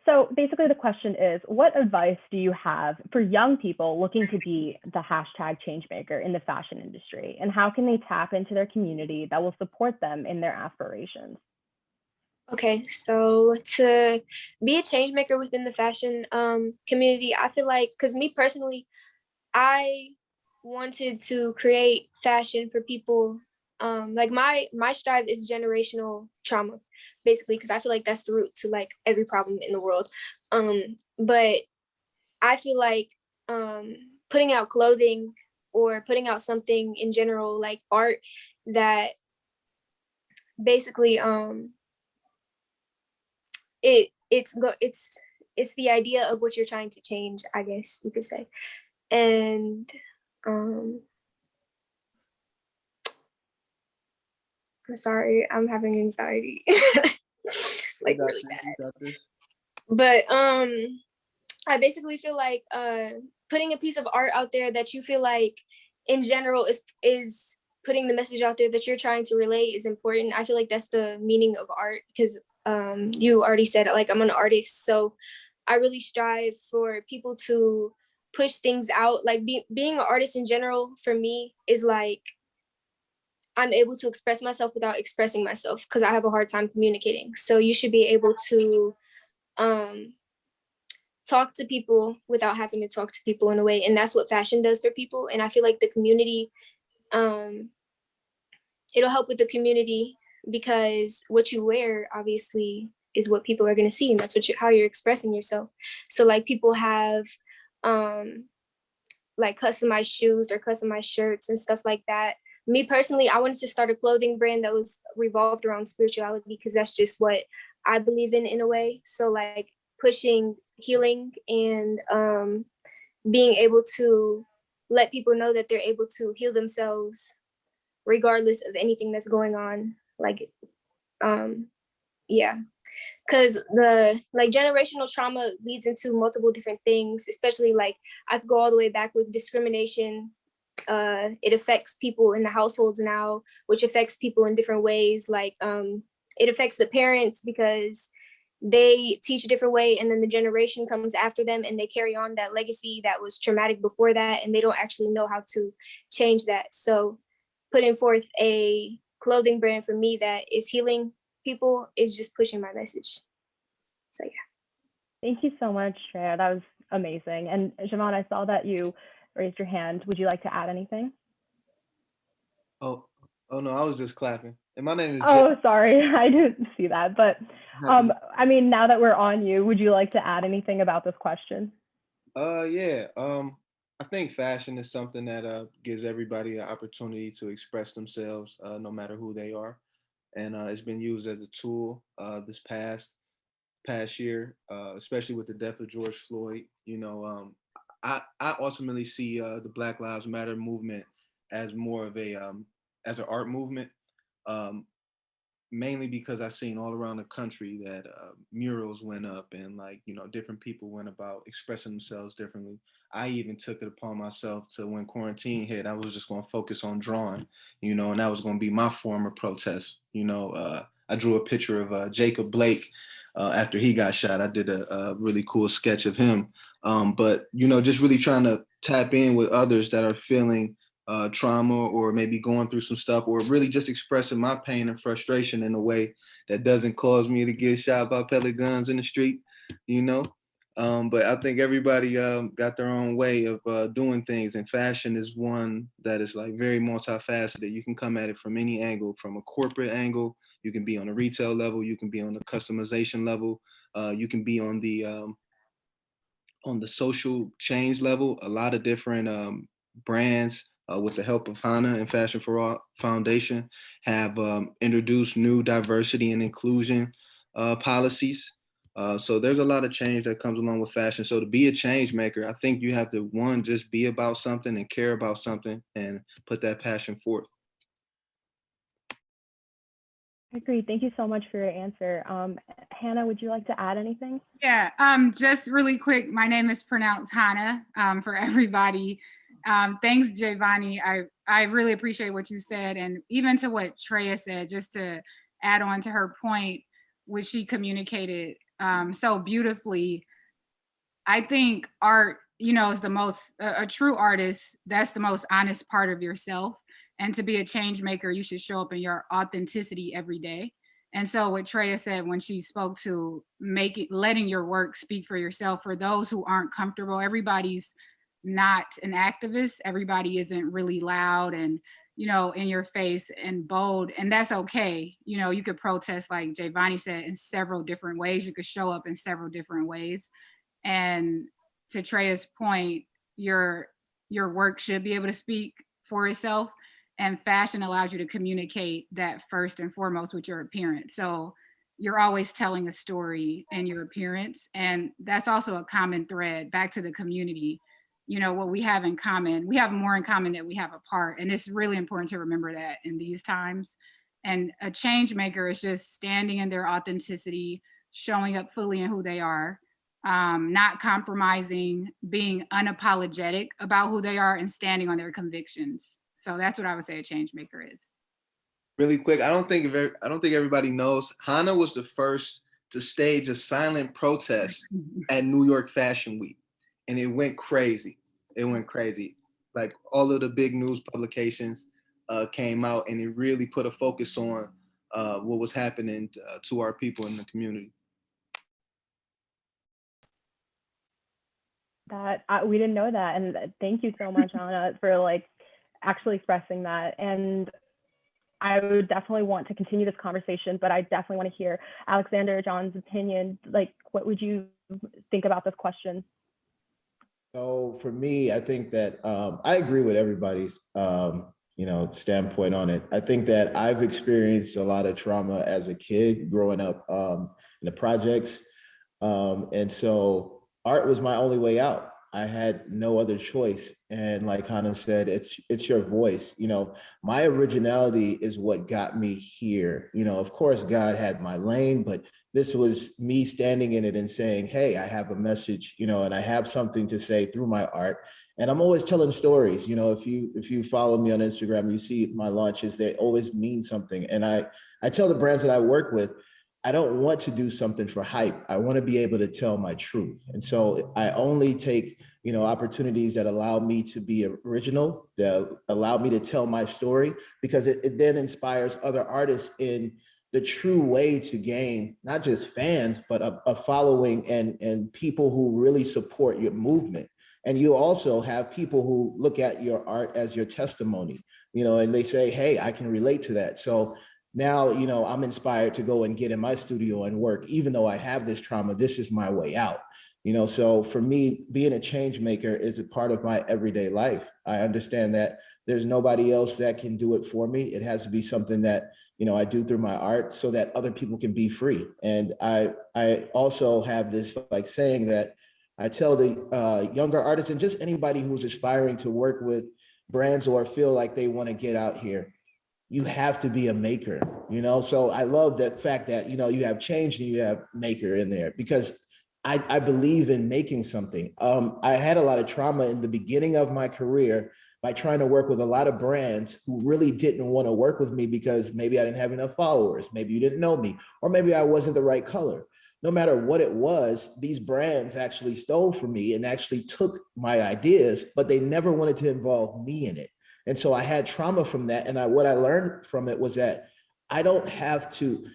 So basically the question is, what advice do you have for young people looking to be the hashtag changemaker in the fashion industry? And how can they tap into their community that will support them in their aspirations? Okay, so to be a change maker within the fashion community, I feel like, because me personally, I wanted to create fashion for people. Like my strive is generational trauma, basically, because I feel like that's the root to like every problem in the world. But I feel like putting out clothing or putting out something in general, like art, that basically it's the idea of what you're trying to change, I guess you could say. And I'm sorry, I'm having anxiety. Like really bad. But I basically feel like putting a piece of art out there that you feel like in general is putting the message out there that you're trying to relay is important. I feel like that's the meaning of art, because you already said it, like I'm an artist, so I really strive for people to push things out. Like being an artist in general for me is like I'm able to express myself without expressing myself, because I have a hard time communicating. So you should be able to talk to people without having to talk to people in a way, and that's what fashion does for people. And I feel like the community, it'll help with the community, because what you wear obviously is what people are going to see, and that's how you're expressing yourself. So like people have like customized shoes or customized shirts and stuff like that. Me personally, I wanted to start a clothing brand that was revolved around spirituality, because that's just what I believe in a way. So like pushing healing and being able to let people know that they're able to heal themselves regardless of anything that's going on. Like, yeah, because the generational trauma leads into multiple different things, especially like I could go all the way back with discrimination. It affects people in the households now, which affects people in different ways. Like it affects the parents because they teach a different way, and then the generation comes after them and they carry on that legacy that was traumatic before that, and they don't actually know how to change that. So putting forth a clothing brand for me that is healing people is just pushing my message. So yeah. Thank you so much, Shreya. That was amazing. And Javon, I saw that you raised your hand. Would you like to add anything? Oh no, I was just clapping. And my name is Oh, sorry, I didn't see that. But I mean, now that we're on you, would you like to add anything about this question? Yeah. I think fashion is something that gives everybody an opportunity to express themselves, no matter who they are, and it's been used as a tool this past year, especially with the death of George Floyd. You know, I ultimately see the Black Lives Matter movement as more of a as an art movement. Mainly because I've seen all around the country that murals went up and different people went about expressing themselves differently. I even took it upon myself to, when quarantine hit, I was just going to focus on drawing, and that was going to be my form of protest. I drew a picture of Jacob Blake after he got shot. I did a really cool sketch of him. But just really trying to tap in with others that are feeling trauma or maybe going through some stuff, or really just expressing my pain and frustration in a way that doesn't cause me to get shot by pellet guns in the street, But I think everybody got their own way of doing things, and fashion is one that is like very multifaceted. You can come at it from any angle, from a corporate angle. You can be on a retail level. You can be on the customization level. You can be on the social change level. A lot of different brands, with the help of HANA and Fashion for All Foundation, have introduced new diversity and inclusion policies. So there's a lot of change that comes along with fashion. So to be a change maker, I think you have to, one, just be about something and care about something and put that passion forth. I agree. Thank you so much for your answer. Hannah, would you like to add anything? Yeah, just really quick. My name is pronounced Hannah for everybody. Thanks, Giovanni. I really appreciate what you said, and even to what Treya said, just to add on to her point, which she communicated so beautifully. I think art, is the most, a true artist, that's the most honest part of yourself. And to be a change maker, you should show up in your authenticity every day. And so what Treya said when she spoke to letting your work speak for yourself, for those who aren't comfortable, everybody's not an activist. Everybody isn't really loud and, in your face and bold, and that's okay. You could protest, like Giovanni said, in several different ways. You could show up in several different ways. And to Treya's point, your work should be able to speak for itself. And fashion allows you to communicate that first and foremost with your appearance. So you're always telling a story in your appearance. And that's also a common thread back to the community. What we have in common, we have more in common than we have apart. And it's really important to remember that in these times. And a change maker is just standing in their authenticity, showing up fully in who they are, not compromising, being unapologetic about who they are, and standing on their convictions. So that's what I would say a change maker is. Really quick, I don't think everybody knows, Hana was the first to stage a silent protest at New York Fashion Week, and it went crazy. It went crazy. Like, all of the big news publications came out, and it really put a focus on what was happening to our people in the community. We didn't know that, and thank you so much, Anna, for actually expressing that. And I would definitely want to continue this conversation, but I definitely want to hear Alexander, John's opinion. What would you think about this question? So for me, I think that I agree with everybody's standpoint on it. I think that I've experienced a lot of trauma as a kid growing up in the projects. And so art was my only way out. I had no other choice. And like Hannah said, it's your voice. You know, my originality is what got me here. You know, of course, God had my lane, but this was me standing in it and saying, hey, I have a message, you know, and I have something to say through my art. And I'm always telling stories. You know, if you follow me on Instagram, you see my launches, they always mean something. And I tell the brands that I work with, I don't want to do something for hype. I want to be able to tell my truth. And so I only take, you know, opportunities that allow me to be original, that allow me to tell my story, because it then inspires other artists in the true way to gain not just fans, but a following and people who really support your movement. And you also have people who look at your art as your testimony, you know, and they say, hey, I can relate to that. So now, you know, I'm inspired to go and get in my studio and work. Even though I have this trauma, this is my way out. You know, so for me, being a change maker is a part of my everyday life. I understand that there's nobody else that can do it for me. It has to be something that, you know, I do through my art so that other people can be free. And I also have this like saying that I tell the younger artists and just anybody who's aspiring to work with brands or feel like they want to get out here, you have to be a maker, you know? So I love that fact that, you know, you have change and you have maker in there, because I believe in making something. I had a lot of trauma in the beginning of my career by trying to work with a lot of brands who really didn't want to work with me because maybe I didn't have enough followers, maybe you didn't know me, or maybe I wasn't the right color. No matter what it was, these brands actually stole from me and actually took my ideas, but they never wanted to involve me in it. And so I had trauma from that. And what I learned from it was that I don't have to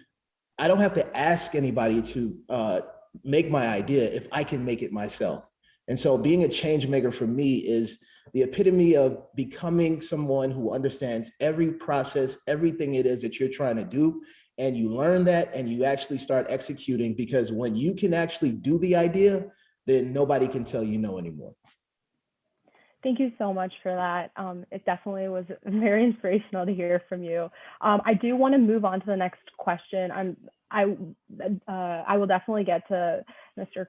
ask anybody to make my idea if I can make it myself. And so being a change maker for me is the epitome of becoming someone who understands every process, everything it is that you're trying to do. And you learn that and you actually start executing, because when you can actually do the idea, then nobody can tell you no anymore. Thank you so much for that. It definitely was very inspirational to hear from you. I do want to move on to the next question. I will definitely get to Mr.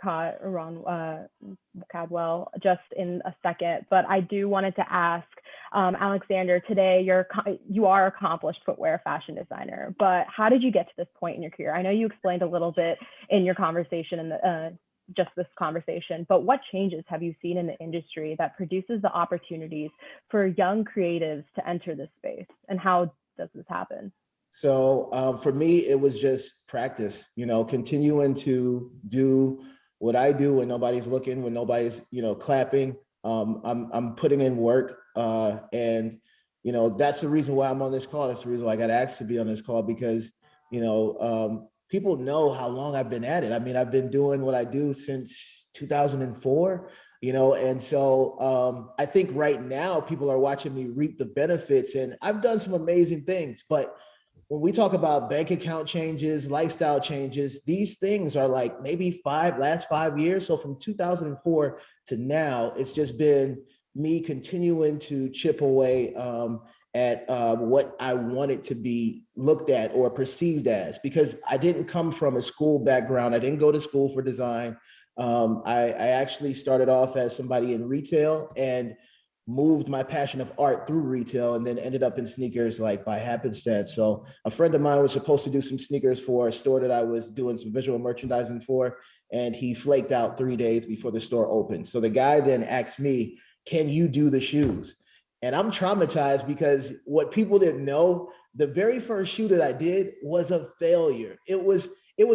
Cadwell just in a second, but I do wanted to ask Alexander, today you are an accomplished footwear fashion designer, but how did you get to this point in your career? I know you explained a little bit in your conversation in just this conversation, but what changes have you seen in the industry that produces the opportunities for young creatives to enter this space, and how does this happen? So for me, it was just practice, you know, continuing to do what I do when nobody's looking, when nobody's, you know, clapping. I'm putting in work, and, you know, that's the reason why I'm on this call. That's the reason why I got asked to be on this call, because, you know, people know how long I've been at it. I mean, I've been doing what I do since 2004, you know, and so I think right now people are watching me reap the benefits, and I've done some amazing things. But when we talk about bank account changes, lifestyle changes, these things are like maybe last 5 years. So from 2004 to now, it's just been me continuing to chip away at what I wanted to be looked at or perceived as, because I didn't come from a school background. I didn't go to school for design. I actually started off as somebody in retail and moved my passion of art through retail, and then ended up in sneakers like by happenstance. So a friend of mine was supposed to do some sneakers for a store that I was doing some visual merchandising for, and he flaked out 3 days before the store opened. So the guy then asked me, can you do the shoes? And I'm traumatized, because what people didn't know, the very first shoe that I did was a failure. It was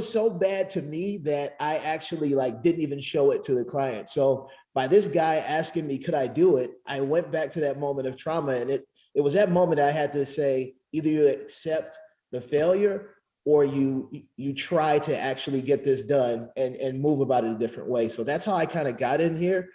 so bad to me that I actually didn't even show it to the client. So by this guy asking me, could I do it? I went back to that moment of trauma, and it was that moment I had to say, either you accept the failure or you try to actually get this done and move about it a different way. So that's how I kind of got in here.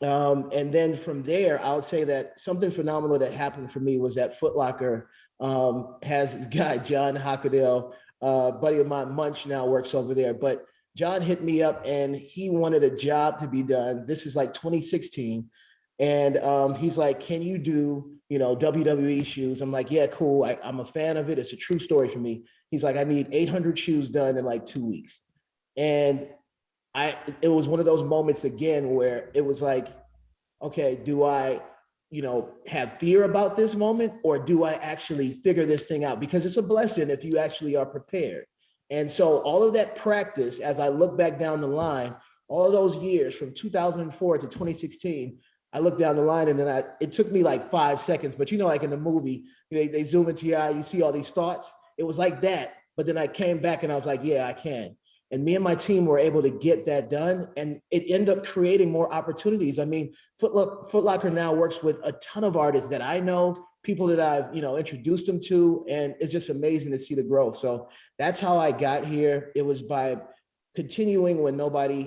And then from there, I'll say that something phenomenal that happened for me was that Foot Locker has this guy, John Hockadale, buddy of mine, Munch, now works over there. But John hit me up and he wanted a job to be done. This is like 2016. And he's like, can you do, WWE shoes? I'm like, yeah, cool. I'm a fan of it. It's a true story for me. He's like, I need 800 shoes done in like 2 weeks. And it was one of those moments again where it was like, okay, do I, have fear about this moment, or do I actually figure this thing out? Because it's a blessing if you actually are prepared. And so all of that practice, as I look back down the line, all of those years from 2004 to 2016, I look down the line and then it took me like 5 seconds, but like in the movie, they zoom into your eye, you see all these thoughts. It was like that. But then I came back and I was like, yeah, I can. And me and my team were able to get that done, and it ended up creating more opportunities. I mean, Foot Locker now works with a ton of artists that I know, people that I've introduced them to, and it's just amazing to see the growth. So that's how I got here. It was by continuing when nobody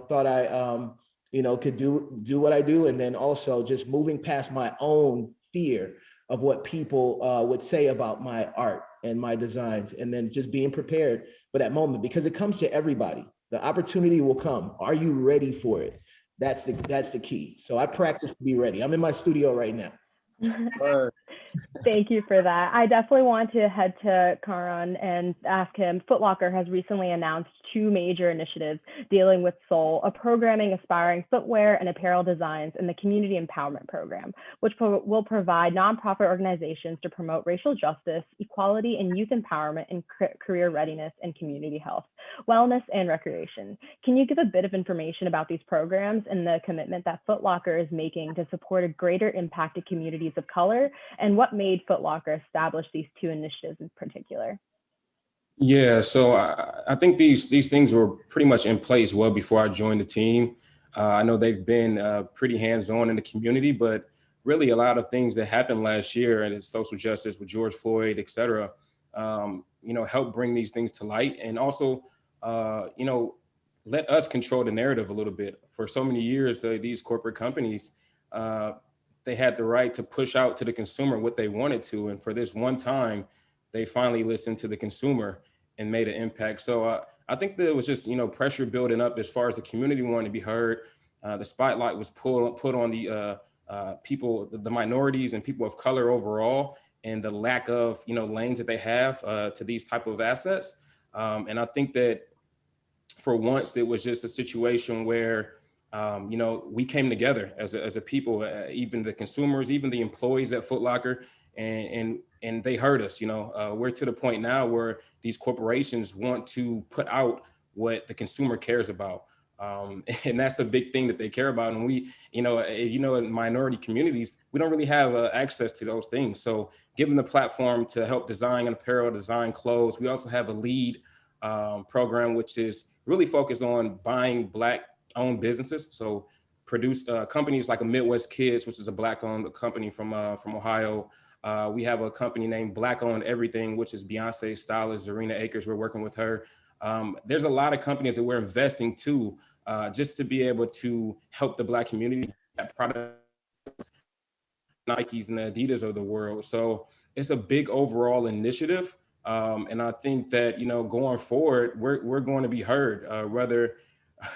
thought I could do what I do, and then also just moving past my own fear of what people would say about my art and my designs, and then just being prepared for that moment, because it comes to everybody. The opportunity will come. Are you ready for it? That's the key. So I practice to be ready. I'm in my studio right now. Thank you for that. I definitely want to head to Karan and ask him. Foot Locker has recently announced 2 major initiatives dealing with soul, a programming aspiring footwear and apparel designs, and the Community Empowerment Program, which will provide nonprofit organizations to promote racial justice, equality, and youth empowerment in career readiness and community health, wellness, and recreation. Can you give a bit of information about these programs and the commitment that Foot Locker is making to support a greater impact to communities of color, and what made Foot Locker establish these 2 initiatives in particular? Yeah, so I think these things were pretty much in place well before I joined the team. I know they've been pretty hands-on in the community, but really a lot of things that happened last year and social justice with George Floyd, et cetera, helped bring these things to light, and also, let us control the narrative a little bit. For so many years, these corporate companies, they had the right to push out to the consumer what they wanted to. And for this one time, they finally listened to the consumer and made an impact. So I think there was just, pressure building up as far as the community wanting to be heard. The spotlight was put on the people, the minorities and people of color overall, and the lack of, lanes that they have to these type of assets. And I think that for once, it was just a situation where we came together as a people, even the consumers, even the employees at Foot Locker, and they heard us. We're to the point now where these corporations want to put out what the consumer cares about, and that's a big thing that they care about. And we, in minority communities, we don't really have access to those things. So, given the platform to help design and apparel, design clothes, we also have a lead program, which is really focused on buying Black-owned businesses. So produce companies like a Midwest Kids, which is a Black-owned company from Ohio. We have a company named Black-owned Everything, which is Beyonce's stylist, Zarina Akers. We're working with her. There's a lot of companies that we're investing to just to be able to help the Black community, that product, Nikes and the Adidas of the world. So it's a big overall initiative. And I think that, going forward, we're going to be heard, whether,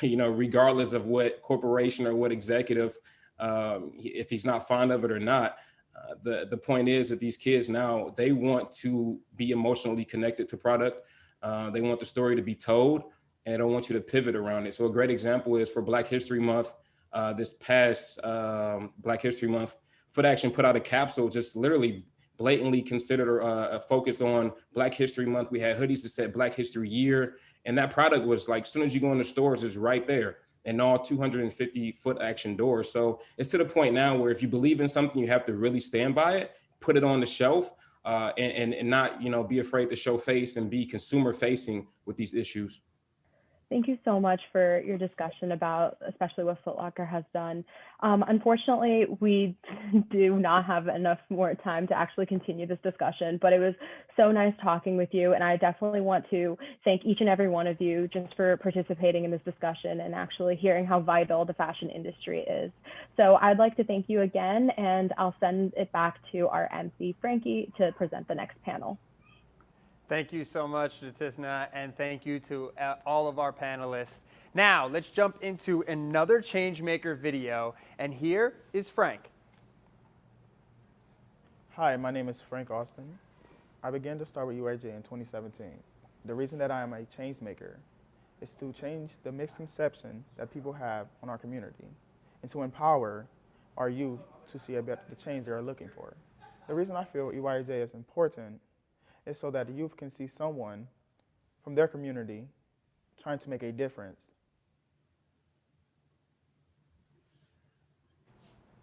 regardless of what corporation or what executive, if he's not fond of it or not. The point is that these kids now, they want to be emotionally connected to product. They want the story to be told, and they don't want you to pivot around it. So a great example is for Black History Month. This past Black History Month, Foot Action put out a capsule just literally blatantly considered a focus on Black History Month. We had hoodies that said Black History Year, and that product was like, as soon as you go in the stores, it's right there in all 250 Foot Action doors. So it's to the point now where if you believe in something, you have to really stand by it, put it on the shelf, and not, be afraid to show face and be consumer facing with these issues. Thank you so much for your discussion about especially what Foot Locker has done. Unfortunately, we do not have enough more time to actually continue this discussion, but it was so nice talking with you. And I definitely want to thank each and every one of you just for participating in this discussion and actually hearing how vital the fashion industry is. So I'd like to thank you again, and I'll send it back to our MC, Frankie, to present the next panel. Thank you so much, Jatisna, and thank you to all of our panelists. Now, let's jump into another Changemaker video, and here is Frank. Hi, my name is Frank Austin. I began to start with EYEJ in 2017. The reason that I am a Changemaker is to change the misconception that people have on our community and to empower our youth to see the change they are looking for. The reason I feel EYEJ is important is so that the youth can see someone from their community trying to make a difference.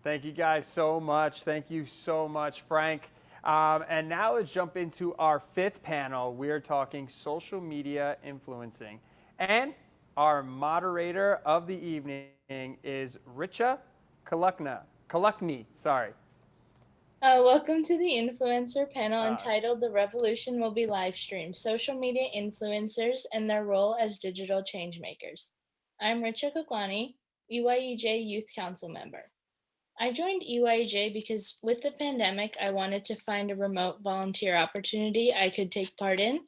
Thank you guys so much. Thank you so much, Frank. And now let's jump into our fifth panel. We're talking social media influencing. And our moderator of the evening is Richa Kalukni. Sorry. Welcome to the influencer panel entitled The Revolution Will Be Live Streamed, Social Media Influencers and Their Role as Digital Changemakers. I'm Richa Kaklani, EYEJ Youth Council member. I joined EYEJ because with the pandemic, I wanted to find a remote volunteer opportunity I could take part in.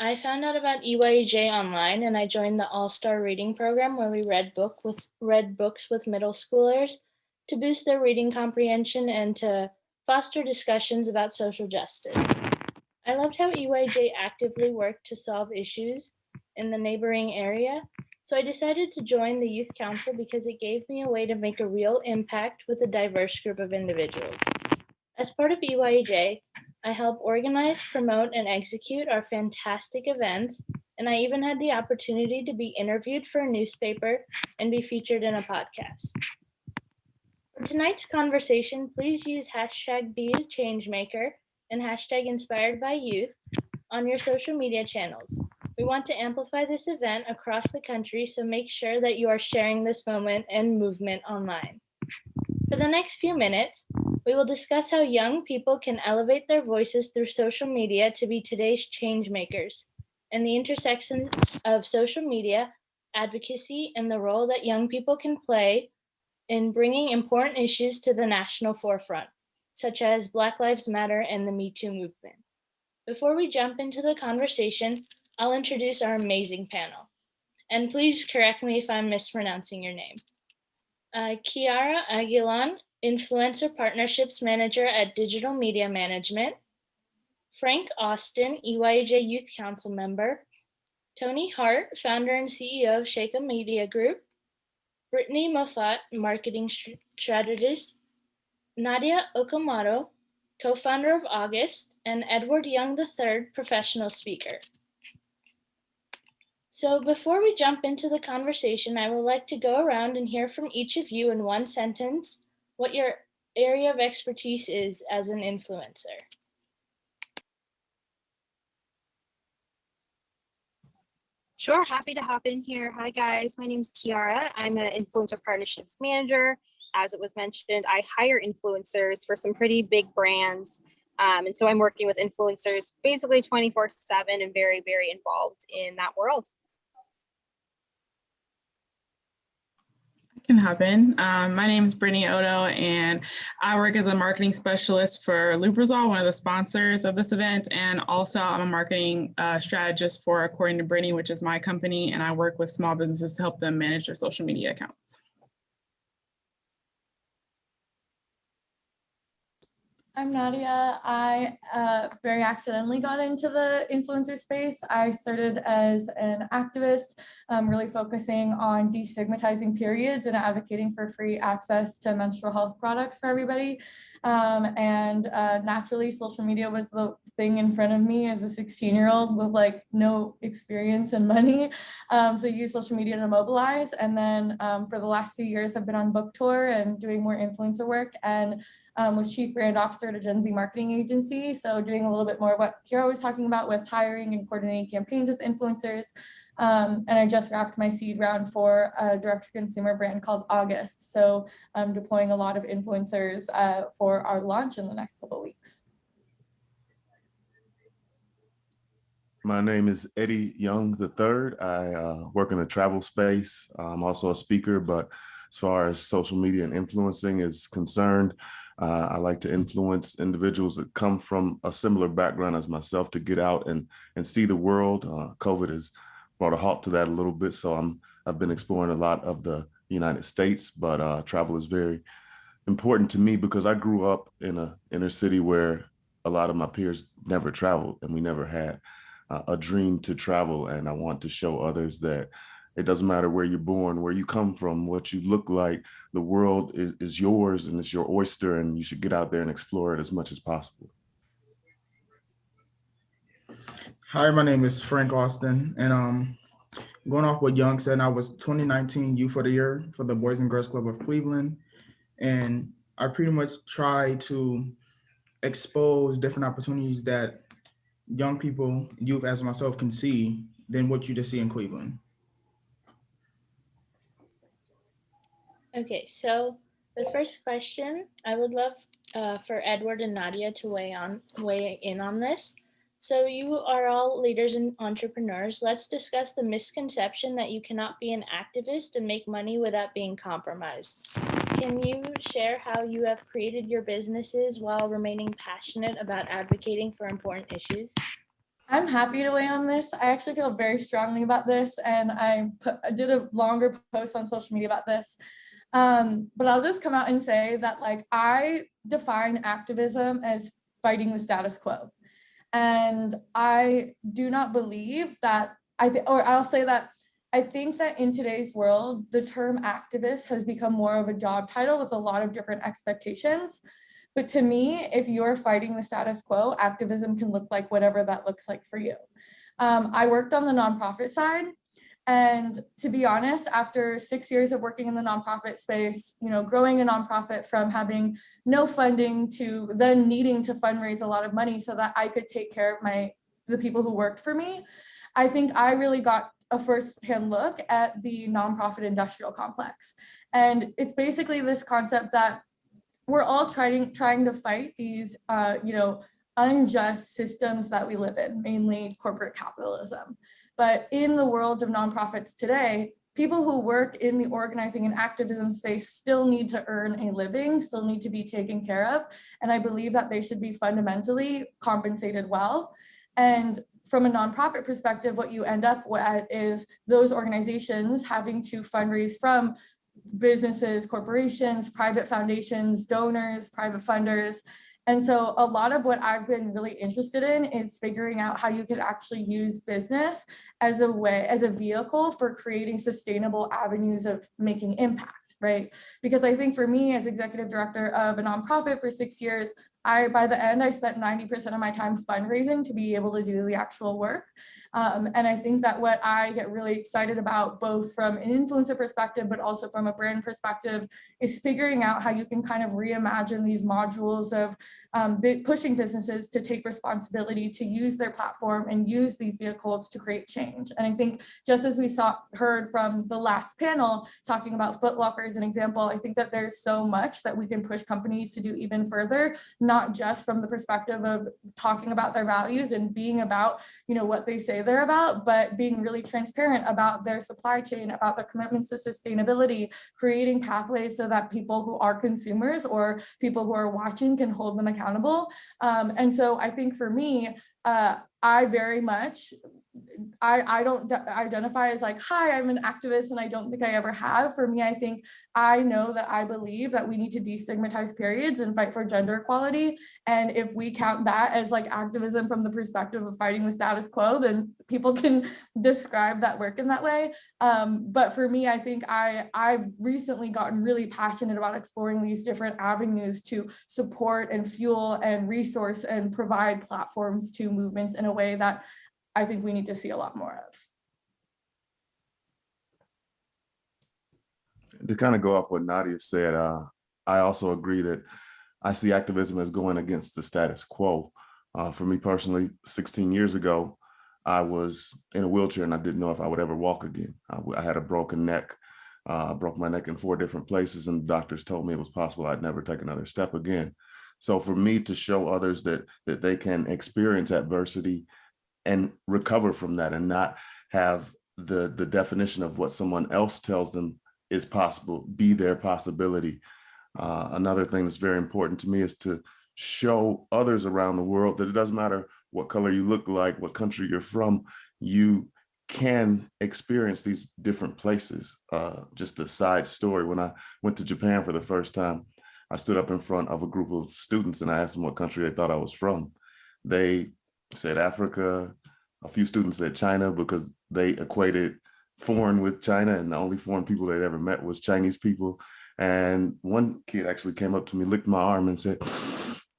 I found out about EYEJ online and I joined the All-Star Reading Program where we read books with middle schoolers to boost their reading comprehension and to foster discussions about social justice. I loved how EYEJ actively worked to solve issues in the neighboring area, so I decided to join the Youth Council because it gave me a way to make a real impact with a diverse group of individuals. As part of EYEJ, I help organize, promote, and execute our fantastic events, and I even had the opportunity to be interviewed for a newspaper and be featured in a podcast. For tonight's conversation, please use hashtag #BeAChangemaker and hashtag #InspiredByYouth on your social media channels. We want to amplify this event across the country, so make sure that you are sharing this moment and movement online. For the next few minutes, we will discuss how young people can elevate their voices through social media to be today's change makers, and the intersections of social media, advocacy, and the role that young people can play in bringing important issues to the national forefront, such as Black Lives Matter and the Me Too movement. Before we jump into the conversation, I'll introduce our amazing panel. And please correct me if I'm mispronouncing your name. Kiara Aguilan, Influencer Partnerships Manager at Digital Media Management. Frank Austin, EYEJ Youth Council member. Tony Hart, founder and CEO of Sheikah Media Group. Brittany Moffat, marketing strategist. Nadia Okamoto, co-founder of August, and Edward Young III, professional speaker. So before we jump into the conversation, I would like to go around and hear from each of you in one sentence what your area of expertise is as an influencer. Sure, happy to hop in here. Hi guys, my name is Kiara. I'm an Influencer Partnerships Manager. As it was mentioned, I hire influencers for some pretty big brands. And so I'm working with influencers basically 24/7 and very, very involved in that world. Can happen. My name is Brittany Odo, and I work as a marketing specialist for Lubrizol, one of the sponsors of this event, and also I'm a marketing strategist for According to Brittany, which is my company, and I work with small businesses to help them manage their social media accounts. I'm Nadia. I very accidentally got into the influencer space. I started as an activist, really focusing on destigmatizing periods and advocating for free access to menstrual health products for everybody. Naturally, social media was the thing in front of me as a 16-year-old with like no experience and money. So I used social media to mobilize. And then for the last few years, I've been on book tour and doing more influencer work, and was chief brand officer at a Gen Z marketing agency. So doing a little bit more of what Kiara was talking about with hiring and coordinating campaigns with influencers. And I just wrapped my seed round for a direct-to-consumer brand called August. So I'm deploying a lot of influencers for our launch in the next couple of weeks. My name is Eddie Young III. I work in the travel space. I'm also a speaker, but as far as social media and influencing is concerned, I like to influence individuals that come from a similar background as myself to get out and see the world. COVID has brought a halt to that a little bit, so I've been exploring a lot of the United States, but travel is very important to me because I grew up in an inner city where a lot of my peers never traveled and we never had a dream to travel. And I want to show others that it doesn't matter where you're born, where you come from, what you look like. The world is yours and it's your oyster, and you should get out there and explore it as much as possible. Hi, my name is Frank Austin, and going off what Young said, I was 2019 Youth of the Year for the Boys and Girls Club of Cleveland, and I pretty much try to expose different opportunities that young people, youth as myself, can see than what you just see in Cleveland. Okay, so the first question, I would love for Edward and Nadia to weigh in on this. So you are all leaders and entrepreneurs. Let's discuss the misconception that you cannot be an activist and make money without being compromised. Can you share how you have created your businesses while remaining passionate about advocating for important issues? I'm happy to weigh on this. I actually feel very strongly about this, and I did a longer post on social media about this. But I'll just come out and say that, like, I define activism as fighting the status quo. And I do not believe that I'll say that I think that in today's world, the term activist has become more of a job title with a lot of different expectations. But to me, if you're fighting the status quo, activism can look like whatever that looks like for you. I worked on the nonprofit side. And to be honest, after 6 years of working in the nonprofit space, growing a nonprofit from having no funding to then needing to fundraise a lot of money so that I could take care of the people who worked for me, I think I really got a firsthand look at the nonprofit industrial complex. And it's basically this concept that we're all trying to fight these, unjust systems that we live in, mainly corporate capitalism. But in the world of nonprofits today, people who work in the organizing and activism space still need to earn a living, still need to be taken care of. And I believe that they should be fundamentally compensated well. And from a nonprofit perspective, what you end up with is those organizations having to fundraise from businesses, corporations, private foundations, donors, private funders. And so a lot of what I've been really interested in is figuring out how you can actually use business as a vehicle for creating sustainable avenues of making impact, right? Because I think for me as executive director of a nonprofit for 6 years, by the end, I spent 90% of my time fundraising to be able to do the actual work. And I think that what I get really excited about, both from an influencer perspective, but also from a brand perspective, is figuring out how you can kind of reimagine these modules of pushing businesses to take responsibility, to use their platform and use these vehicles to create change. And I think just as we heard from the last panel talking about Foot Locker as an example, I think that there's so much that we can push companies to do even further, not just from the perspective of talking about their values and being about, what they say they're about, but being really transparent about their supply chain, about their commitments to sustainability, creating pathways so that people who are consumers or people who are watching can hold them accountable. And so I think for me, I very much, I don't identify as like, hi, I'm an activist, and I don't think I ever have. For me, I think I know that I believe that we need to destigmatize periods and fight for gender equality. And if we count that as like activism from the perspective of fighting the status quo, then people can describe that work in that way. But for me, I think I've recently gotten really passionate about exploring these different avenues to support and fuel and resource and provide platforms to movements in a way that I think we need to see a lot more of. To kind of go off what Nadia said, I also agree that I see activism as going against the status quo. For me personally, 16 years ago, I was in a wheelchair and I didn't know if I would ever walk again. I had a broken neck, broke my neck in 4 different places, and the doctors told me it was possible I'd never take another step again. So for me to show others that they can experience adversity and recover from that and not have the definition of what someone else tells them is possible be their possibility. Another thing that's very important to me is to show others around the world that it doesn't matter what color you look like, what country you're from, you can experience these different places. Just a side story, when I went to Japan for the first time, I stood up in front of a group of students and I asked them what country they thought I was from. They said Africa, a few students said China because they equated foreign with China, and the only foreign people they'd ever met was Chinese people. And one kid actually came up to me, licked my arm and said,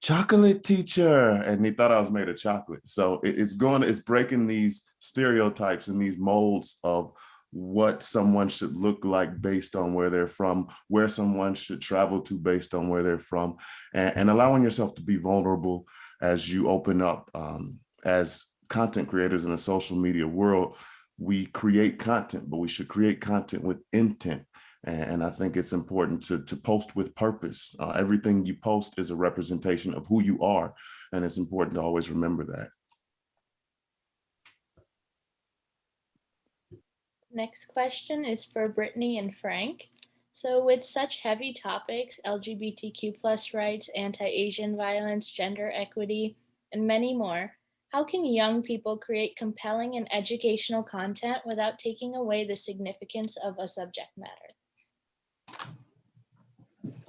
"Chocolate teacher," and he thought I was made of chocolate. So it's breaking these stereotypes and these molds of what someone should look like based on where they're from, where someone should travel to based on where they're from, and allowing yourself to be vulnerable as you open up. As content creators in the social media world, we create content, but we should create content with intent. And I think it's important to post with purpose. Everything you post is a representation of who you are, and it's important to always remember that. Next question is for Brittany and Frank. So with such heavy topics, LGBTQ+ rights, anti-Asian violence, gender equity, and many more, how can young people create compelling and educational content without taking away the significance of a subject matter?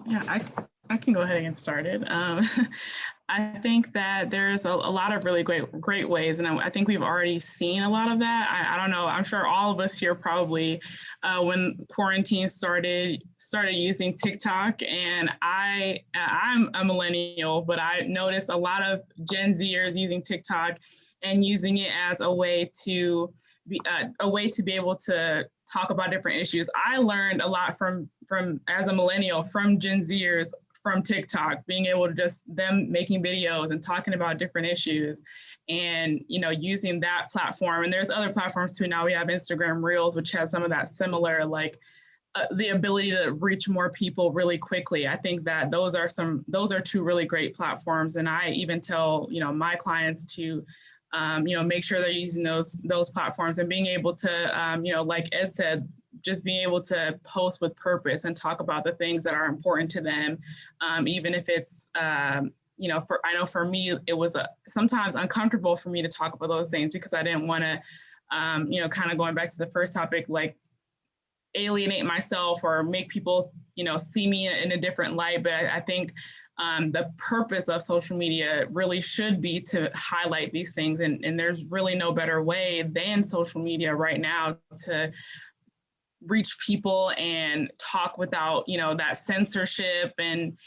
Yeah, I can go ahead and get started. I think that there's a lot of really great ways, and I think we've already seen a lot of that. I don't know. I'm sure all of us here probably, when quarantine started using TikTok, and I'm a millennial, but I noticed a lot of Gen Zers using TikTok and using it as a way to be able to talk about different issues. I learned a lot from as a millennial from Gen Zers from TikTok, being able to just them making videos and talking about different issues, and using that platform. And there's other platforms too. Now we have Instagram Reels, which has some of that similar, like the ability to reach more people really quickly. I think that those are two really great platforms. And I even tell my clients to make sure they're using those platforms, and being able to like Ed said, just being able to post with purpose and talk about the things that are important to them, even if it's I know for me it was sometimes uncomfortable for me to talk about those things, because I didn't want to kind of going back to the first topic, like alienate myself or make people see me in a different light. But I think the purpose of social media really should be to highlight these things, and there's really no better way than social media right now to reach people and talk without that censorship. And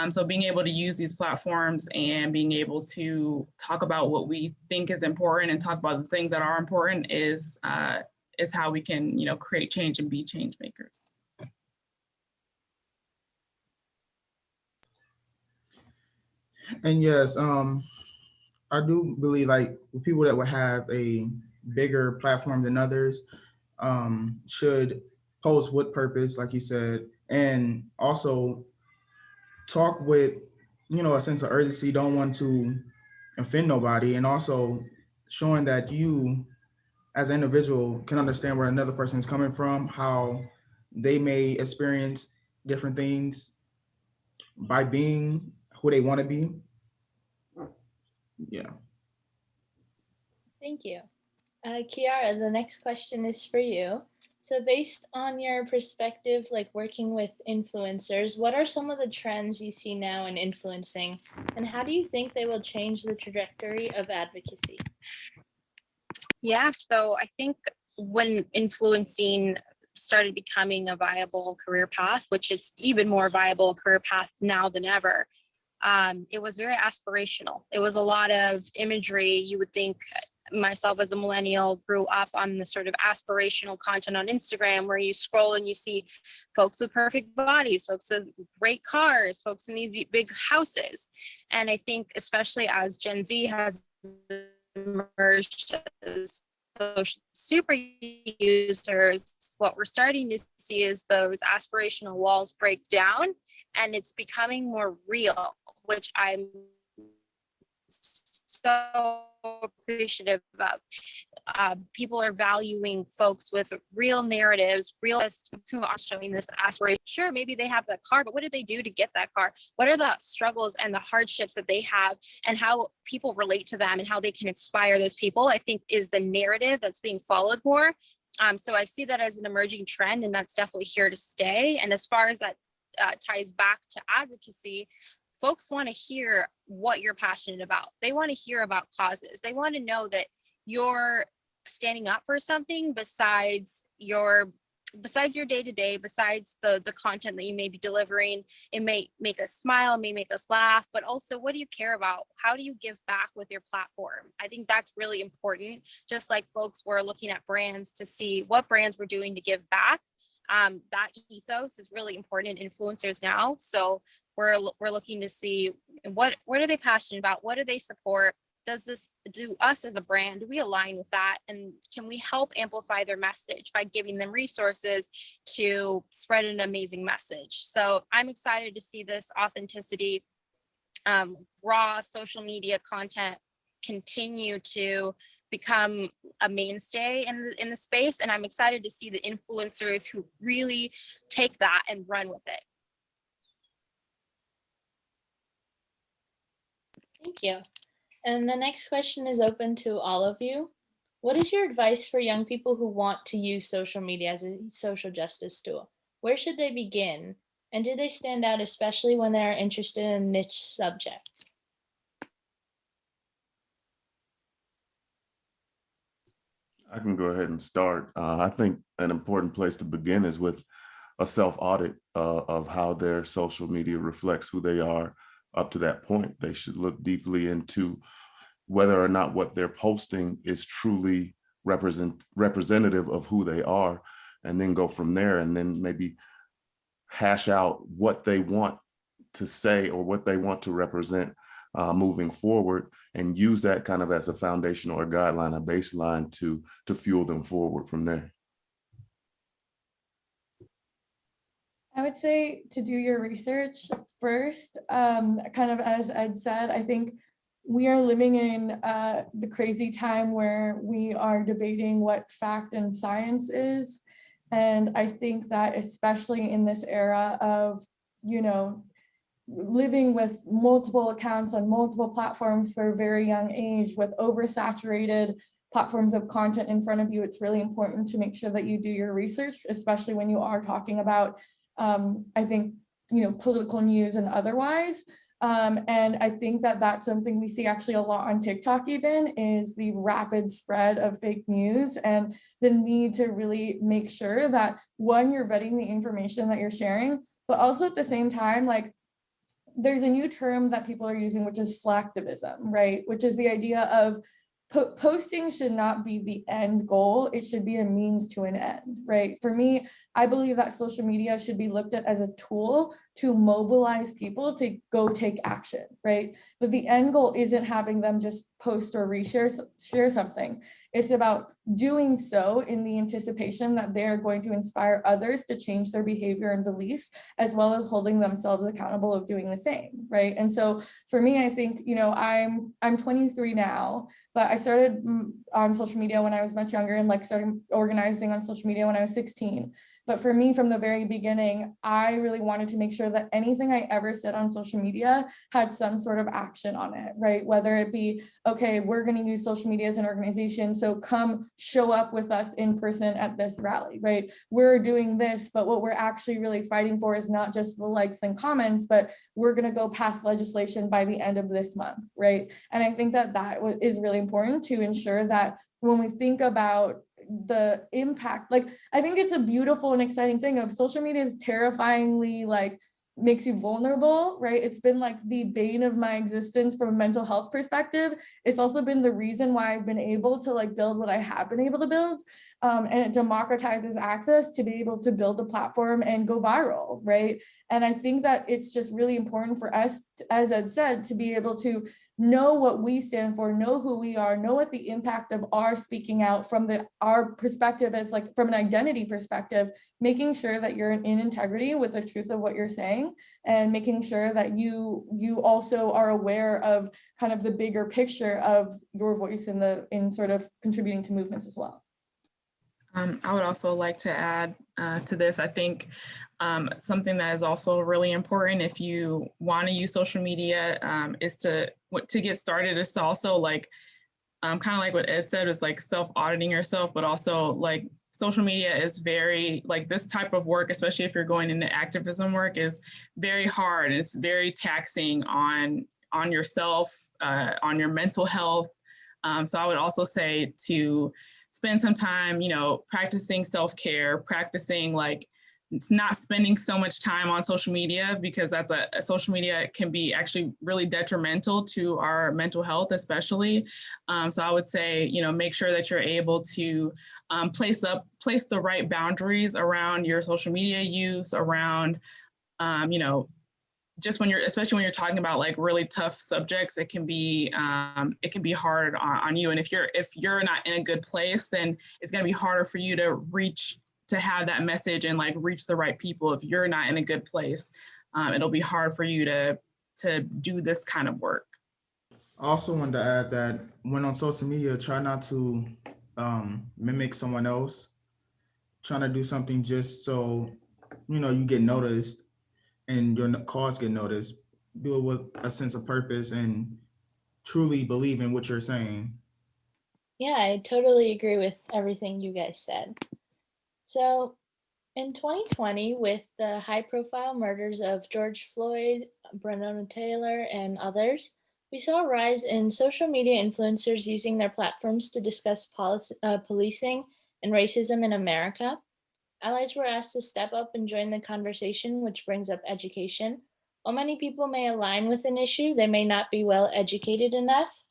so being able to use these platforms and being able to talk about what we think is important and talk about the things that are important is how we can create change and be change makers. And yes, I do believe like people that would have a bigger platform than others should post with purpose, like you said, and also talk with, a sense of urgency, don't want to offend nobody, and also showing that you as an individual can understand where another person is coming from, how they may experience different things by being who they want to be. Yeah. Thank you. Kiara, the next question is for you. So based on your perspective, like working with influencers, what are some of the trends you see now in influencing, and how do you think they will change the trajectory of advocacy? Yeah, so I think when influencing started becoming a viable career path, which it's even more viable career path now than ever, it was very aspirational. It was a lot of imagery. You would think, myself as a millennial, grew up on the sort of aspirational content on Instagram, where you scroll and you see folks with perfect bodies, folks with great cars, folks in these big houses. And I think especially as Gen Z has emerged as super users, what we're starting to see is those aspirational walls break down, and it's becoming more real, which I'm so appreciative of. People are valuing folks with real narratives, realists who are showing this aspiration. Sure, maybe they have the car, but what did they do to get that car? What are the struggles and the hardships that they have, and how people relate to them and how they can inspire those people, I think is the narrative that's being followed more. So I see that as an emerging trend, and that's definitely here to stay. And as far as that ties back to advocacy, folks want to hear what you're passionate about. They want to hear about causes. They want to know that you're standing up for something besides your day-to-day, besides the content that you may be delivering. It may make us smile, it may make us laugh, but also, what do you care about? How do you give back with your platform? I think that's really important. Just like folks were looking at brands to see what brands were doing to give back, that ethos is really important in influencers now. So we're looking to see what are they passionate about? What do they support? Does this do us as a brand? Do we align with that? And can we help amplify their message by giving them resources to spread an amazing message? So I'm excited to see this authenticity, raw social media content continue to become a mainstay in the space. And I'm excited to see the influencers who really take that and run with it. Thank you. And the next question is open to all of you. What is your advice for young people who want to use social media as a social justice tool? Where should they begin? And do they stand out, especially when they're interested in a niche subject? I can go ahead and start. I think an important place to begin is with a self-audit of how their social media reflects who they are up to that point. They should look deeply into whether or not what they're posting is truly representative of who they are, and then go from there, and then maybe hash out what they want to say or what they want to represent moving forward, and use that kind of as a foundation or a guideline, a baseline to fuel them forward from there. I would say to do your research first. Kind of as Ed said, I think we are living in the crazy time where we are debating what fact and science is. And I think that especially in this era of, living with multiple accounts on multiple platforms for a very young age, with oversaturated platforms of content in front of you, it's really important to make sure that you do your research, especially when you are talking about, I think, political news and otherwise. And I think that that's something we see actually a lot on TikTok even, is the rapid spread of fake news and the need to really make sure that, one, you're vetting the information that you're sharing, but also at the same time, like, there's a new term that people are using, which is slacktivism, right? Which is the idea of posting should not be the end goal. It should be a means to an end, right? For me, I believe that social media should be looked at as a tool to mobilize people to go take action, right? But the end goal isn't having them just post or share something. It's about doing so in the anticipation that they're going to inspire others to change their behavior and beliefs, as well as holding themselves accountable of doing the same, right? And so for me, I think, I'm 23 now, but I started on social media when I was much younger, and started organizing on social media when I was 16. But for me, from the very beginning, I really wanted to make sure that anything I ever said on social media had some sort of action on it, right? Whether it be, okay, we're going to use social media as an organization, so come show up with us in person at this rally, right? We're doing this, but what we're actually really fighting for is not just the likes and comments, but we're going to go pass legislation by the end of this month, right? And I think that is really important to ensure that when we think about the impact, I think it's a beautiful and exciting thing of social media is terrifyingly makes you vulnerable, right? It's been the bane of my existence from a mental health perspective. It's also been the reason why I've been able to build what I have been able to build. And it democratizes access to be able to build a platform and go viral, right? And I think that it's just really important for us, as Ed said, to be able to know what we stand for, know who we are, know what the impact of our speaking out from our perspective is, from an identity perspective, making sure that you're in integrity with the truth of what you're saying, and making sure that you also are aware of kind of the bigger picture of your voice in sort of contributing to movements as well. I would also like to add to this. I think something that is also really important if you want to use social media is to get started, is to also kind of like what Ed said, is self-auditing yourself, but also social media is very this type of work, especially if you're going into activism work, is very hard. It's very taxing on yourself, on your mental health. So I would also say to spend some time, practicing self-care, practicing like not spending so much time on social media, because that's social media can be actually really detrimental to our mental health, especially. So I would say, make sure that you're able to place the right boundaries around your social media use, around, just especially when you're talking about like really tough subjects, it can be hard on you. And if you're not in a good place, then it's going to be harder for you to have that message and like reach the right people. If you're not in a good place, it'll be hard for you to do this kind of work. I also wanted to add that when on social media, try not to mimic someone else, trying to do something just so, you get noticed and your cause get noticed. Do it with a sense of purpose and truly believe in what you're saying. Yeah, I totally agree with everything you guys said. So in 2020, with the high-profile murders of George Floyd, Breonna Taylor, and others, we saw a rise in social media influencers using their platforms to discuss policing and racism in America. Allies were asked to step up and join the conversation, which brings up education. While many people may align with an issue, they may not be well educated enough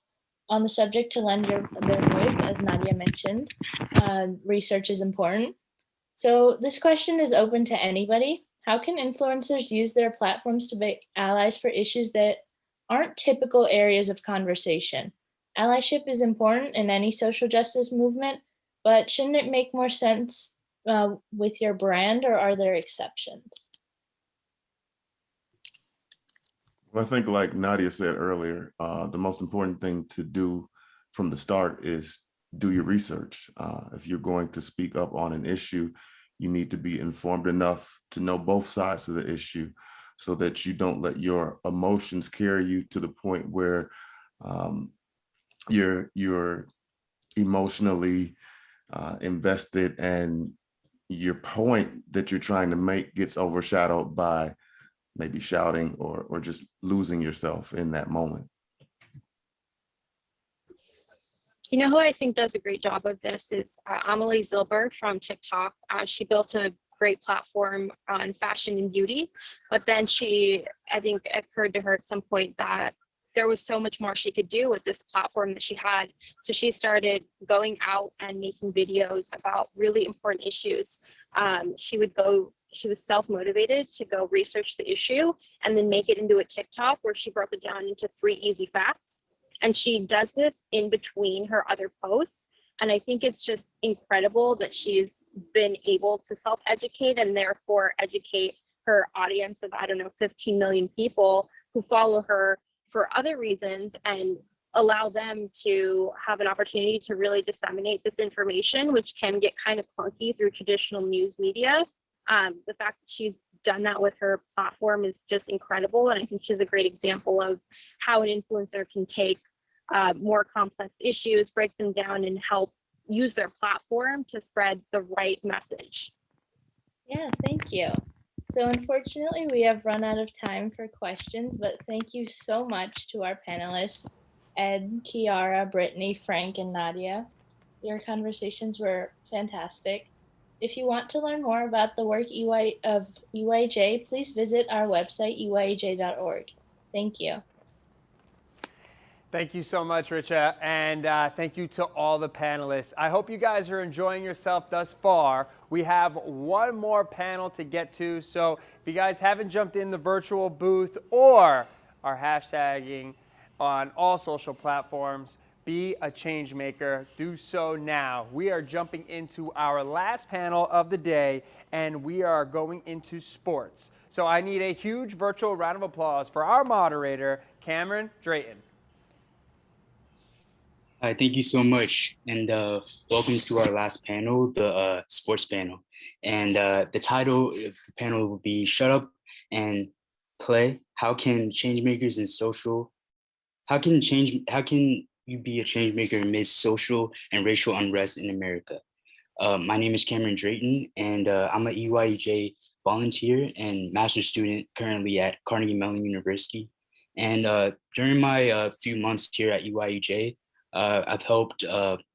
on the subject to lend their voice, as Nadia mentioned. Research is important. So this question is open to anybody. How can influencers use their platforms to be allies for issues that aren't typical areas of conversation? Allyship is important in any social justice movement, but shouldn't it make more sense with your brand, or are there exceptions? Well, I think like Nadia said earlier, the most important thing to do from the start is do your research. If you're going to speak up on an issue, you need to be informed enough to know both sides of the issue so that you don't let your emotions carry you to the point where you're emotionally invested and your point that you're trying to make gets overshadowed by maybe shouting or just losing yourself in that moment. You know who I think does a great job of this is Amelie Zilber from TikTok. She built a great platform on fashion and beauty, but then I think it occurred to her at some point that there was so much more she could do with this platform that she had. So she started going out and making videos about really important issues. She was self-motivated to go research the issue and then make it into a TikTok where she broke it down into 3 easy facts. And she does this in between her other posts. And I think it's just incredible that she's been able to self-educate and therefore educate her audience of, 15 million people who follow her for other reasons and allow them to have an opportunity to really disseminate this information, which can get kind of clunky through traditional news media. The fact that she's done that with her platform is just incredible. And I think she's a great example of how an influencer can take more complex issues, break them down, and help use their platform to spread the right message. Yeah, thank you. So unfortunately, we have run out of time for questions, but thank you so much to our panelists, Ed, Kiara, Brittany, Frank, and Nadia. Your conversations were fantastic. If you want to learn more about the work of EYEJ, please visit our website, eyej.org. Thank you. Thank you so much, Richa, and thank you to all the panelists. I hope you guys are enjoying yourself thus far. We have one more panel to get to, so if you guys haven't jumped in the virtual booth or are hashtagging on all social platforms, be a change maker. Do so now. We are jumping into our last panel of the day, and we are going into sports. So I need a huge virtual round of applause for our moderator, Cameron Drayton. Hi, thank you so much, and welcome to our last panel, the sports panel. And the title of the panel will be "Shut Up and Play: How can changemakers in social? How can you be a change maker amidst social and racial unrest in America?" My name is Cameron Drayton, and I'm an EYEJ volunteer and master's student currently at Carnegie Mellon University. And during my few months here at EYEJ, I've helped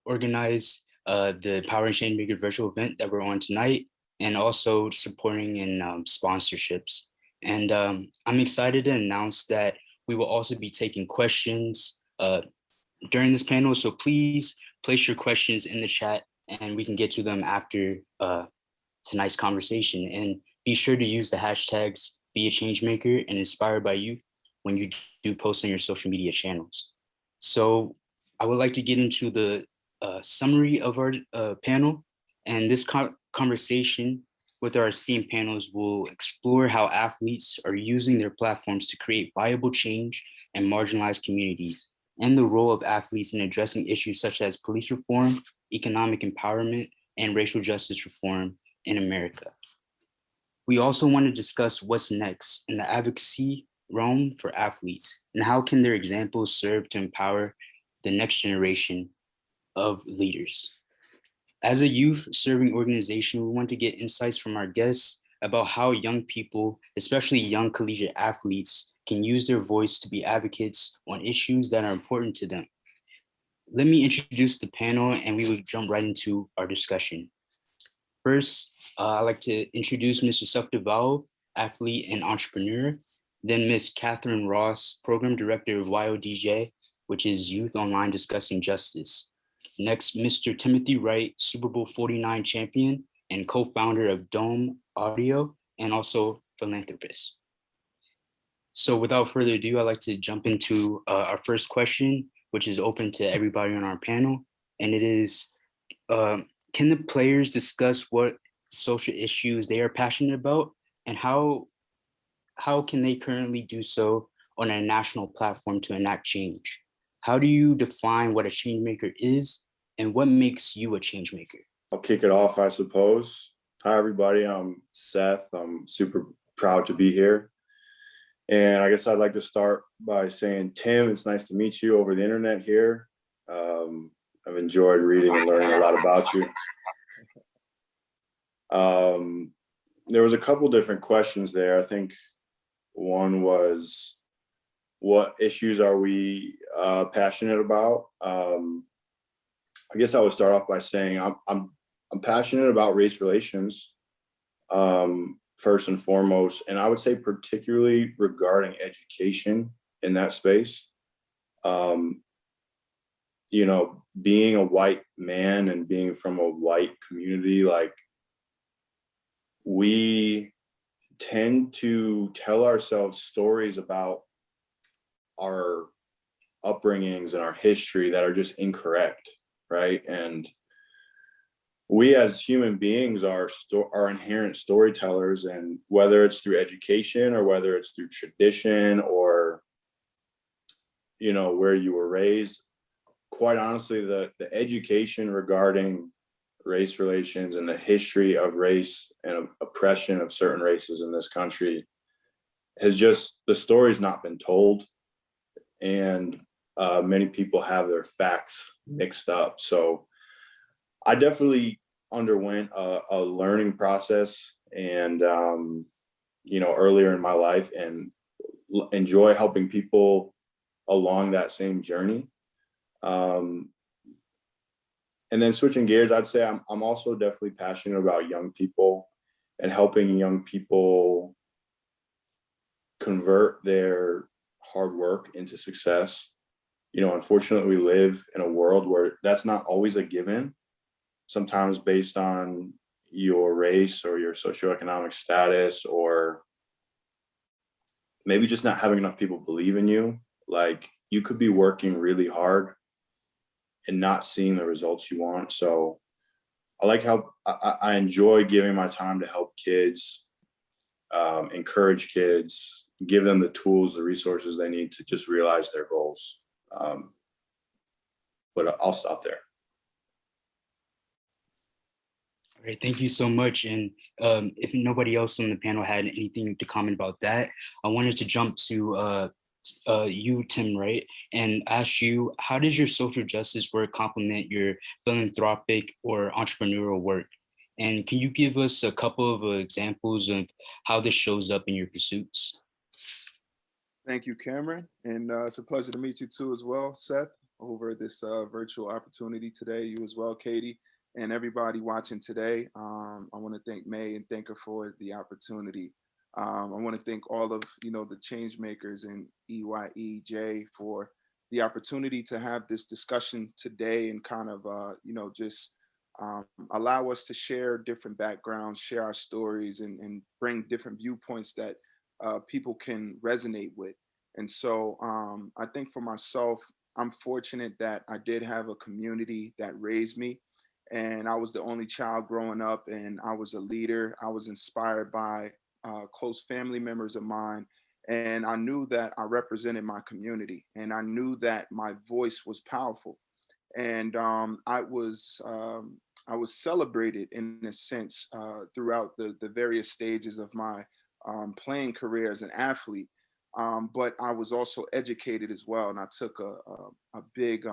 organize the Power and Changemaker virtual event that we're on tonight, and also supporting in sponsorships. And I'm excited to announce that we will also be taking questions during this panel. So please place your questions in the chat and we can get to them after tonight's conversation. And be sure to use the hashtags Be a Changemaker and Inspired by Youth when you do post on your social media channels. So I would like to get into the summary of our panel. And this conversation with our esteemed panels will explore how athletes are using their platforms to create viable change in marginalized communities, and the role of athletes in addressing issues such as police reform, economic empowerment, and racial justice reform in America. We also want to discuss what's next in the advocacy realm for athletes, and how can their examples serve to empower the next generation of leaders. As a youth serving organization, we want to get insights from our guests about how young people, especially young collegiate athletes, can use their voice to be advocates on issues that are important to them. Let me introduce the panel and we will jump right into our discussion. First, I'd like to introduce Mr. Sukdeval, athlete and entrepreneur, then Ms. Catherine Ross, Program Director of EYEJ, which is Youth Online Discussing Justice. Next, Mr. Timothy Wright, Super Bowl 49 champion and co-founder of Dome Audio, and also philanthropist. So without further ado, I'd like to jump into our first question, which is open to everybody on our panel. And it is, can the players discuss what social issues they are passionate about, and how can they currently do so on a national platform to enact change? How do you define what a change maker is, and what makes you a change maker? I'll kick it off, I suppose. Hi, everybody. I'm Seth. I'm super proud to be here. And I guess I'd like to start by saying, Tim, it's nice to meet you over the internet here. I've enjoyed reading and learning a lot about you. There was a couple different questions there. I think one was, what issues are we passionate about? I guess I would start off by saying I'm passionate about race relations, first and foremost, and I would say particularly regarding education in that space. You know, being a white man and being from a white community, like, we tend to tell ourselves stories about our upbringings and our history that are just incorrect, right? And we as human beings are inherent storytellers, and whether it's through education or whether it's through tradition or, you know, where you were raised, quite honestly, the education regarding race relations and the history of race and oppression of certain races in this country has just, the story's not been told. And many people have their facts mixed up. So I definitely underwent a learning process, and you know, earlier in my life, and enjoy helping people along that same journey. And then switching gears, I'd say I'm also definitely passionate about young people and helping young people convert their hard work into success. You know, unfortunately, we live in a world where that's not always a given, sometimes based on your race or your socioeconomic status, or maybe just not having enough people believe in you. Like, you could be working really hard and not seeing the results you want. So I like how I enjoy giving my time to help kids, encourage kids, give them the tools, the resources they need to just realize their goals. But I'll stop there. All right, thank you so much. And if nobody else on the panel had anything to comment about that, I wanted to jump to you, Tim, right? And ask you, how does your social justice work complement your philanthropic or entrepreneurial work? And can you give us a couple of examples of how this shows up in your pursuits? Thank you, Cameron. And it's a pleasure to meet you too as well, Seth. over this virtual opportunity today. You as well, Katie, and everybody watching today. I want to thank May and thank her for the opportunity. I want to thank all of the change makers and EYEJ for the opportunity to have this discussion today and kind of just allow us to share different backgrounds, share our stories, and bring different viewpoints that people can resonate with. And so I think for myself, I'm fortunate that I did have a community that raised me. And I was the only child growing up, and I was a leader. I was inspired by close family members of mine. And I knew that I represented my community, and I knew that my voice was powerful. And I was celebrated in a sense throughout the various stages of my playing career as an athlete. But I was also educated as well, and I took a big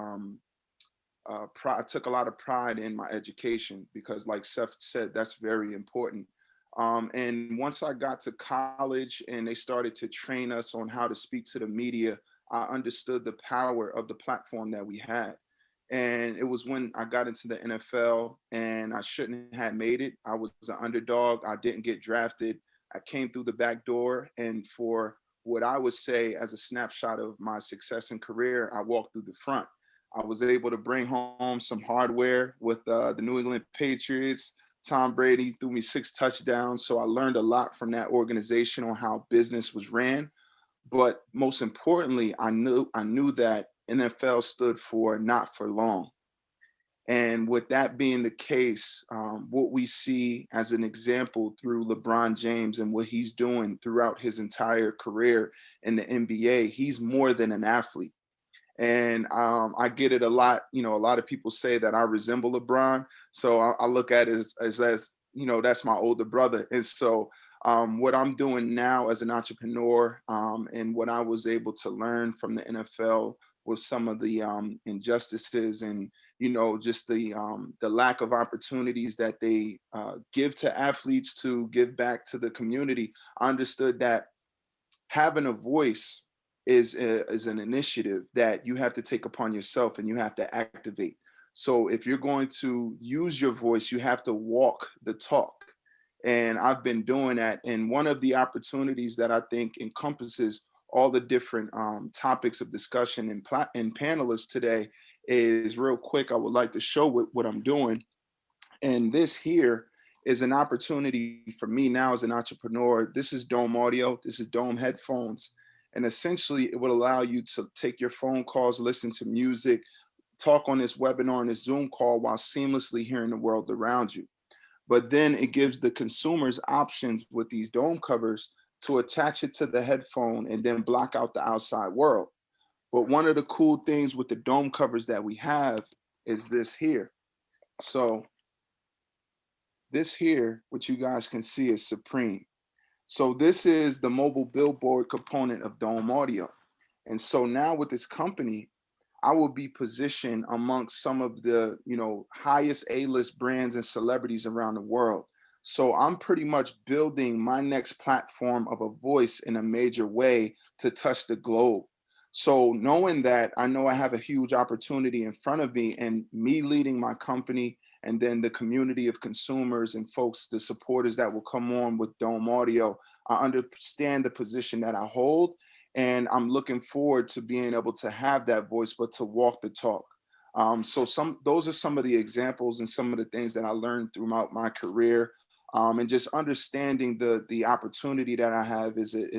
I took a lot of pride in my education because, like Seth said, that's very important. And once I got to college and they started to train us on how to speak to the media, I understood the power of the platform that we had. And it was when I got into the NFL and I shouldn't have made it. I was an underdog. I didn't get drafted. I came through the back door. And for what I would say as a snapshot of my success and career, I walked through the front. I was able to bring home some hardware with the New England Patriots. Tom Brady threw me 6 touchdowns. So I learned a lot from that organization on how business was ran. But most importantly, I knew that NFL stood for not for long. And with that being the case, what we see as an example through LeBron James and what he's doing throughout his entire career in the NBA, he's more than an athlete. And I get it a lot. A lot of people say that I resemble LeBron. So I look at it as that's my older brother. And so what I'm doing now as an entrepreneur and what I was able to learn from the NFL was some of the injustices and just the lack of opportunities that they give to athletes to give back to the community. I understood that having a voice is an initiative that you have to take upon yourself and you have to activate. So if you're going to use your voice, you have to walk the talk. And I've been doing that. And one of the opportunities that I think encompasses all the different topics of discussion and panelists today is real quick. I would like to show what I'm doing. And this here is an opportunity for me now as an entrepreneur. This is Dome Audio. This is Dome headphones. And essentially, it would allow you to take your phone calls, listen to music, talk on this webinar and this Zoom call while seamlessly hearing the world around you. But then it gives the consumers options with these dome covers to attach it to the headphone and then block out the outside world. But one of the cool things with the dome covers that we have is this here. So this here, what you guys can see is Supreme. So this is the mobile billboard component of Dome Audio. And so now with this company, I will be positioned amongst some of the, highest A-list brands and celebrities around the world. So I'm pretty much building my next platform of a voice in a major way to touch the globe. So knowing that, I know I have a huge opportunity in front of me, and me leading my company and then the community of consumers and folks, the supporters that will come on with Dome Audio, I understand the position that I hold. And I'm looking forward to being able to have that voice, but to walk the talk. So those are some of the examples and some of the things that I learned throughout my career. And just understanding the opportunity that I have is a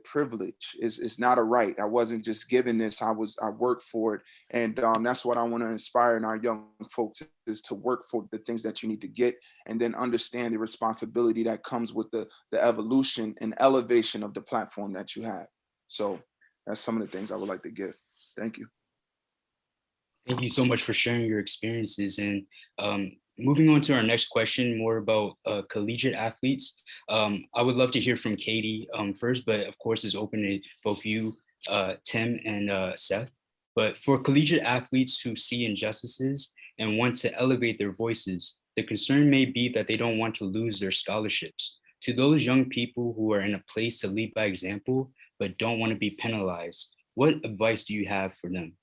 privilege. It's not a right. I wasn't just given this. I worked for it. And that's what I want to inspire in our young folks, is to work for the things that you need to get, and then understand the responsibility that comes with the evolution and elevation of the platform that you have. So that's some of the things I would like to give. Thank you. Thank you so much for sharing your experiences. And moving on to our next question, more about collegiate athletes. I would love to hear from Katie first, but of course it's open to both you, Tim and Seth. But for collegiate athletes who see injustices and want to elevate their voices, the concern may be that they don't want to lose their scholarships. To those young people who are in a place to lead by example, but don't want to be penalized, what advice do you have for them?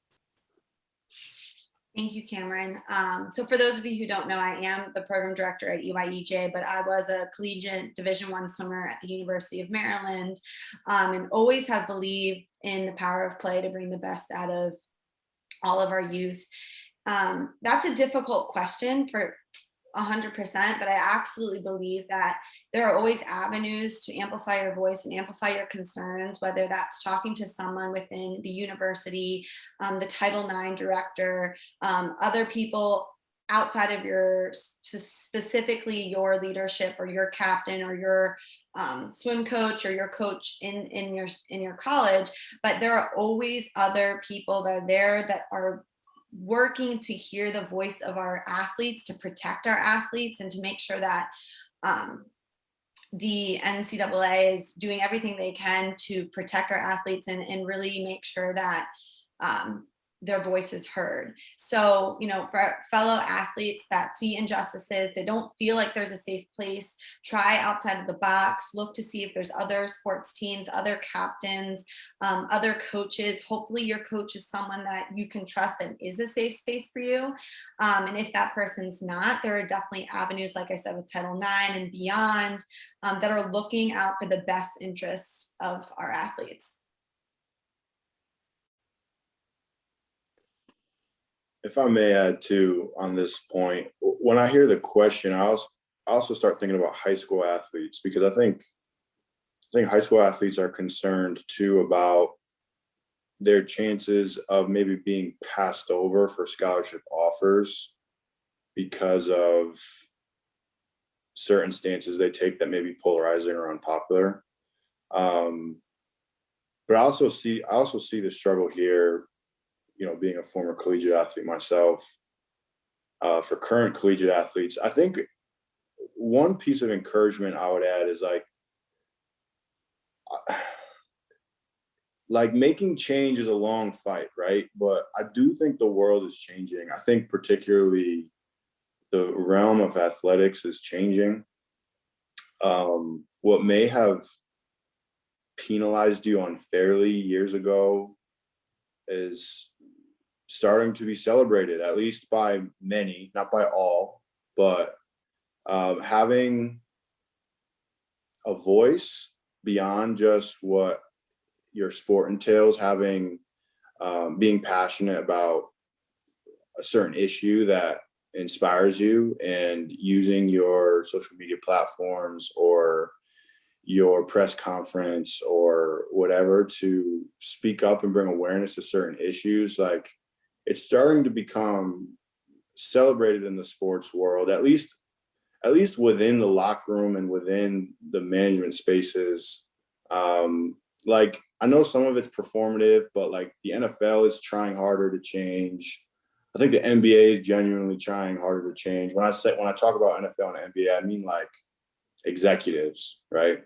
Thank you, Cameron. So for those of you who don't know, I am the program director at EYEJ, but I was a collegiate Division I swimmer at the University of Maryland, and always have believed in the power of play to bring the best out of all of our youth. That's a difficult question for 100%, but I absolutely believe that there are always avenues to amplify your voice and amplify your concerns, whether that's talking to someone within the university, the Title IX director, other people outside of your, specifically your leadership or your captain or your swim coach or your coach in your college. But there are always other people that are there that are working to hear the voice of our athletes, to protect our athletes, and to make sure that the NCAA is doing everything they can to protect our athletes and really make sure that their voice is heard. So, you know, for fellow athletes that see injustices, they don't feel like there's a safe place, try outside of the box, look to see if there's other sports teams, other captains, other coaches. Hopefully your coach is someone that you can trust and is a safe space for you. And if that person's not, there are definitely avenues, like I said, with Title IX and beyond, that are looking out for the best interest of our athletes. If I may add too on this point, when I hear the question, I also start thinking about high school athletes, because I think high school athletes are concerned too about their chances of maybe being passed over for scholarship offers because of certain stances they take that may be polarizing or unpopular. But I also see the struggle here, you know, being a former collegiate athlete myself, for current collegiate athletes. I think one piece of encouragement I would add is like making change is a long fight, right? But I do think the world is changing. I think particularly the realm of athletics is changing. What may have penalized you unfairly years ago is starting to be celebrated, at least by many, not by all, but having a voice beyond just what your sport entails, having being passionate about a certain issue that inspires you, and using your social media platforms or your press conference or whatever to speak up and bring awareness to certain issues. Like, it's starting to become celebrated in the sports world, at least within the locker room and within the management spaces. Like, I know some of it's performative, but like the NFL is trying harder to change. I think the NBA is genuinely trying harder to change. When I talk about NFL and NBA, I mean like executives, right?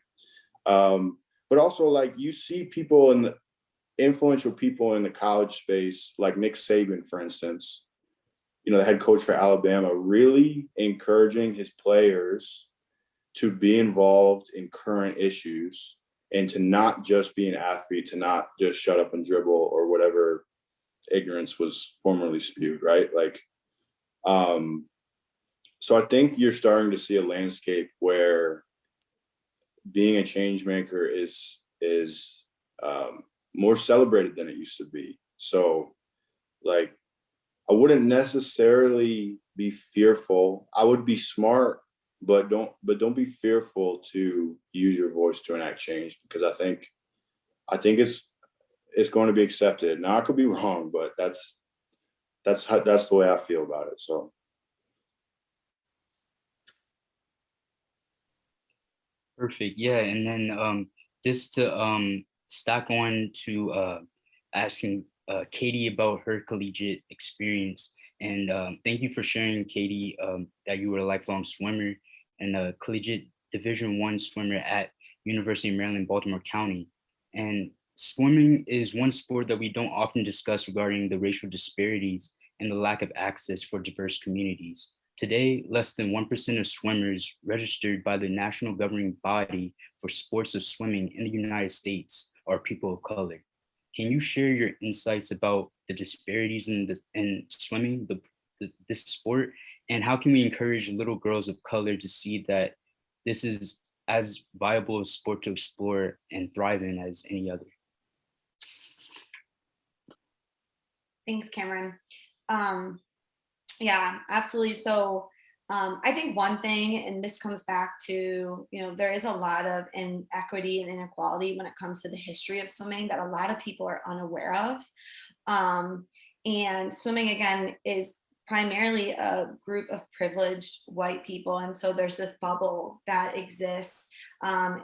But also, like, you see people influential people in the college space, like Nick Saban, for instance, you know, the head coach for Alabama, really encouraging his players to be involved in current issues and to not just be an athlete, to not just shut up and dribble or whatever ignorance was formerly spewed, right? Like, so I think you're starting to see a landscape where being a change maker is more celebrated than it used to be. So, like, I wouldn't necessarily be fearful. I would be smart, but don't be fearful to use your voice to enact change, because I think it's going to be accepted. Now, I could be wrong, but that's the way I feel about it. So. Perfect. Yeah, and then just to stack on to asking Katie about her collegiate experience, and thank you for sharing, Katie, that you were a lifelong swimmer and a collegiate Division I swimmer at University of Maryland, Baltimore County. And swimming is one sport that we don't often discuss regarding the racial disparities and the lack of access for diverse communities. Today, less than 1% of swimmers registered by the national governing body for sports of swimming in the United States are people of color. Can you share your insights about the disparities in swimming, this sport, and how can we encourage little girls of color to see that this is as viable a sport to explore and thrive in as any other? Thanks, Cameron. Yeah, absolutely. So I think one thing, and this comes back to, there is a lot of inequity and inequality when it comes to the history of swimming that a lot of people are unaware of. And swimming, again, is primarily a group of privileged white people. And so there's this bubble that exists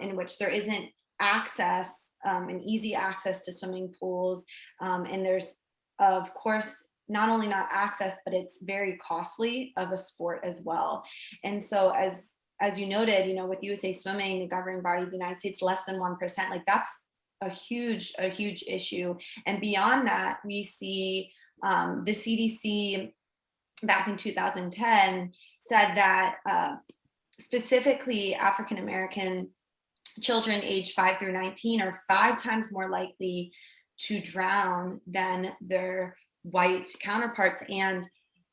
in which there isn't access, and easy access to swimming pools. And there's, of course, not only not access, but it's very costly of a sport as well. And so as you noted, with USA Swimming, the governing body of the United States, less than 1%, like that's a huge issue. And beyond that, we see the CDC back in 2010 said that specifically African-American children aged 5 through 19 are 5 times more likely to drown than their white counterparts. And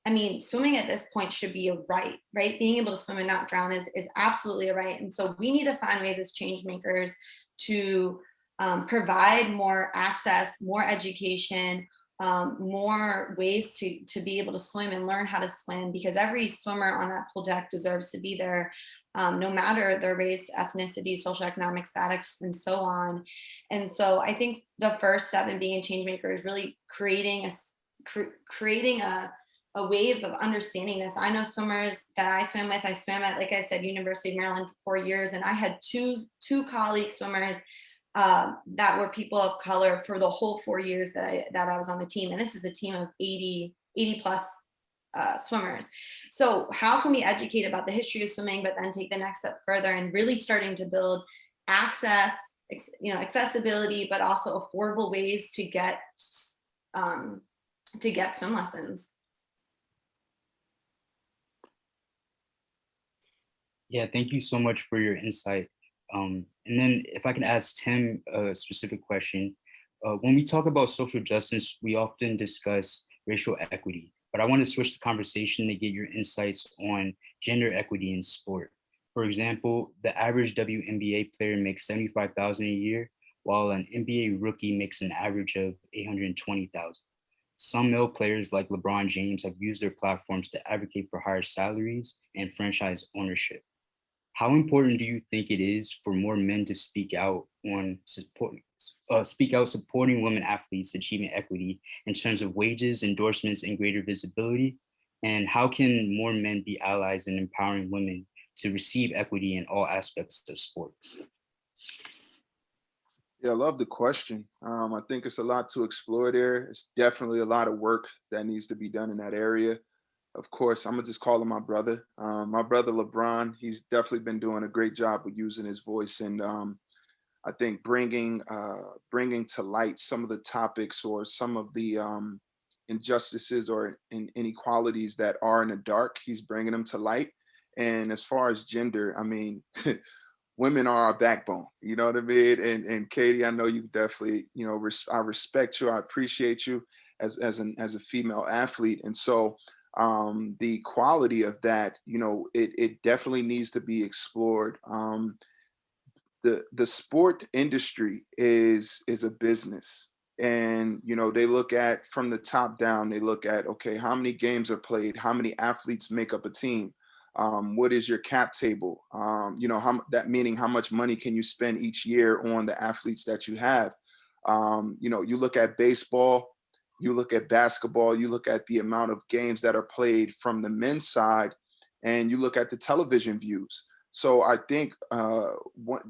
I mean, swimming at this point should be a right? Being able to swim and not drown is absolutely a right. And so we need to find ways as change makers to provide more access, more education, more ways to be able to swim and learn how to swim, because every swimmer on that pool deck deserves to be there, no matter their race, ethnicity, socioeconomic status, and so on. And so I think the first step in being a change maker is really creating a wave of understanding this. I know swimmers that I swim with. I swam at, like I said, University of Maryland for 4 years, and I had two colleague swimmers that were people of color for the whole 4 years that I was on the team. And this is a team of 80 plus swimmers. So how can we educate about the history of swimming, but then take the next step further and really starting to build access, accessibility, but also affordable ways to get swim lessons. Yeah, thank you so much for your insight. And then if I can ask Tim a specific question, when we talk about social justice, we often discuss racial equity, but I want to switch the conversation to get your insights on gender equity in sport. For example, the average WNBA player makes $75,000 a year, while an NBA rookie makes an average of $820,000. Some male players like LeBron James have used their platforms to advocate for higher salaries and franchise ownership. How important do you think it is for more men to speak out supporting women athletes achieving equity in terms of wages, endorsements, and greater visibility? And how can more men be allies in empowering women to receive equity in all aspects of sports? Yeah, I love the question. I think it's a lot to explore there. It's definitely a lot of work that needs to be done in that area. Of course, I'm gonna just call him my brother. My brother LeBron, he's definitely been doing a great job with using his voice, and I think bringing to light some of the topics or some of the injustices or inequalities that are in the dark. He's bringing them to light. And as far as gender, I mean, women are our backbone. You know what I mean? And Katie, I know you definitely, I respect you. I appreciate you as a female athlete, and so. The quality of that, it definitely needs to be explored. The sport industry is a business, and they look at from the top down. They look at, okay, how many games are played, how many athletes make up a team, what is your cap table, that meaning how much money can you spend each year on the athletes that you have. You look at baseball. You look at basketball, you look at the amount of games that are played from the men's side, and you look at the television views. So I think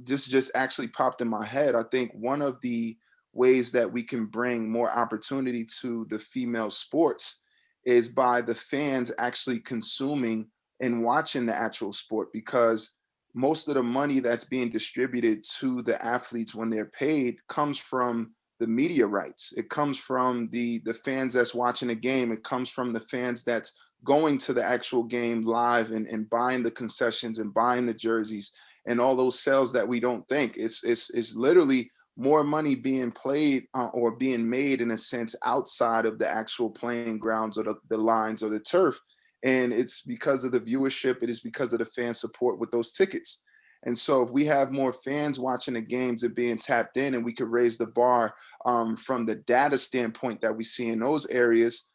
this just actually popped in my head. I think one of the ways that we can bring more opportunity to the female sports is by the fans actually consuming and watching the actual sport, because most of the money that's being distributed to the athletes when they're paid comes from the media rights. It comes from the fans that's watching the game. It comes from the fans that's going to the actual game live and buying the concessions and buying the jerseys and all those sales that we don't think. It's literally more money being played or being made in a sense outside of the actual playing grounds or the lines or the turf. And it's because of the viewership, it is because of the fan support with those tickets. And so if we have more fans watching the games and being tapped in, and we could raise the bar from the data standpoint that we see in those areas,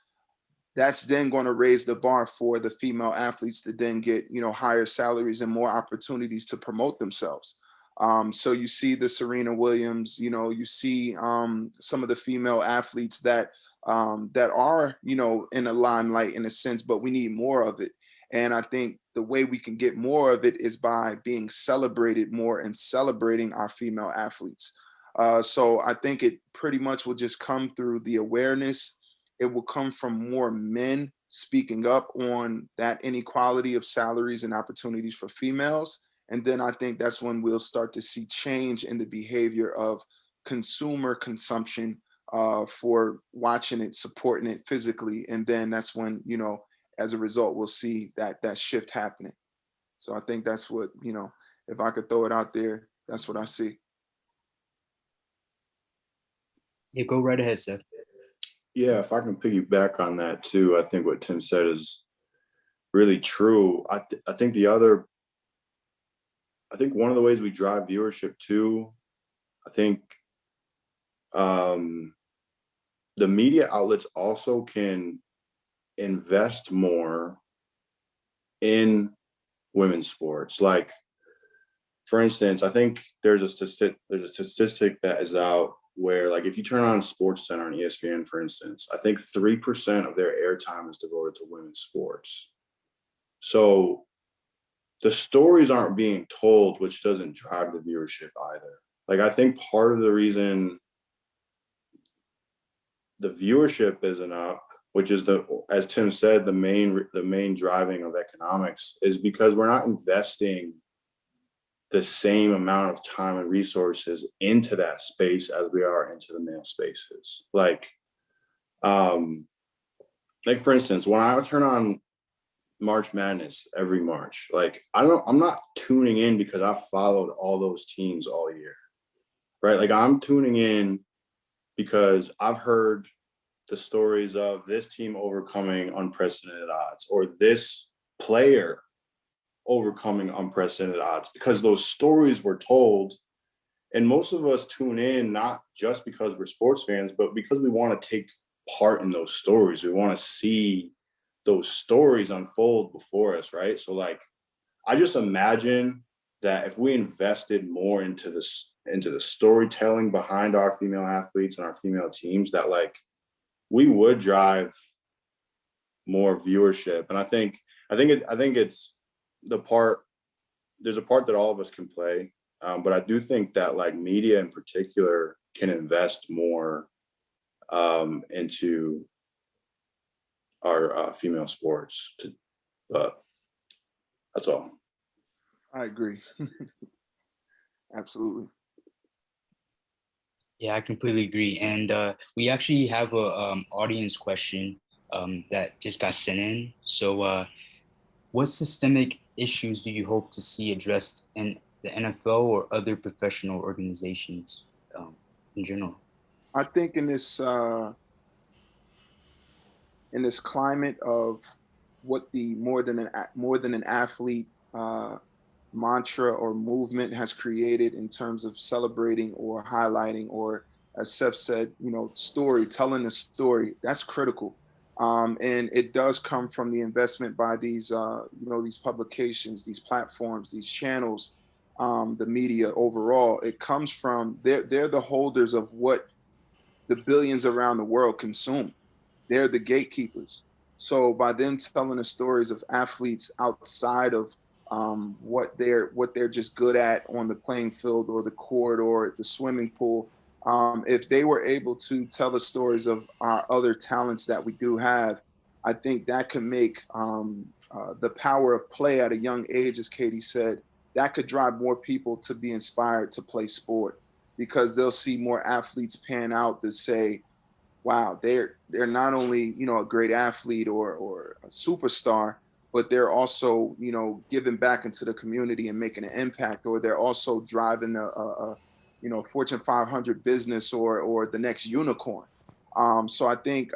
that's then going to raise the bar for the female athletes to then get, higher salaries and more opportunities to promote themselves. So you see the Serena Williams, you see some of the female athletes that are, in the limelight in a sense, but we need more of it. And I think the way we can get more of it is by being celebrated more and celebrating our female athletes. So I think it pretty much will just come through the awareness. It will come from more men speaking up on that inequality of salaries and opportunities for females. And then I think that's when we'll start to see change in the behavior of consumer consumption for watching it, supporting it physically. And then that's when, as a result, we'll see that shift happening. So I think that's what, if I could throw it out there, that's what I see. Yeah, go right ahead, Seth. Yeah, if I can piggyback on that too, I think what Tim said is really true. I think one of the ways we drive viewership too, I think the media outlets also can invest more in women's sports. Like, for instance, I think there's a statistic that is out where, like, if you turn on Sports Center on ESPN, for instance, I think 3% of their airtime is devoted to women's sports. So the stories aren't being told, which doesn't drive the viewership either. Like, I think part of the reason the viewership isn't up, which is as Tim said, the main driving of economics, is because we're not investing the same amount of time and resources into that space as we are into the male spaces. Like for instance, when I would turn on March Madness every March, like I'm not tuning in because I followed all those teams all year, right? Like, I'm tuning in because I've heard the stories of this team overcoming unprecedented odds, or this player overcoming unprecedented odds, because those stories were told. And most of us tune in not just because we're sports fans, but because we want to take part in those stories. We want to see those stories unfold before us, right? So, like, I just imagine that if we invested more into the storytelling behind our female athletes and our female teams, that, like, we would drive more viewership. And I think it's the part. There's a part that all of us can play, but I do think that, like, media in particular can invest more into our female sports. But that's all. I agree. Absolutely. Yeah, I completely agree. And we actually have a audience question that just got sent in. So what systemic issues do you hope to see addressed in the NFL or other professional organizations in general? I think in this climate of what the more than an athlete mantra or movement has created in terms of celebrating or highlighting, or, as Seth said, telling the story, that's critical. And it does come from the investment by these these publications, these platforms, these channels, the media overall. It comes from they're the holders of what the billions around the world consume. They're the gatekeepers. So by them telling the stories of athletes outside of what they're just good at on the playing field or the court or the swimming pool, if they were able to tell the stories of our other talents that we do have, I think that could make the power of play at a young age, as Katie said, that could drive more people to be inspired to play sport, because they'll see more athletes pan out to say, wow, they're not only, a great athlete or a superstar, but they're also, giving back into the community and making an impact, or they're also driving Fortune 500 business or the next unicorn. So I think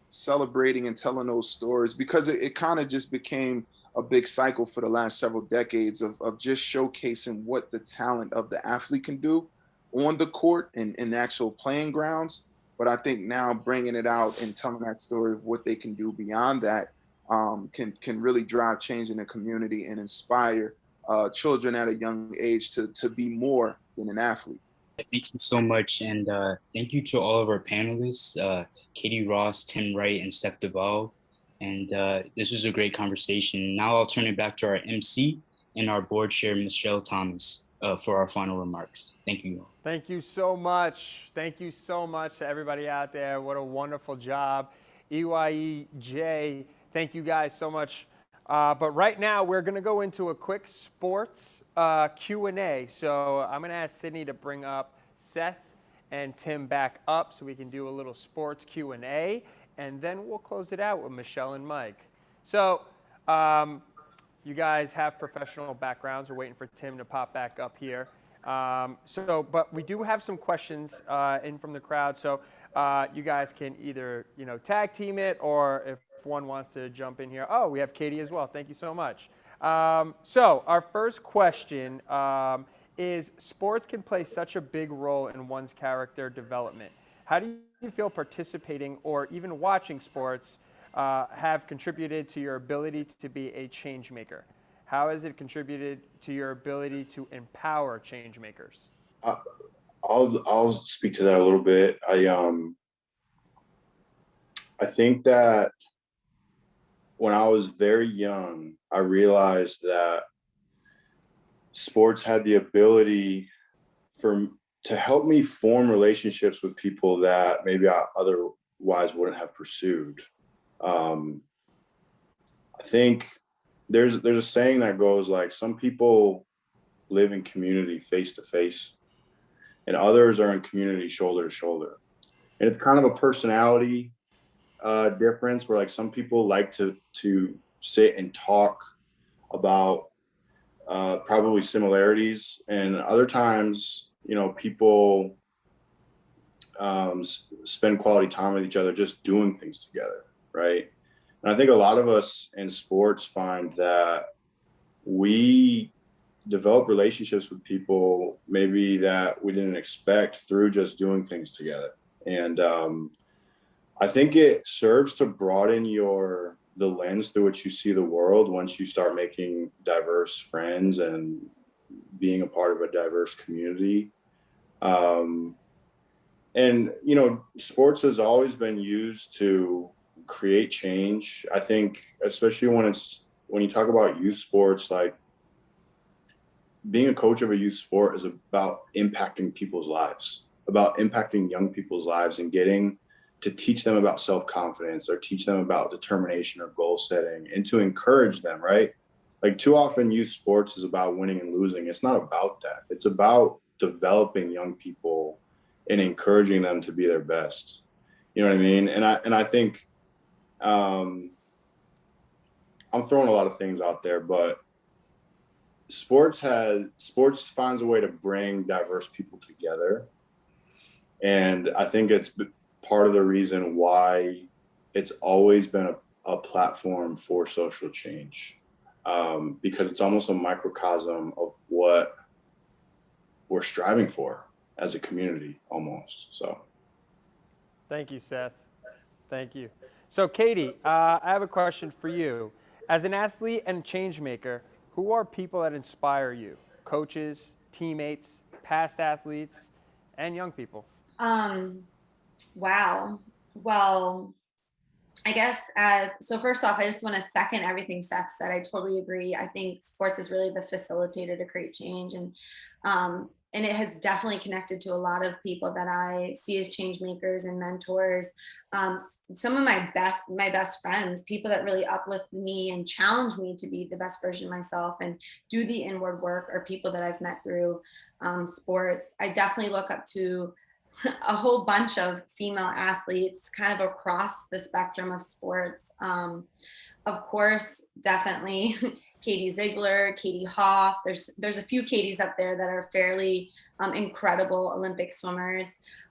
celebrating and telling those stories, because it kind of just became a big cycle for the last several decades of just showcasing what the talent of the athlete can do on the court and in the actual playing grounds. But I think now bringing it out and telling that story of what they can do beyond that can really drive change in the community and inspire children at a young age to be more than an athlete. Thank you so much. And thank you to all of our panelists, Katie Ross, Tim Wright, and Steph Duvall. And this was a great conversation. Now I'll turn it back to our MC and our board chair, Michelle Thomas, for our final remarks. Thank you all. Thank you so much. Thank you so much to everybody out there. What a wonderful job. EYEJ, thank you guys so much. But right now, we're going to go into a quick sports Q&A. So I'm going to ask Sydney to bring up Seth and Tim back up so we can do a little sports Q&A. And then we'll close it out with Michelle and Mike. So you guys have professional backgrounds. We're waiting for Tim to pop back up here. But we do have some questions in from the crowd. So you guys can either, tag team it, or if one wants to jump in here. Oh, we have Katie as well. Thank you so much. So our first question is, sports can play such a big role in one's character development. How do you feel participating or even watching sports have contributed to your ability to be a change maker? How has it contributed to your ability to empower change makers? I'll speak to that a little bit. I think that when I was very young, I realized that sports had the ability to help me form relationships with people that maybe I otherwise wouldn't have pursued. I think there's a saying that goes like, some people live in community face to face, and others are in community shoulder to shoulder. And it's kind of a personality difference where like some people like to sit and talk about probably similarities, and other times, people spend quality time with each other just doing things together, right? And I think a lot of us in sports find that we develop relationships with people maybe that we didn't expect through just doing things together. And I think it serves to broaden the lens through which you see the world once you start making diverse friends and being a part of a diverse community. And, sports has always been used to create change. I think, especially when you talk about youth sports, like being a coach of a youth sport is about impacting people's lives, about impacting young people's lives and getting to teach them about self-confidence or teach them about determination or goal setting and to encourage them, right? Like too often youth sports is about winning and losing. It's not about that. It's about developing young people and encouraging them to be their best. You know what I mean? And I think I'm throwing a lot of things out there, but sports finds a way to bring diverse people together. And I think it's part of the reason why it's always been a platform for social change, because it's almost a microcosm of what we're striving for as a community almost. So Thank you, Seth. Thank you. So Katie, I have a question for you. As an athlete and change maker, who are people that inspire you? Coaches, teammates, past athletes, and young people? Wow. Well, I guess so first off, I just want to second everything Seth said. I totally agree. I think sports is really the facilitator to create change. And it has definitely connected to a lot of people that I see as change makers and mentors. Some of my best friends, people that really uplift me and challenge me to be the best version of myself and do the inward work, are people that I've met through sports. I definitely look up to a whole bunch of female athletes kind of across the spectrum of sports. of course, definitely Katie Ziegler, Katie Hoff. There's a few Katies up there that are fairly incredible Olympic swimmers.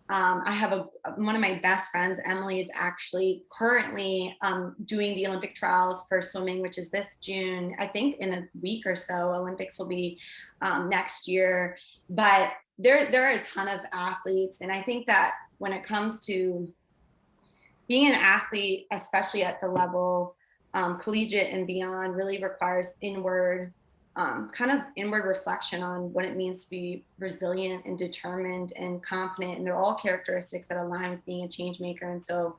I have one of my best friends, Emily, is actually currently doing the Olympic trials for swimming, which is this June. I think in a week or so, Olympics will be next year. But there are a ton of athletes, and I think that when it comes to being an athlete, especially at the level collegiate and beyond, really requires inward reflection on what it means to be resilient and determined and confident. And they're all characteristics that align with being a change maker. And so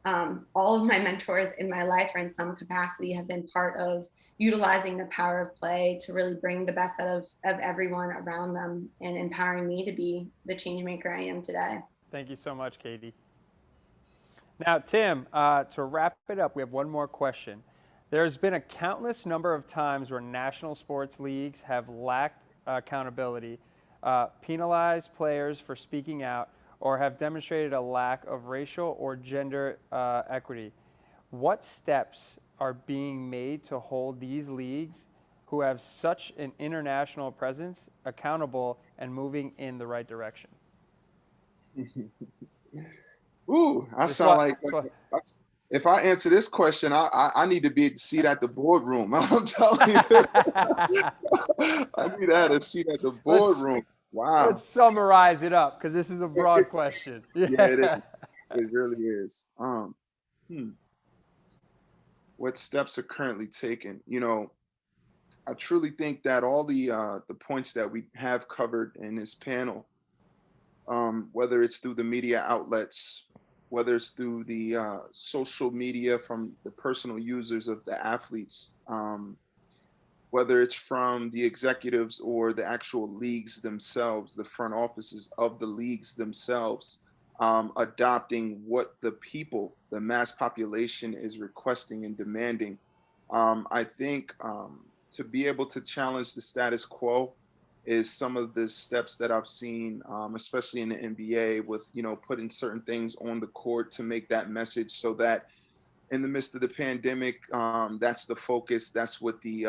all of my mentors in my life, or in some capacity, have been part of utilizing the power of play to really bring the best out of everyone around them and empowering me to be the change maker I am today. Thank you so much, Katie. Now, Tim, to wrap it up, we have one more question. There's been a countless number of times where national sports leagues have lacked accountability, penalized players for speaking out, or have demonstrated a lack of racial or gender equity. What steps are being made to hold these leagues, who have such an international presence, accountable and moving in the right direction? Ooh, I sound like if I answer this question, I need to be a seat at the boardroom. I'm telling you, I need to have a seat at the boardroom. Wow. Let's summarize it up, because this is a broad question. Yeah, it is. It really is. What steps are currently taken? You know, I truly think that all the points that we have covered in this panel, whether it's through the media outlets, whether it's through the social media from the personal users of the athletes, whether it's from the executives or the actual leagues themselves, the front offices of the leagues themselves, adopting what the people, the mass population, is requesting and demanding. I think to be able to challenge the status quo is some of the steps that I've seen, especially in the NBA, with, you know, putting certain things on the court to make that message, so that in the midst of the pandemic, that's the focus. That's what the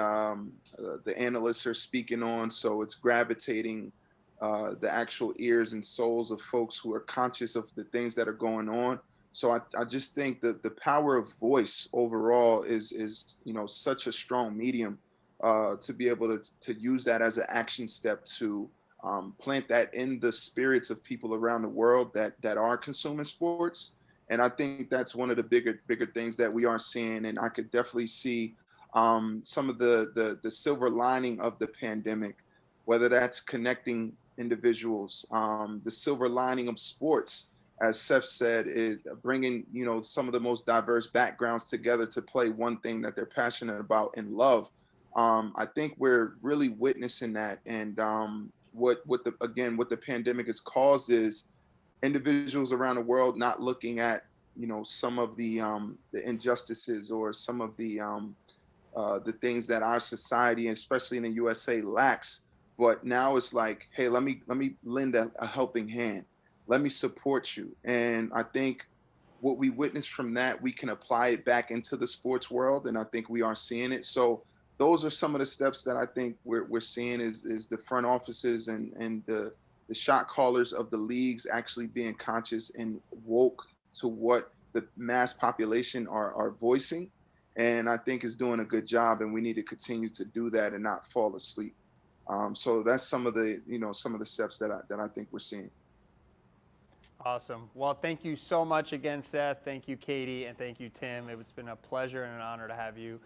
analysts are speaking on. So it's gravitating the actual ears and souls of folks who are conscious of the things that are going on. So I just think that the power of voice overall is you know, such a strong medium to be able to use that as an action step to plant that in the spirits of people around the world that are consuming sports. And I think that's one of the bigger things that we are seeing. And I could definitely see some of the silver lining of the pandemic, whether that's connecting individuals, the silver lining of sports, as Seth said, is bringing, you know, some of the most diverse backgrounds together to play one thing that they're passionate about and love. I think we're really witnessing that. And what the pandemic has caused is individuals around the world not looking at, you know, some of the injustices or some of the things that our society, especially in the USA, lacks. But now it's like, hey, let me lend a helping hand. Let me support you. And I think what we witnessed from that, we can apply it back into the sports world, and I think we are seeing it. So those are some of the steps that I think we're seeing is the front offices and the shot callers of the leagues actually being conscious and woke to what the mass population are voicing. And I think is doing a good job, and we need to continue to do that and not fall asleep. So that's some of the, you know, some of the steps that I think we're seeing. Awesome. Well, thank you so much again, Seth. Thank you, Katie, and thank you, Tim. It's been a pleasure and an honor to have you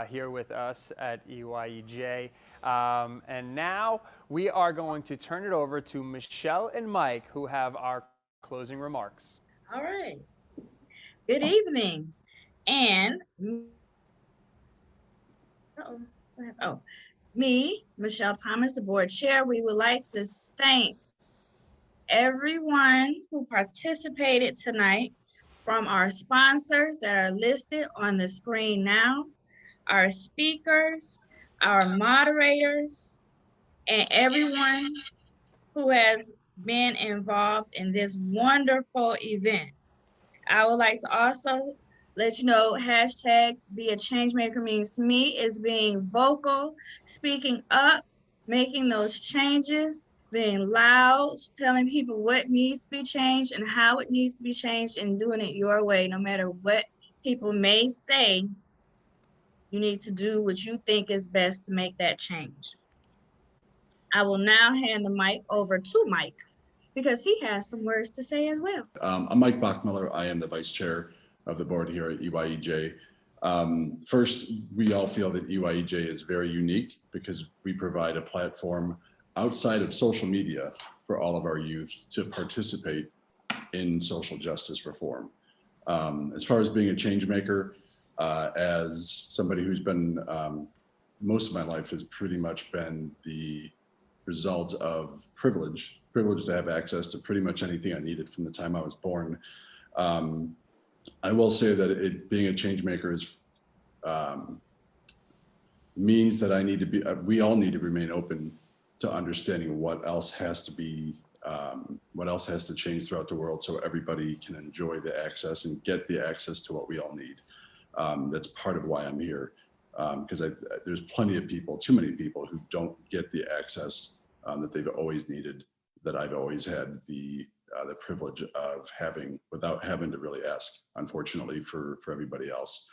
here with us at EYEJ. And now we are going to turn it over to Michelle and Mike, who have our closing remarks. All right. Good evening. And me, Michelle Thomas, the board chair, we would like to thank everyone who participated tonight, from our sponsors that are listed on the screen now, our speakers, our moderators, and everyone who has been involved in this wonderful event. I would like to also let you know, hashtags be a change maker means to me is being vocal, speaking up, making those changes, being loud, telling people what needs to be changed and how it needs to be changed, and doing it your way, no matter what people may say. You need to do what you think is best to make that change. I will now hand the mic over to Mike because he has some words to say as well. I'm Mike Bachmiller. I am the vice chair of the board here at EYEJ. First, we all feel that EYEJ is very unique because we provide a platform outside of social media for all of our youth to participate in social justice reform. As far as being a change maker, as somebody who's been, most of my life has pretty much been the result of privilege to have access to pretty much anything I needed from the time I was born. I will say that being a change maker is means that I need to be, we all need to remain open to understanding what else has to be, what else has to change throughout the world so everybody can enjoy the access and get the access to what we all need. That's part of why I'm here, because there's plenty of people, too many people who don't get the access that they've always needed, that I've always had the privilege of having without having to really ask, unfortunately, for everybody else.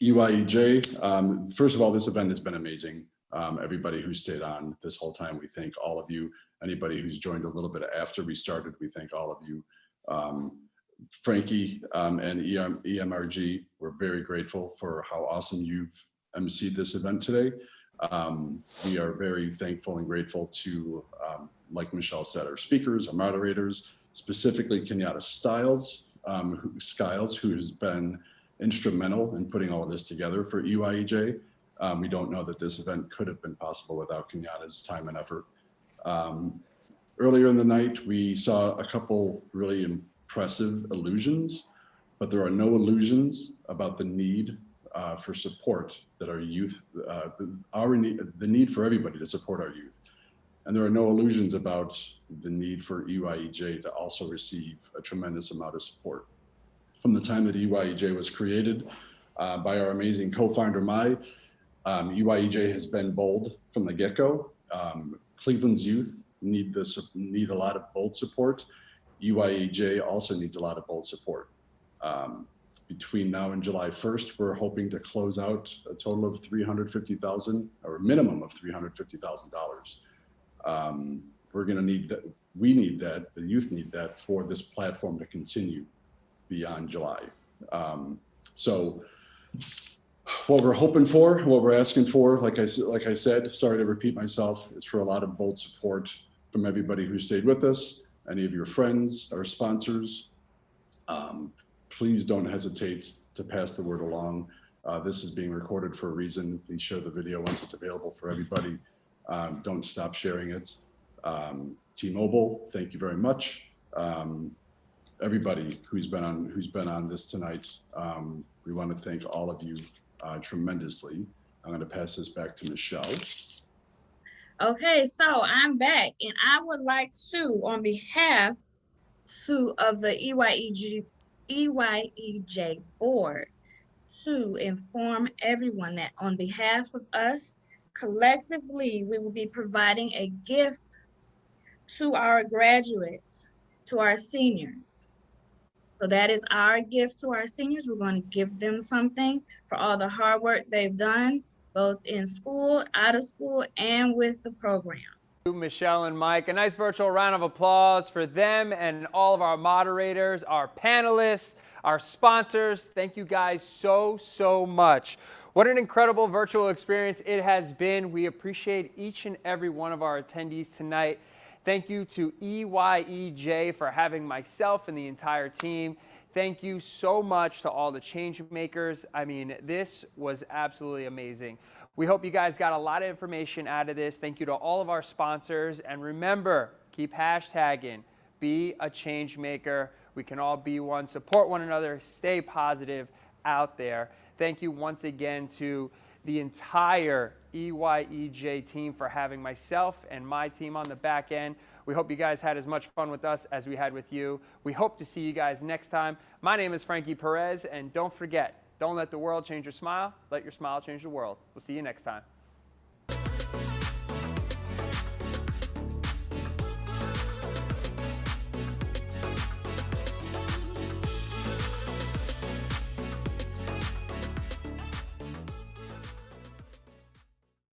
EYEJ, first of all, this event has been amazing. Everybody who stayed on this whole time, we thank all of you. Anybody who's joined a little bit after we started, we thank all of you. Frankie and EMRG, we're very grateful for how awesome you've emceed this event today. We are very thankful and grateful to, like Michelle said, our speakers, our moderators, specifically Kenyatta Skiles, who has been instrumental in putting all of this together for EYEJ. We don't know that this event could have been possible without Kenyatta's time and effort. Earlier in the night, we saw a couple really impressive illusions, but there are no illusions about the need for support that our youth, the need for everybody to support our youth. And there are no illusions about the need for EYEJ to also receive a tremendous amount of support. From the time that EYEJ was created by our amazing co-founder, EYEJ has been bold from the get-go. Cleveland's youth need a lot of bold support. EYEJ also needs a lot of bold support. Between now and July 1st, we're hoping to close out a total of $350,000 or a minimum of $350,000. We're going to need that. We need that. The youth need that for this platform to continue beyond July. So what we're hoping for, what we're asking for, like I said, sorry to repeat myself, is for a lot of bold support from everybody who stayed with us, any of your friends, our sponsors. Please don't hesitate to pass the word along. This is being recorded for a reason. Please share the video once it's available for everybody. Don't stop sharing it. T-Mobile, thank you very much. Everybody who's been on this tonight, we want to thank all of you tremendously. I'm going to pass this back to Michelle. Okay, so I'm back, and I would like to, on behalf of the EYEJ board, to inform everyone that on behalf of us, collectively, we will be providing a gift to our graduates, to our seniors. So that is our gift to our seniors. We're going to give them something for all the hard work they've done, both in school, out of school, and with the program. Michelle and Mike, a nice virtual round of applause for them and all of our moderators, our panelists, our sponsors. Thank you guys so much. What an incredible virtual experience it has been. We appreciate each and every one of our attendees tonight. Thank you to EYEJ for having myself and the entire team. Thank you so much to all the change makers. I mean, this was absolutely amazing. We hope you guys got a lot of information out of this. Thank you to all of our sponsors. And remember, keep hashtagging, be a change maker. We can all be one. Support one another. Stay positive out there. Thank you once again to the entire EYEJ team for having myself and my team on the back end. We hope you guys had as much fun with us as we had with you. We hope to see you guys next time. My name is Frankie Perez, and don't forget, don't let the world change your smile. Let your smile change the world. We'll see you next time.